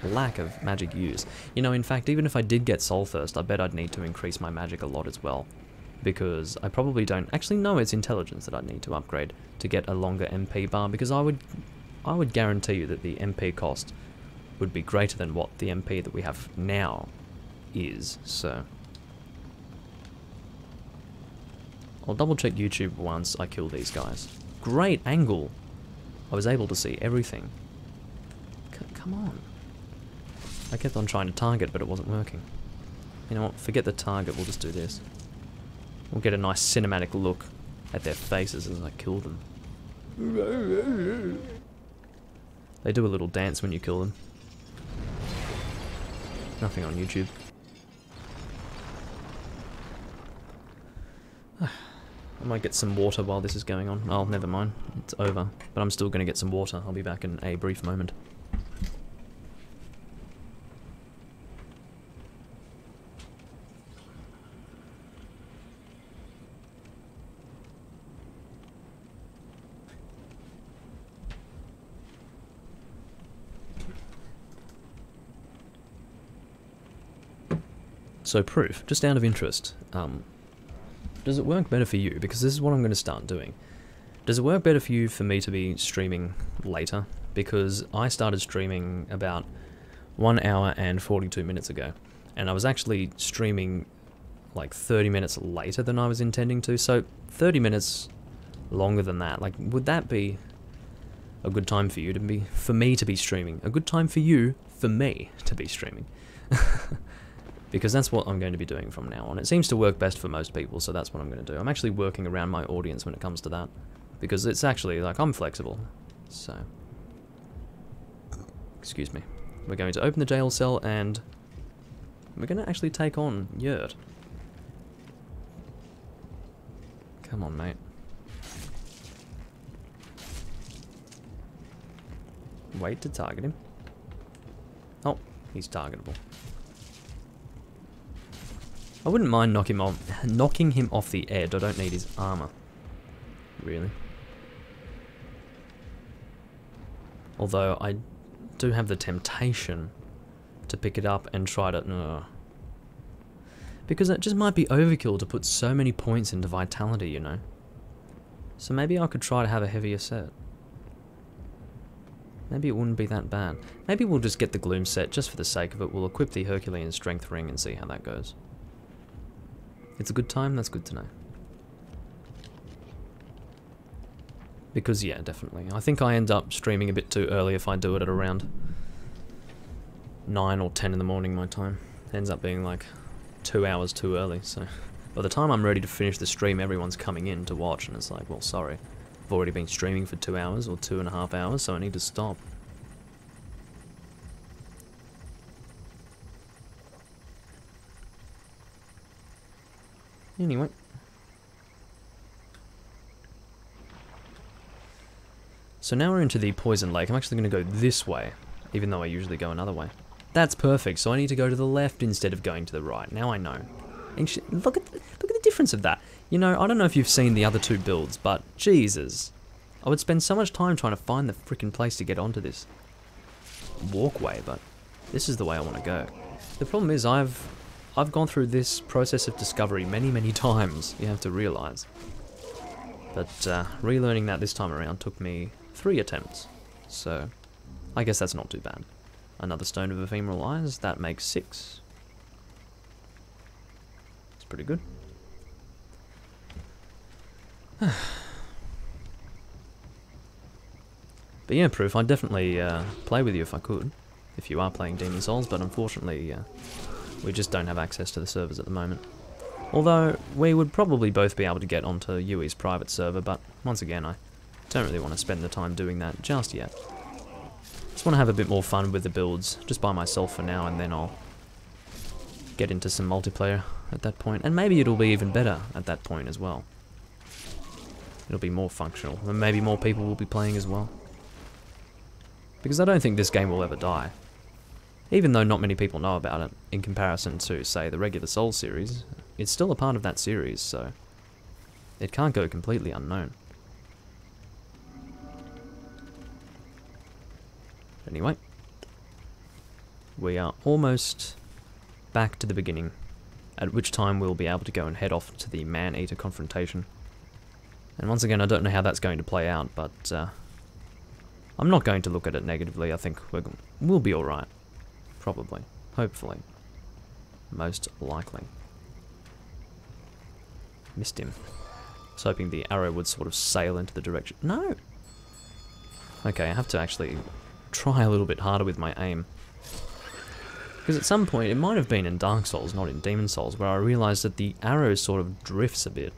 lack of magic use. You know, in fact, even if I did get Soul Thirst, I bet I'd need to increase my magic a lot as well. Because I probably don't actually know it's intelligence that I'd need to upgrade to get a longer MP bar, because I would guarantee you that the MP cost would be greater than what the MP that we have now is, so I'll double check YouTube once I kill these guys. Great angle! I was able to see everything. Come on. I kept on trying to target, but it wasn't working. You know what, forget the target, we'll just do this. We'll get a nice cinematic look at their faces as I kill them. They do a little dance when you kill them. Nothing on YouTube. I might get some water while this is going on. Oh, never mind. It's over. But I'm still going to get some water. I'll be back in a brief moment. So proof, just out of interest, does it work better for you? Because this is what I'm going to start doing. Does it work better for you for me to be streaming later? Because I started streaming about 1 hour and 42 minutes ago. And I was actually streaming like 30 minutes later than I was intending to. So 30 minutes longer than that. Like, would that be a good time for you to be, for me to be streaming? A good time for you, for me to be streaming? Because that's what I'm going to be doing from now on. It seems to work best for most people, so that's what I'm going to do. I'm actually working around my audience when it comes to that. Because it's actually, like, I'm flexible. So. Excuse me. We're going to open the jail cell and we're going to actually take on Yurt. Come on, mate. Wait to target him. Oh, he's targetable. I wouldn't mind knocking him off the edge. I don't need his armor. Really. Although I do have the temptation to pick it up and try to... Because it just might be overkill to put so many points into vitality, you know. So maybe I could try to have a heavier set. Maybe it wouldn't be that bad. Maybe we'll just get the Gloom set just for the sake of it. We'll equip the Herculean Strength Ring and see how that goes. It's a good time, that's good to know. Because, yeah, definitely. I think I end up streaming a bit too early if I do it at around 9 or 10 in the morning my time. It ends up being like 2 hours too early, so... By the time I'm ready to finish the stream, everyone's coming in to watch, and it's like, well, sorry. I've already been streaming for 2 hours or 2.5 hours, so I need to stop. Anyway. So now we're into the Poison Lake. I'm actually going to go this way, even though I usually go another way. That's perfect, so I need to go to the left instead of going to the right. Now I know. And look at the difference of that. You know, I don't know if you've seen the other two builds, but Jesus. I would spend so much time trying to find the freaking place to get onto this walkway, but this is the way I want to go. The problem is I've gone through this process of discovery many, many times, you have to realise. But relearning that this time around took me 3 attempts, so I guess that's not too bad. Another Stone of Ephemeral Eyes, that makes 6. It's pretty good. But yeah, Proof, I'd definitely play with you if I could. if you are playing Demon Souls, but unfortunately we just don't have access to the servers at the moment. Although, we would probably both be able to get onto Yui's private server, but once again, I don't really want to spend the time doing that just yet. Just want to have a bit more fun with the builds, just by myself for now, and then I'll get into some multiplayer at that point. And maybe it'll be even better at that point as well. It'll be more functional, and maybe more people will be playing as well. Because I don't think this game will ever die. Even though not many people know about it, in comparison to, say, the regular Souls series, it's still a part of that series, so it can't go completely unknown. Anyway, we are almost back to the beginning, at which time we'll be able to go and head off to the Man-Eater confrontation. And once again, I don't know how that's going to play out, but I'm not going to look at it negatively. I think we'll be alright. Probably. Hopefully. Most likely. Missed him. I was hoping the arrow would sort of sail into the direction. No! Okay, I have to actually try a little bit harder with my aim. Because at some point, it might have been in Dark Souls, not in Demon Souls, where I realised that the arrow sort of drifts a bit.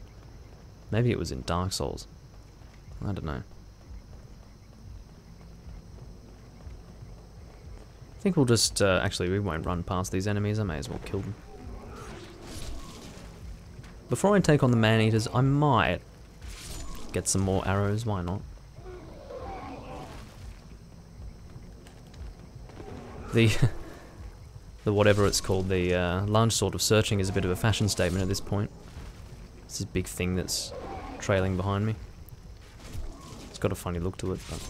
Maybe it was in Dark Souls. I don't know. I think we'll just, actually we won't run past these enemies, I may as well kill them. Before I take on the Man-Eaters, I might get some more arrows, why not? The whatever it's called, the large sword of searching is a bit of a fashion statement at this point. It's this big thing that's trailing behind me. It's got a funny look to it, but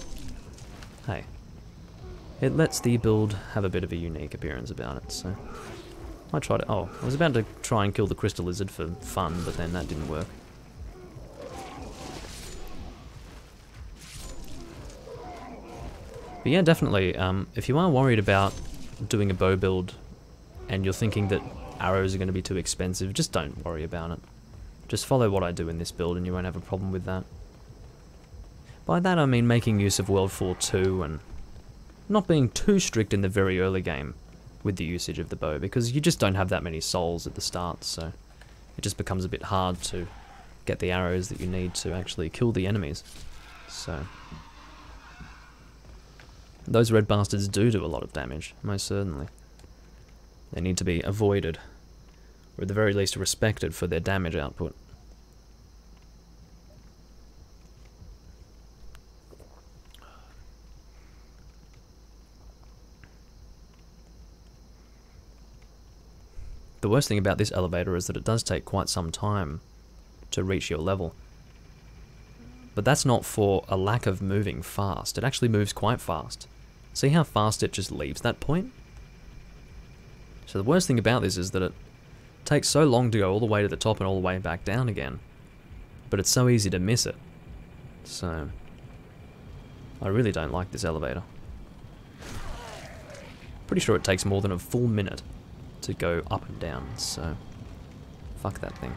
hey. It lets the build have a bit of a unique appearance about it, so I tried it. Oh, I was about to try and kill the crystal lizard for fun, but then that didn't work. But yeah, definitely, if you are worried about doing a bow build and you're thinking that arrows are going to be too expensive, just don't worry about it. Just follow what I do in this build and you won't have a problem with that. By that I mean making use of World 4.2 and not being too strict in the very early game with the usage of the bow, because you just don't have that many souls at the start, so it just becomes a bit hard to get the arrows that you need to actually kill the enemies. So those red bastards do a lot of damage, most certainly. They need to be avoided, or at the very least respected for their damage output. The worst thing about this elevator is that it does take quite some time to reach your level. But that's not for a lack of moving fast. It actually moves quite fast. See how fast it just leaves that point? So the worst thing about this is that it takes so long to go all the way to the top and all the way back down again. But it's so easy to miss it. So I really don't like this elevator. Pretty sure it takes more than a full minute to go up and down, so fuck that thing.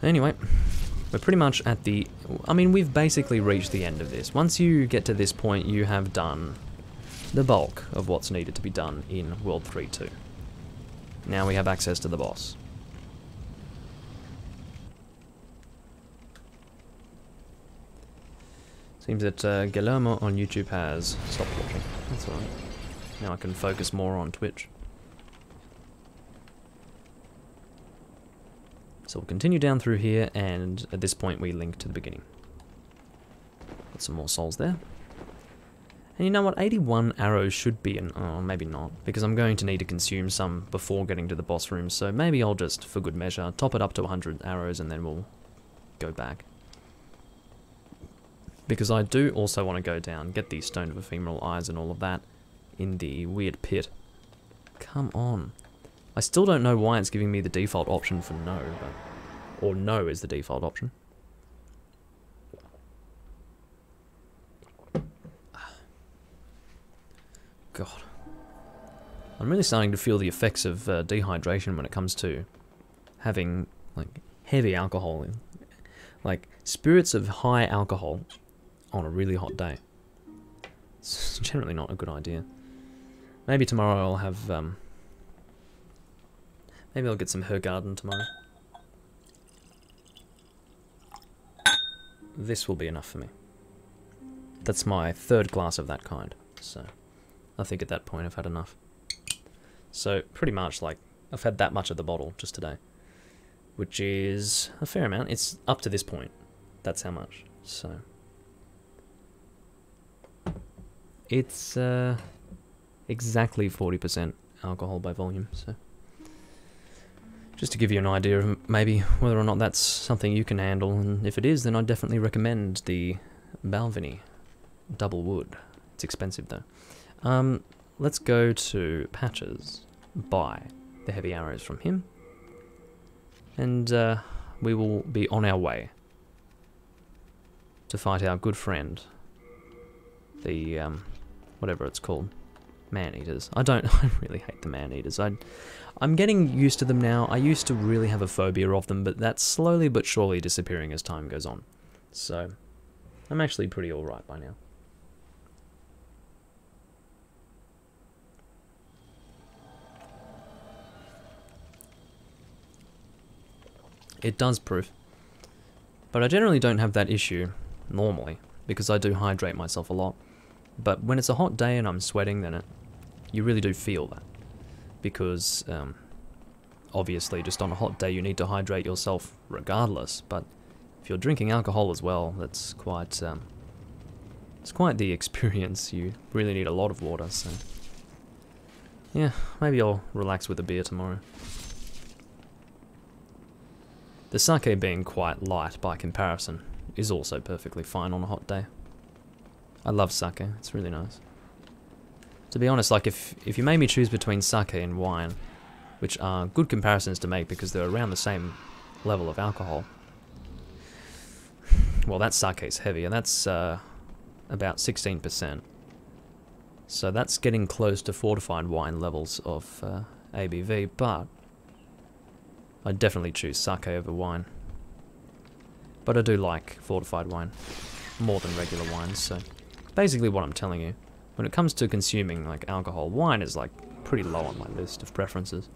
Anyway, we're pretty much at the... I mean, we've basically reached the end of this. Once you get to this point, you have done the bulk of what's needed to be done in World 3.2. Now we have access to the boss. Seems that Guillermo on YouTube has stopped watching. That's alright. Now I can focus more on Twitch. So we'll continue down through here, and at this point we link to the beginning. Got some more souls there. And you know what, 81 arrows should be an... oh, maybe not, because I'm going to need to consume some before getting to the boss room, so maybe I'll just, for good measure, top it up to 100 arrows and then we'll go back. Because I do also want to go down, get the Stone of Ephemeral Eyes and all of that in the weird pit. Come on. I still don't know why it's giving me the default option for no, but... or no is the default option. God. I'm really starting to feel the effects of dehydration when it comes to having, like, heavy alcohol in. Like, spirits of high alcohol on a really hot day. It's it's generally not a good idea. Maybe tomorrow I'll have, maybe I'll get some Her Garden tomorrow. This will be enough for me. That's my third glass of that kind, so I think at that point I've had enough. So pretty much like I've had that much of the bottle just today, which is a fair amount. It's up to this point. That's how much. So it's exactly 40% alcohol by volume. So just to give you an idea of maybe whether or not that's something you can handle, and if it is, then I'd definitely recommend the Balvenie Double Wood. It's expensive though. Let's go to Patches, buy the heavy arrows from him, and we will be on our way to fight our good friend, the whatever it's called, man-eaters. I really hate the man-eaters. I'm getting used to them now. I used to really have a phobia of them, but that's slowly but surely disappearing as time goes on. So I'm actually pretty alright by now. It does proof, but I generally don't have that issue normally because I do hydrate myself a lot. But when it's a hot day and I'm sweating, then you really do feel that, because obviously just on a hot day you need to hydrate yourself regardless. But if you're drinking alcohol as well, that's quite it's quite the experience. You really need a lot of water. So yeah, maybe I'll relax with a beer tomorrow. The sake being quite light by comparison is also perfectly fine on a hot day. I love sake, it's really nice. To be honest, like if you made me choose between sake and wine, which are good comparisons to make because they're around the same level of alcohol, well, that sake's heavy, and that's about 16%. So that's getting close to fortified wine levels of ABV, but I'd definitely choose sake over wine. But I do like fortified wine more than regular wines, so basically what I'm telling you, when it comes to consuming like alcohol, wine is like pretty low on my list of preferences.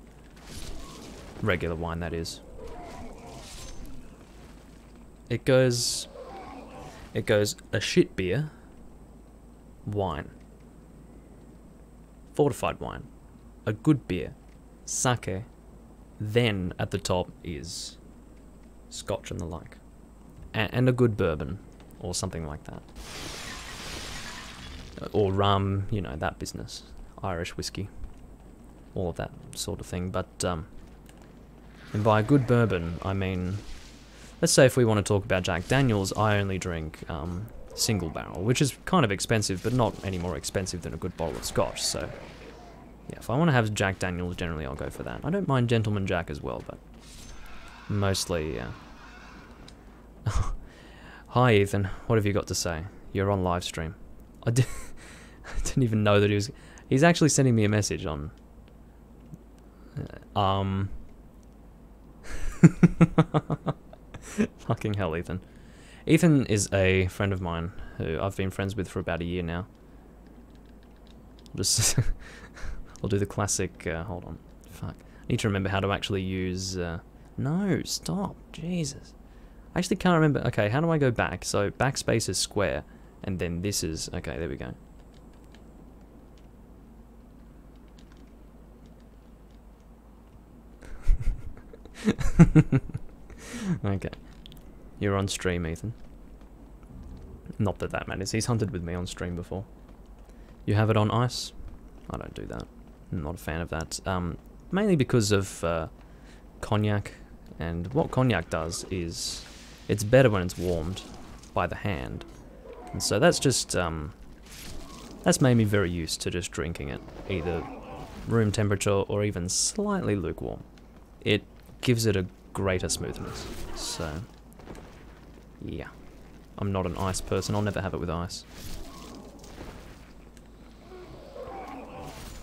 Regular wine, that is. It goes a shit beer, wine, fortified wine, a good beer, sake, then at the top is scotch and the like, and a good bourbon or something like that, or rum, you know, that business, Irish whiskey, all of that sort of thing. But and by a good bourbon I mean, let's say if we want to talk about Jack Daniels, I only drink single barrel, which is kind of expensive but not any more expensive than a good bottle of scotch. So yeah, if I want to have Jack Daniels, generally I'll go for that. I don't mind Gentleman Jack as well, but mostly, yeah. Hi Ethan, what have you got to say? You're on live stream. I didn't even know that he was... He's actually sending me a message on... Fucking hell, Ethan. Ethan is a friend of mine who I've been friends with for about a year now. Just... I'll do the classic, hold on, fuck. I need to remember how to actually use, no, stop, Jesus. I actually can't remember, okay, how do I go back? So, backspace is square, and then this is, okay, there we go. Okay. You're on stream, Ethan. Not that that matters, he's hunted with me on stream before. You have it on ice? I don't do that. I'm not a fan of that. Mainly because of cognac, and what cognac does is it's better when it's warmed by the hand, and so that's just that's made me very used to just drinking it either room temperature or even slightly lukewarm. It gives it a greater smoothness. So yeah, I'm not an ice person. I'll never have it with ice.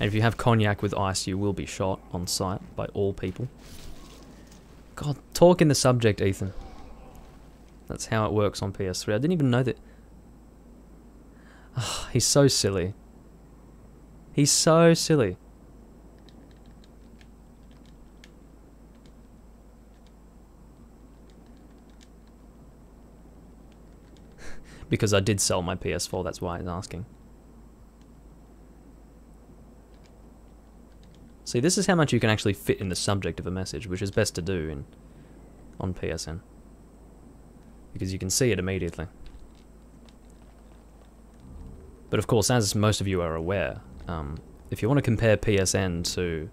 And if you have cognac with ice, you will be shot on sight by all people. God, talk in the subject, Ethan. That's how it works on PS3. I didn't even know that. Oh, he's so silly. He's so silly. Because I did sell my PS4, that's why he's asking. See, this is how much you can actually fit in the subject of a message, which is best to do on PSN. Because you can see it immediately. But of course, as most of you are aware, if you want to compare PSN to,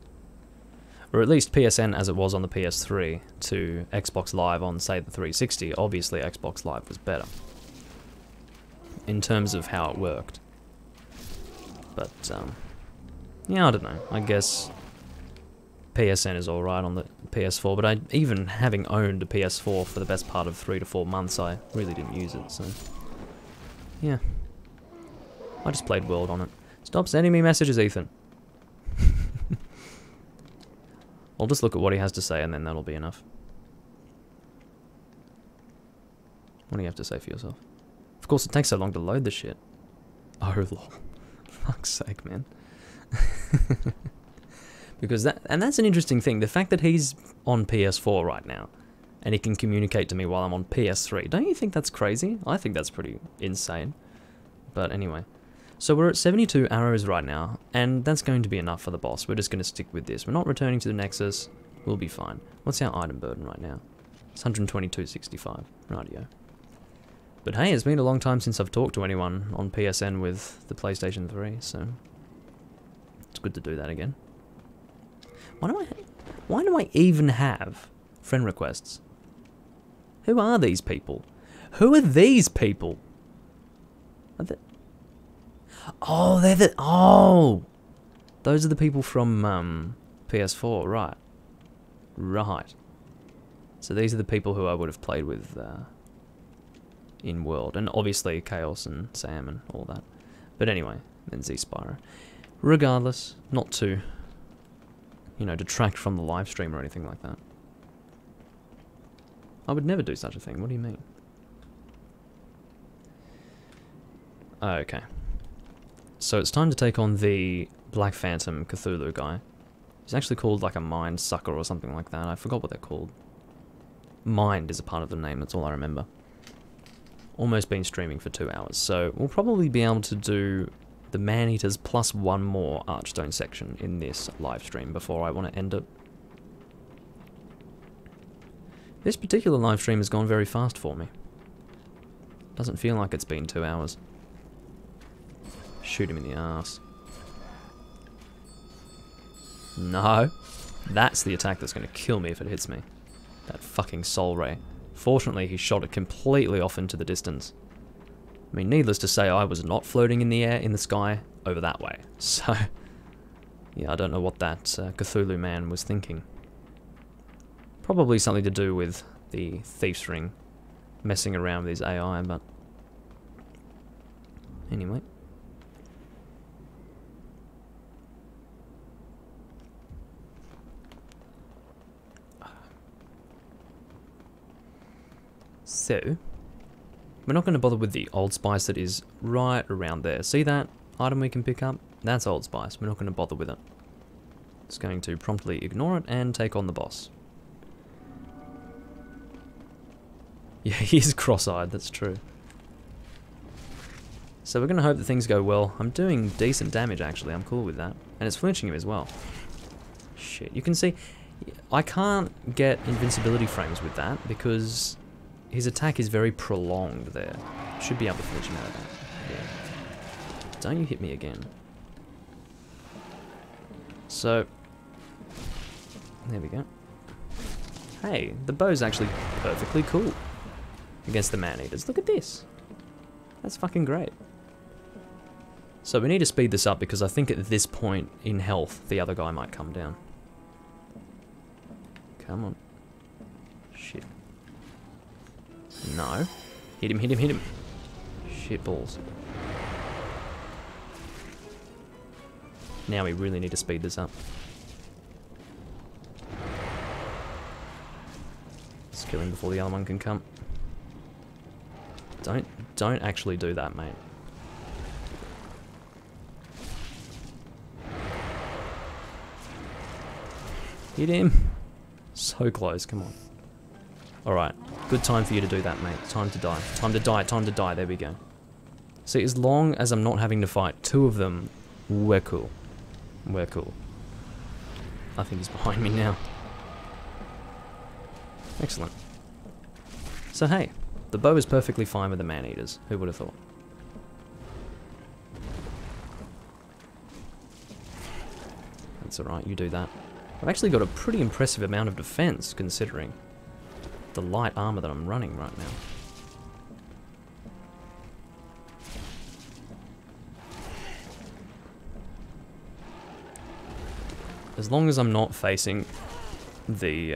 or at least PSN as it was on the PS3, to Xbox Live on, say, the 360, obviously Xbox Live was better. In terms of how it worked. But, yeah, I don't know. I guess PSN is alright on the PS4, but even having owned a PS4 for the best part of 3 to 4 months, I really didn't use it, so... yeah. I just played World on it. Stop sending me messages, Ethan. I'll just look at what he has to say and then that'll be enough. What do you have to say for yourself? Of course, it takes so long to load the shit. Oh, lol. Fuck's sake, man. Because that's an interesting thing. The fact that he's on PS4 right now, and he can communicate to me while I'm on PS3. Don't you think that's crazy? I think that's pretty insane. But anyway. So we're at 72 arrows right now, and that's going to be enough for the boss. We're just going to stick with this. We're not returning to the Nexus. We'll be fine. What's our item burden right now? It's 122.65. Rightio. But hey, it's been a long time since I've talked to anyone on PSN with the PlayStation 3, so it's good to do that again. Why do I even have friend requests? Who are these people? Who are these people? Are they... Oh, those are the people from PS4, right? Right. So these are the people who I would have played with in World, and obviously Chaos and Sam and all that. But anyway, then Z-Spyro. Regardless, not to, you know, detract from the live stream or anything like that. I would never do such a thing. What do you mean? Okay. So it's time to take on the Black Phantom Cthulhu guy. He's actually called like a Mind Sucker or something like that. I forgot what they're called. Mind is a part of the name, that's all I remember. Almost been streaming for 2 hours, so we'll probably be able to do the Man-Eaters plus one more Archstone section in this live stream before I want to end it. This particular live stream has gone very fast for me. Doesn't feel like it's been 2 hours. Shoot him in the ass. No. That's the attack that's going to kill me if it hits me. That fucking soul ray. Fortunately, he shot it completely off into the distance. I mean, needless to say, I was not floating in the air, in the sky, over that way. So, yeah, I don't know what that Cthulhu man was thinking. Probably something to do with the Thief's Ring messing around with his AI, but... anyway. So, we're not going to bother with the Old Spice that is right around there. See that item we can pick up? That's Old Spice. We're not going to bother with it. It's going to promptly ignore it and take on the boss. Yeah, he is cross-eyed, that's true. So we're going to hope that things go well. I'm doing decent damage, actually. I'm cool with that. And it's flinching him as well. Shit. You can see, I can't get invincibility frames with that because his attack is very prolonged there. Should be able to flinch him out of that. Yeah. Don't you hit me again. So, there we go. Hey, the bow's actually perfectly cool against the Man-Eaters. Look at this. That's fucking great. So we need to speed this up because I think at this point in health, the other guy might come down. Come on. Shit. No. Hit him, hit him, hit him. Shit balls. Now we really need to speed this up. Let's kill him before the other one can come. Don't actually do that, mate. Hit him. So close, come on. Alright, good time for you to do that, mate. Time to die. Time to die, time to die. There we go. See, as long as I'm not having to fight two of them, we're cool. We're cool. I think he's behind me now. Excellent. So hey, the bow is perfectly fine with the man-eaters. Who would have thought? That's alright, you do that. I've actually got a pretty impressive amount of defense, considering the light armor that I'm running right now. As long as I'm not facing the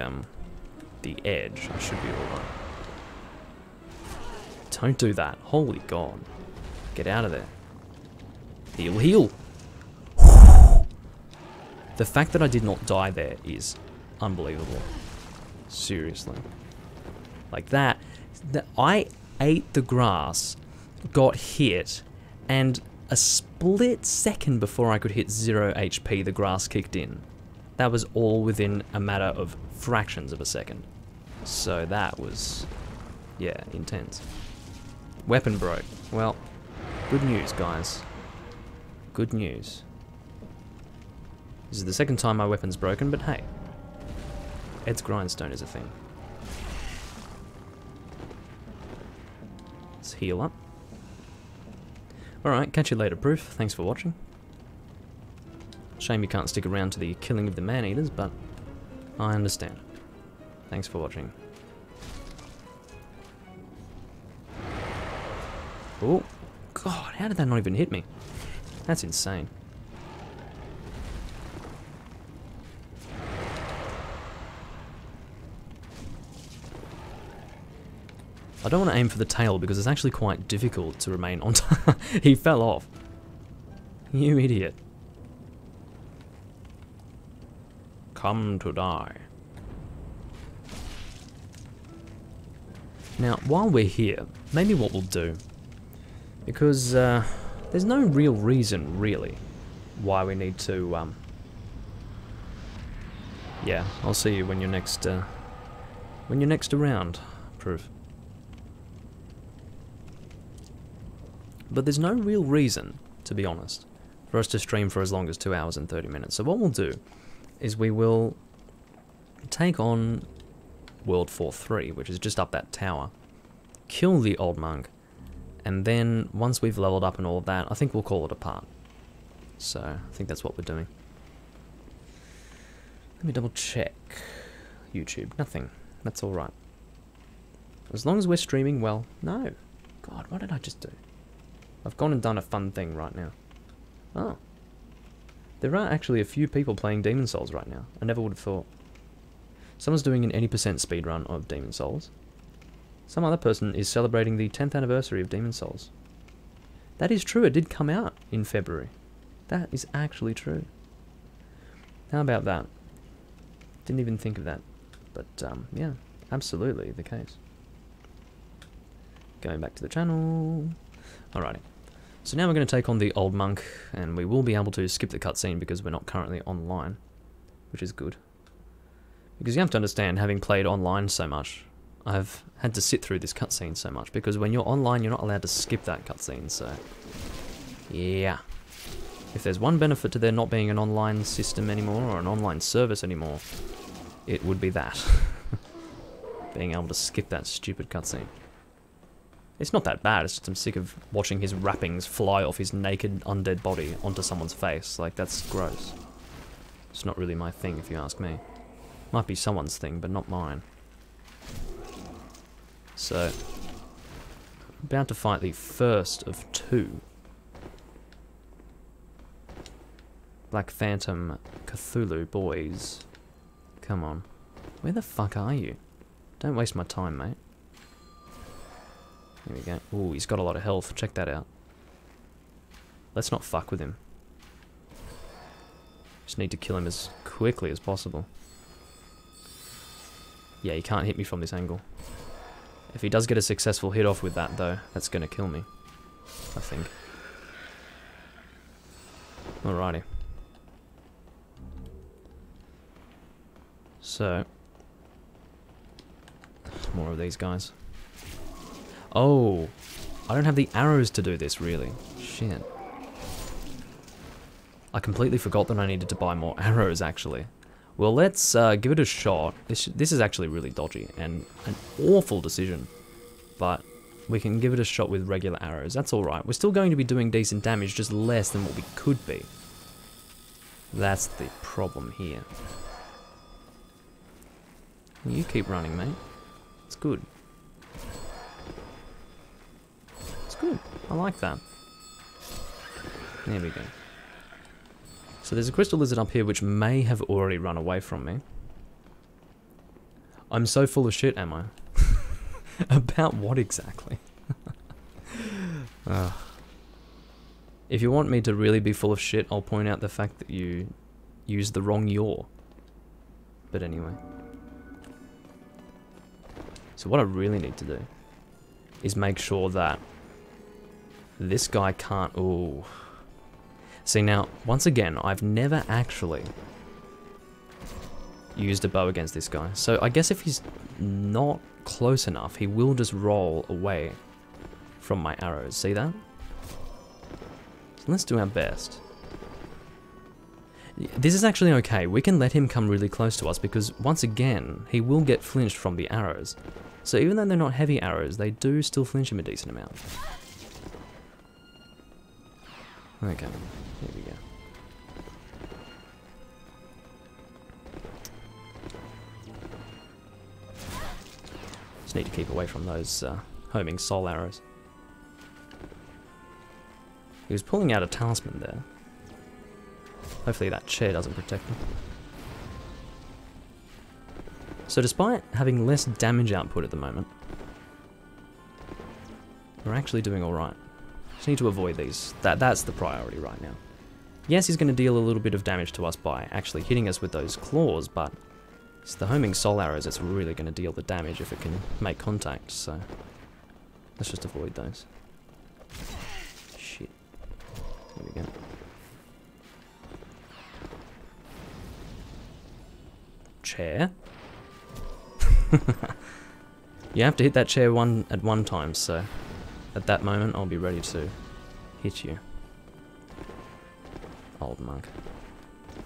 edge, I should be alright. Don't do that. Holy God. Get out of there. Heal, heal! The fact that I did not die there is unbelievable. Seriously. Like that I ate the grass, got hit, and a split second before I could hit 0 HP, the grass kicked in. That was all within a matter of fractions of a second. So that was, yeah, intense. Weapon broke. Well, good news, guys. Good news. This is the second time my weapon's broken, but hey. Ed's grindstone is a thing. Let's heal up. Alright, catch you later, Proof. Thanks for watching. Shame you can't stick around to the killing of the man-eaters, but I understand. Thanks for watching. Oh, God, how did that not even hit me? That's insane. I don't want to aim for the tail because it's actually quite difficult to remain on top. He fell off. You idiot. Come to die. Now, while we're here, maybe what we'll do, because there's no real reason, really, why we need to, yeah, I'll see you when you're next around, Proof. But there's no real reason, to be honest, for us to stream for as long as 2 hours and 30 minutes. So what we'll do is we will take on World 4-3, which is just up that tower, kill the old monk, and then once we've leveled up and all of that, I think we'll call it a part. So I think that's what we're doing. Let me double check. YouTube, nothing. That's alright. As long as we're streaming well. No. God, what did I just do? I've gone and done a fun thing right now. Oh. There are actually a few people playing Demon Souls right now. I never would have thought. Someone's doing an 80% speedrun of Demon Souls. Some other person is celebrating the 10th anniversary of Demon Souls. That is true, it did come out in February. That is actually true. How about that? Didn't even think of that. But, yeah, absolutely the case. Going back to the channel. Alrighty. So now we're going to take on the old monk, and we will be able to skip the cutscene because we're not currently online, which is good. Because you have to understand, having played online so much, I've had to sit through this cutscene so much, because when you're online, you're not allowed to skip that cutscene, so... yeah. If there's one benefit to there not being an online system anymore, or an online service anymore, it would be that. Being able to skip that stupid cutscene. It's not that bad, it's just I'm sick of watching his wrappings fly off his naked, undead body onto someone's face. Like, that's gross. It's not really my thing, if you ask me. Might be someone's thing, but not mine. So, about to fight the first of two. Black Phantom Cthulhu boys. Come on. Where the fuck are you? Don't waste my time, mate. There we go. Ooh, he's got a lot of health. Check that out. Let's not fuck with him. Just need to kill him as quickly as possible. Yeah, he can't hit me from this angle. If he does get a successful hit off with that, though, that's going to kill me. I think. Alrighty. So, more of these guys. Oh, I don't have the arrows to do this, really. Shit. I completely forgot that I needed to buy more arrows, actually. Well, let's give it a shot. This is actually really dodgy and an awful decision. But we can give it a shot with regular arrows. That's alright. We're still going to be doing decent damage, just less than what we could be. That's the problem here. You keep running, mate. It's good. It's good. I like that. There we go. So there's a crystal lizard up here which may have already run away from me. I'm so full of shit, am I? About what exactly? If you want me to really be full of shit, I'll point out the fact that you used the wrong yaw. But anyway. So what I really need to do is make sure that this guy can't... Ooh. See now, once again, I've never actually used a bow against this guy. So I guess if he's not close enough, he will just roll away from my arrows. See that? So let's do our best. This is actually okay. We can let him come really close to us because, once again, he will get flinched from the arrows. So even though they're not heavy arrows, they do still flinch him a decent amount. Okay, here we go. Just need to keep away from those homing soul arrows. He was pulling out a talisman there. Hopefully that chair doesn't protect him. So despite having less damage output at the moment, we're actually doing alright. Just need to avoid these. That's the priority right now. Yes, he's going to deal a little bit of damage to us by actually hitting us with those claws, but it's the homing soul arrows that's really going to deal the damage if it can make contact, so let's just avoid those. Shit. There we go. Chair. You have to hit that chair at one time, so at that moment I'll be ready to hit you. Old monk.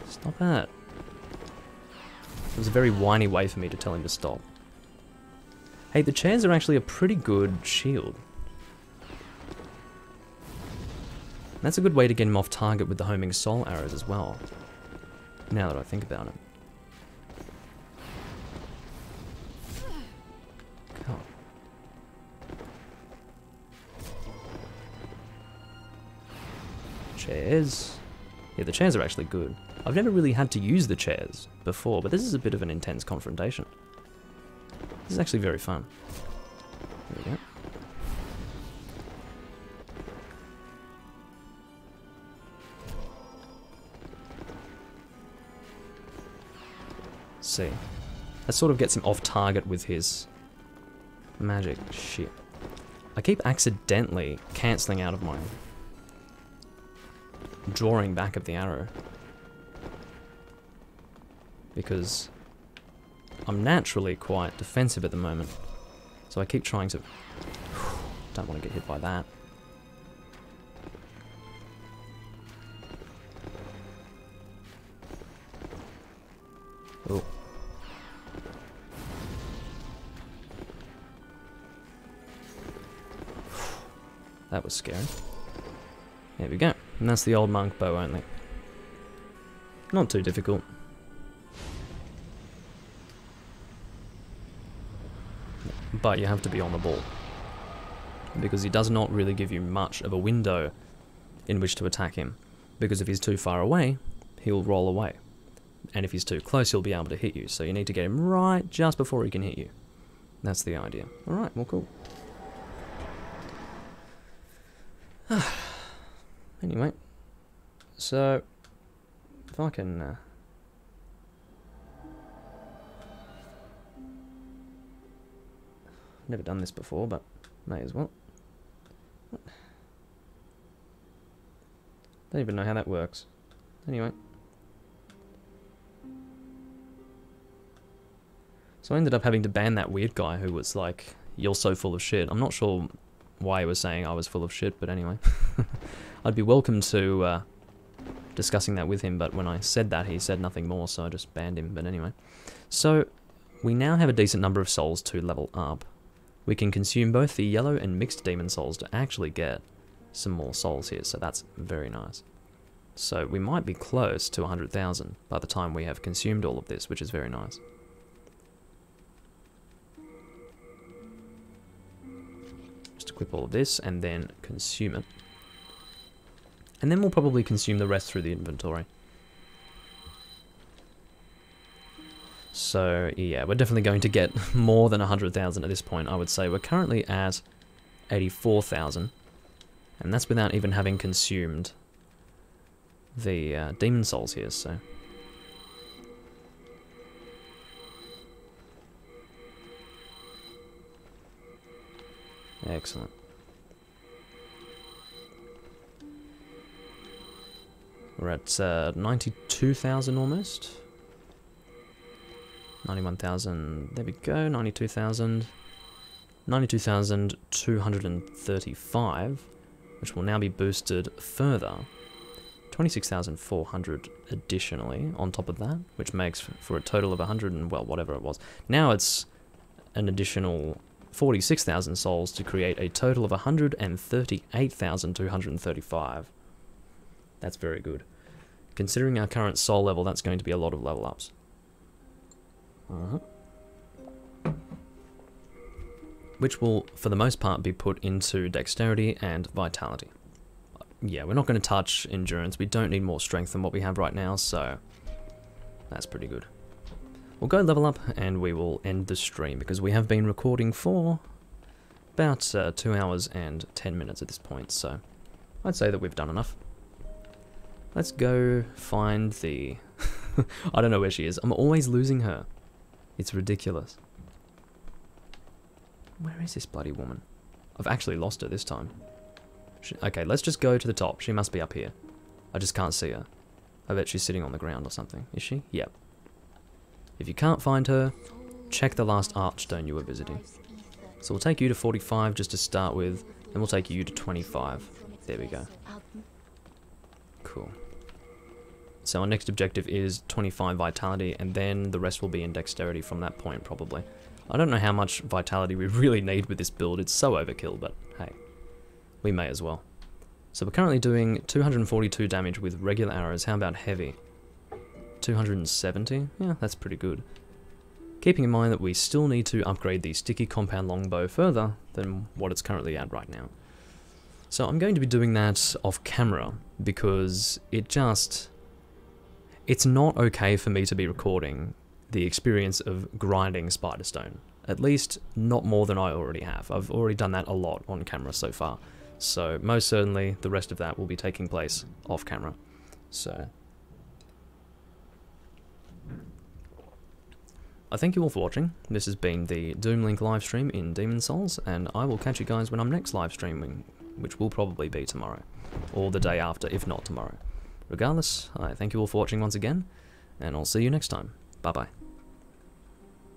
Stop it. It was a very whiny way for me to tell him to stop. Hey, the chairs are actually a pretty good shield. That's a good way to get him off target with the homing soul arrows as well. Now that I think about it. God. Chairs. Yeah, the chairs are actually good. I've never really had to use the chairs before, but this is a bit of an intense confrontation. This is actually very fun. There we go. See. That sort of gets him off target with his magic. Shit. I keep accidentally cancelling out of my drawing back of the arrow. Because I'm naturally quite defensive at the moment. So I keep trying to... Don't want to get hit by that. Oh. That was scary. There we go. And that's the old monk bow only. Not too difficult. But you have to be on the ball. Because he does not really give you much of a window in which to attack him. Because if he's too far away, he'll roll away. And if he's too close, he'll be able to hit you. So you need to get him right just before he can hit you. That's the idea. Alright, well cool. Anyway. So, if I can... Never done this before, but may as well. Don't even know how that works. Anyway. So I ended up having to ban that weird guy who was like, "You're so full of shit." I'm not sure why he was saying I was full of shit, but anyway. I'd be welcome to discussing that with him, but when I said that, he said nothing more, so I just banned him. But anyway. So, we now have a decent number of souls to level up. We can consume both the yellow and mixed demon souls to actually get some more souls here, so that's very nice. So, we might be close to 100,000 by the time we have consumed all of this, which is very nice. Just equip all of this, and then consume it. And then we'll probably consume the rest through the inventory. So, yeah, we're definitely going to get more than 100,000 at this point, I would say. We're currently at 84,000. And that's without even having consumed the demon souls here, so... Excellent. We're at 92,000 almost. 91,000, there we go, 92,000. 92,235, which will now be boosted further. 26,400 additionally on top of that, which makes for a total of 100 and, well, whatever it was. Now it's an additional 46,000 souls to create a total of 138,235. That's very good. Considering our current soul level, that's going to be a lot of level ups. Which will, for the most part, be put into dexterity and vitality. Yeah, we're not going to touch endurance. We don't need more strength than what we have right now, so that's pretty good. We'll go level up and we will end the stream because we have been recording for about 2 hours and 10 minutes at this point, so I'd say that we've done enough. Let's go find the... I don't know where she is. I'm always losing her. It's ridiculous. Where is this bloody woman? I've actually lost her this time. Okay, let's just go to the top. She must be up here. I just can't see her. I bet she's sitting on the ground or something. Is she? Yep. If you can't find her, check the last archstone you were visiting. So we'll take you to 45 just to start with, and we'll take you to 25. There we go. Cool. So our next objective is 25 vitality, and then the rest will be in dexterity from that point, probably. I don't know how much vitality we really need with this build. It's so overkill, but hey, we may as well. So we're currently doing 242 damage with regular arrows. How about heavy? 270? Yeah, that's pretty good. Keeping in mind that we still need to upgrade the sticky compound longbow further than what it's currently at right now. So I'm going to be doing that off camera because it's not okay for me to be recording the experience of grinding Spiderstone. At least not more than I already have. I've already done that a lot on camera so far. So most certainly the rest of that will be taking place off camera. So I thank you all for watching. This has been the Doomlink livestream in Demon Souls, and I will catch you guys when I'm next live streaming, which will probably be tomorrow, or the day after, if not tomorrow. Regardless, I thank you all for watching once again, and I'll see you next time. Bye bye.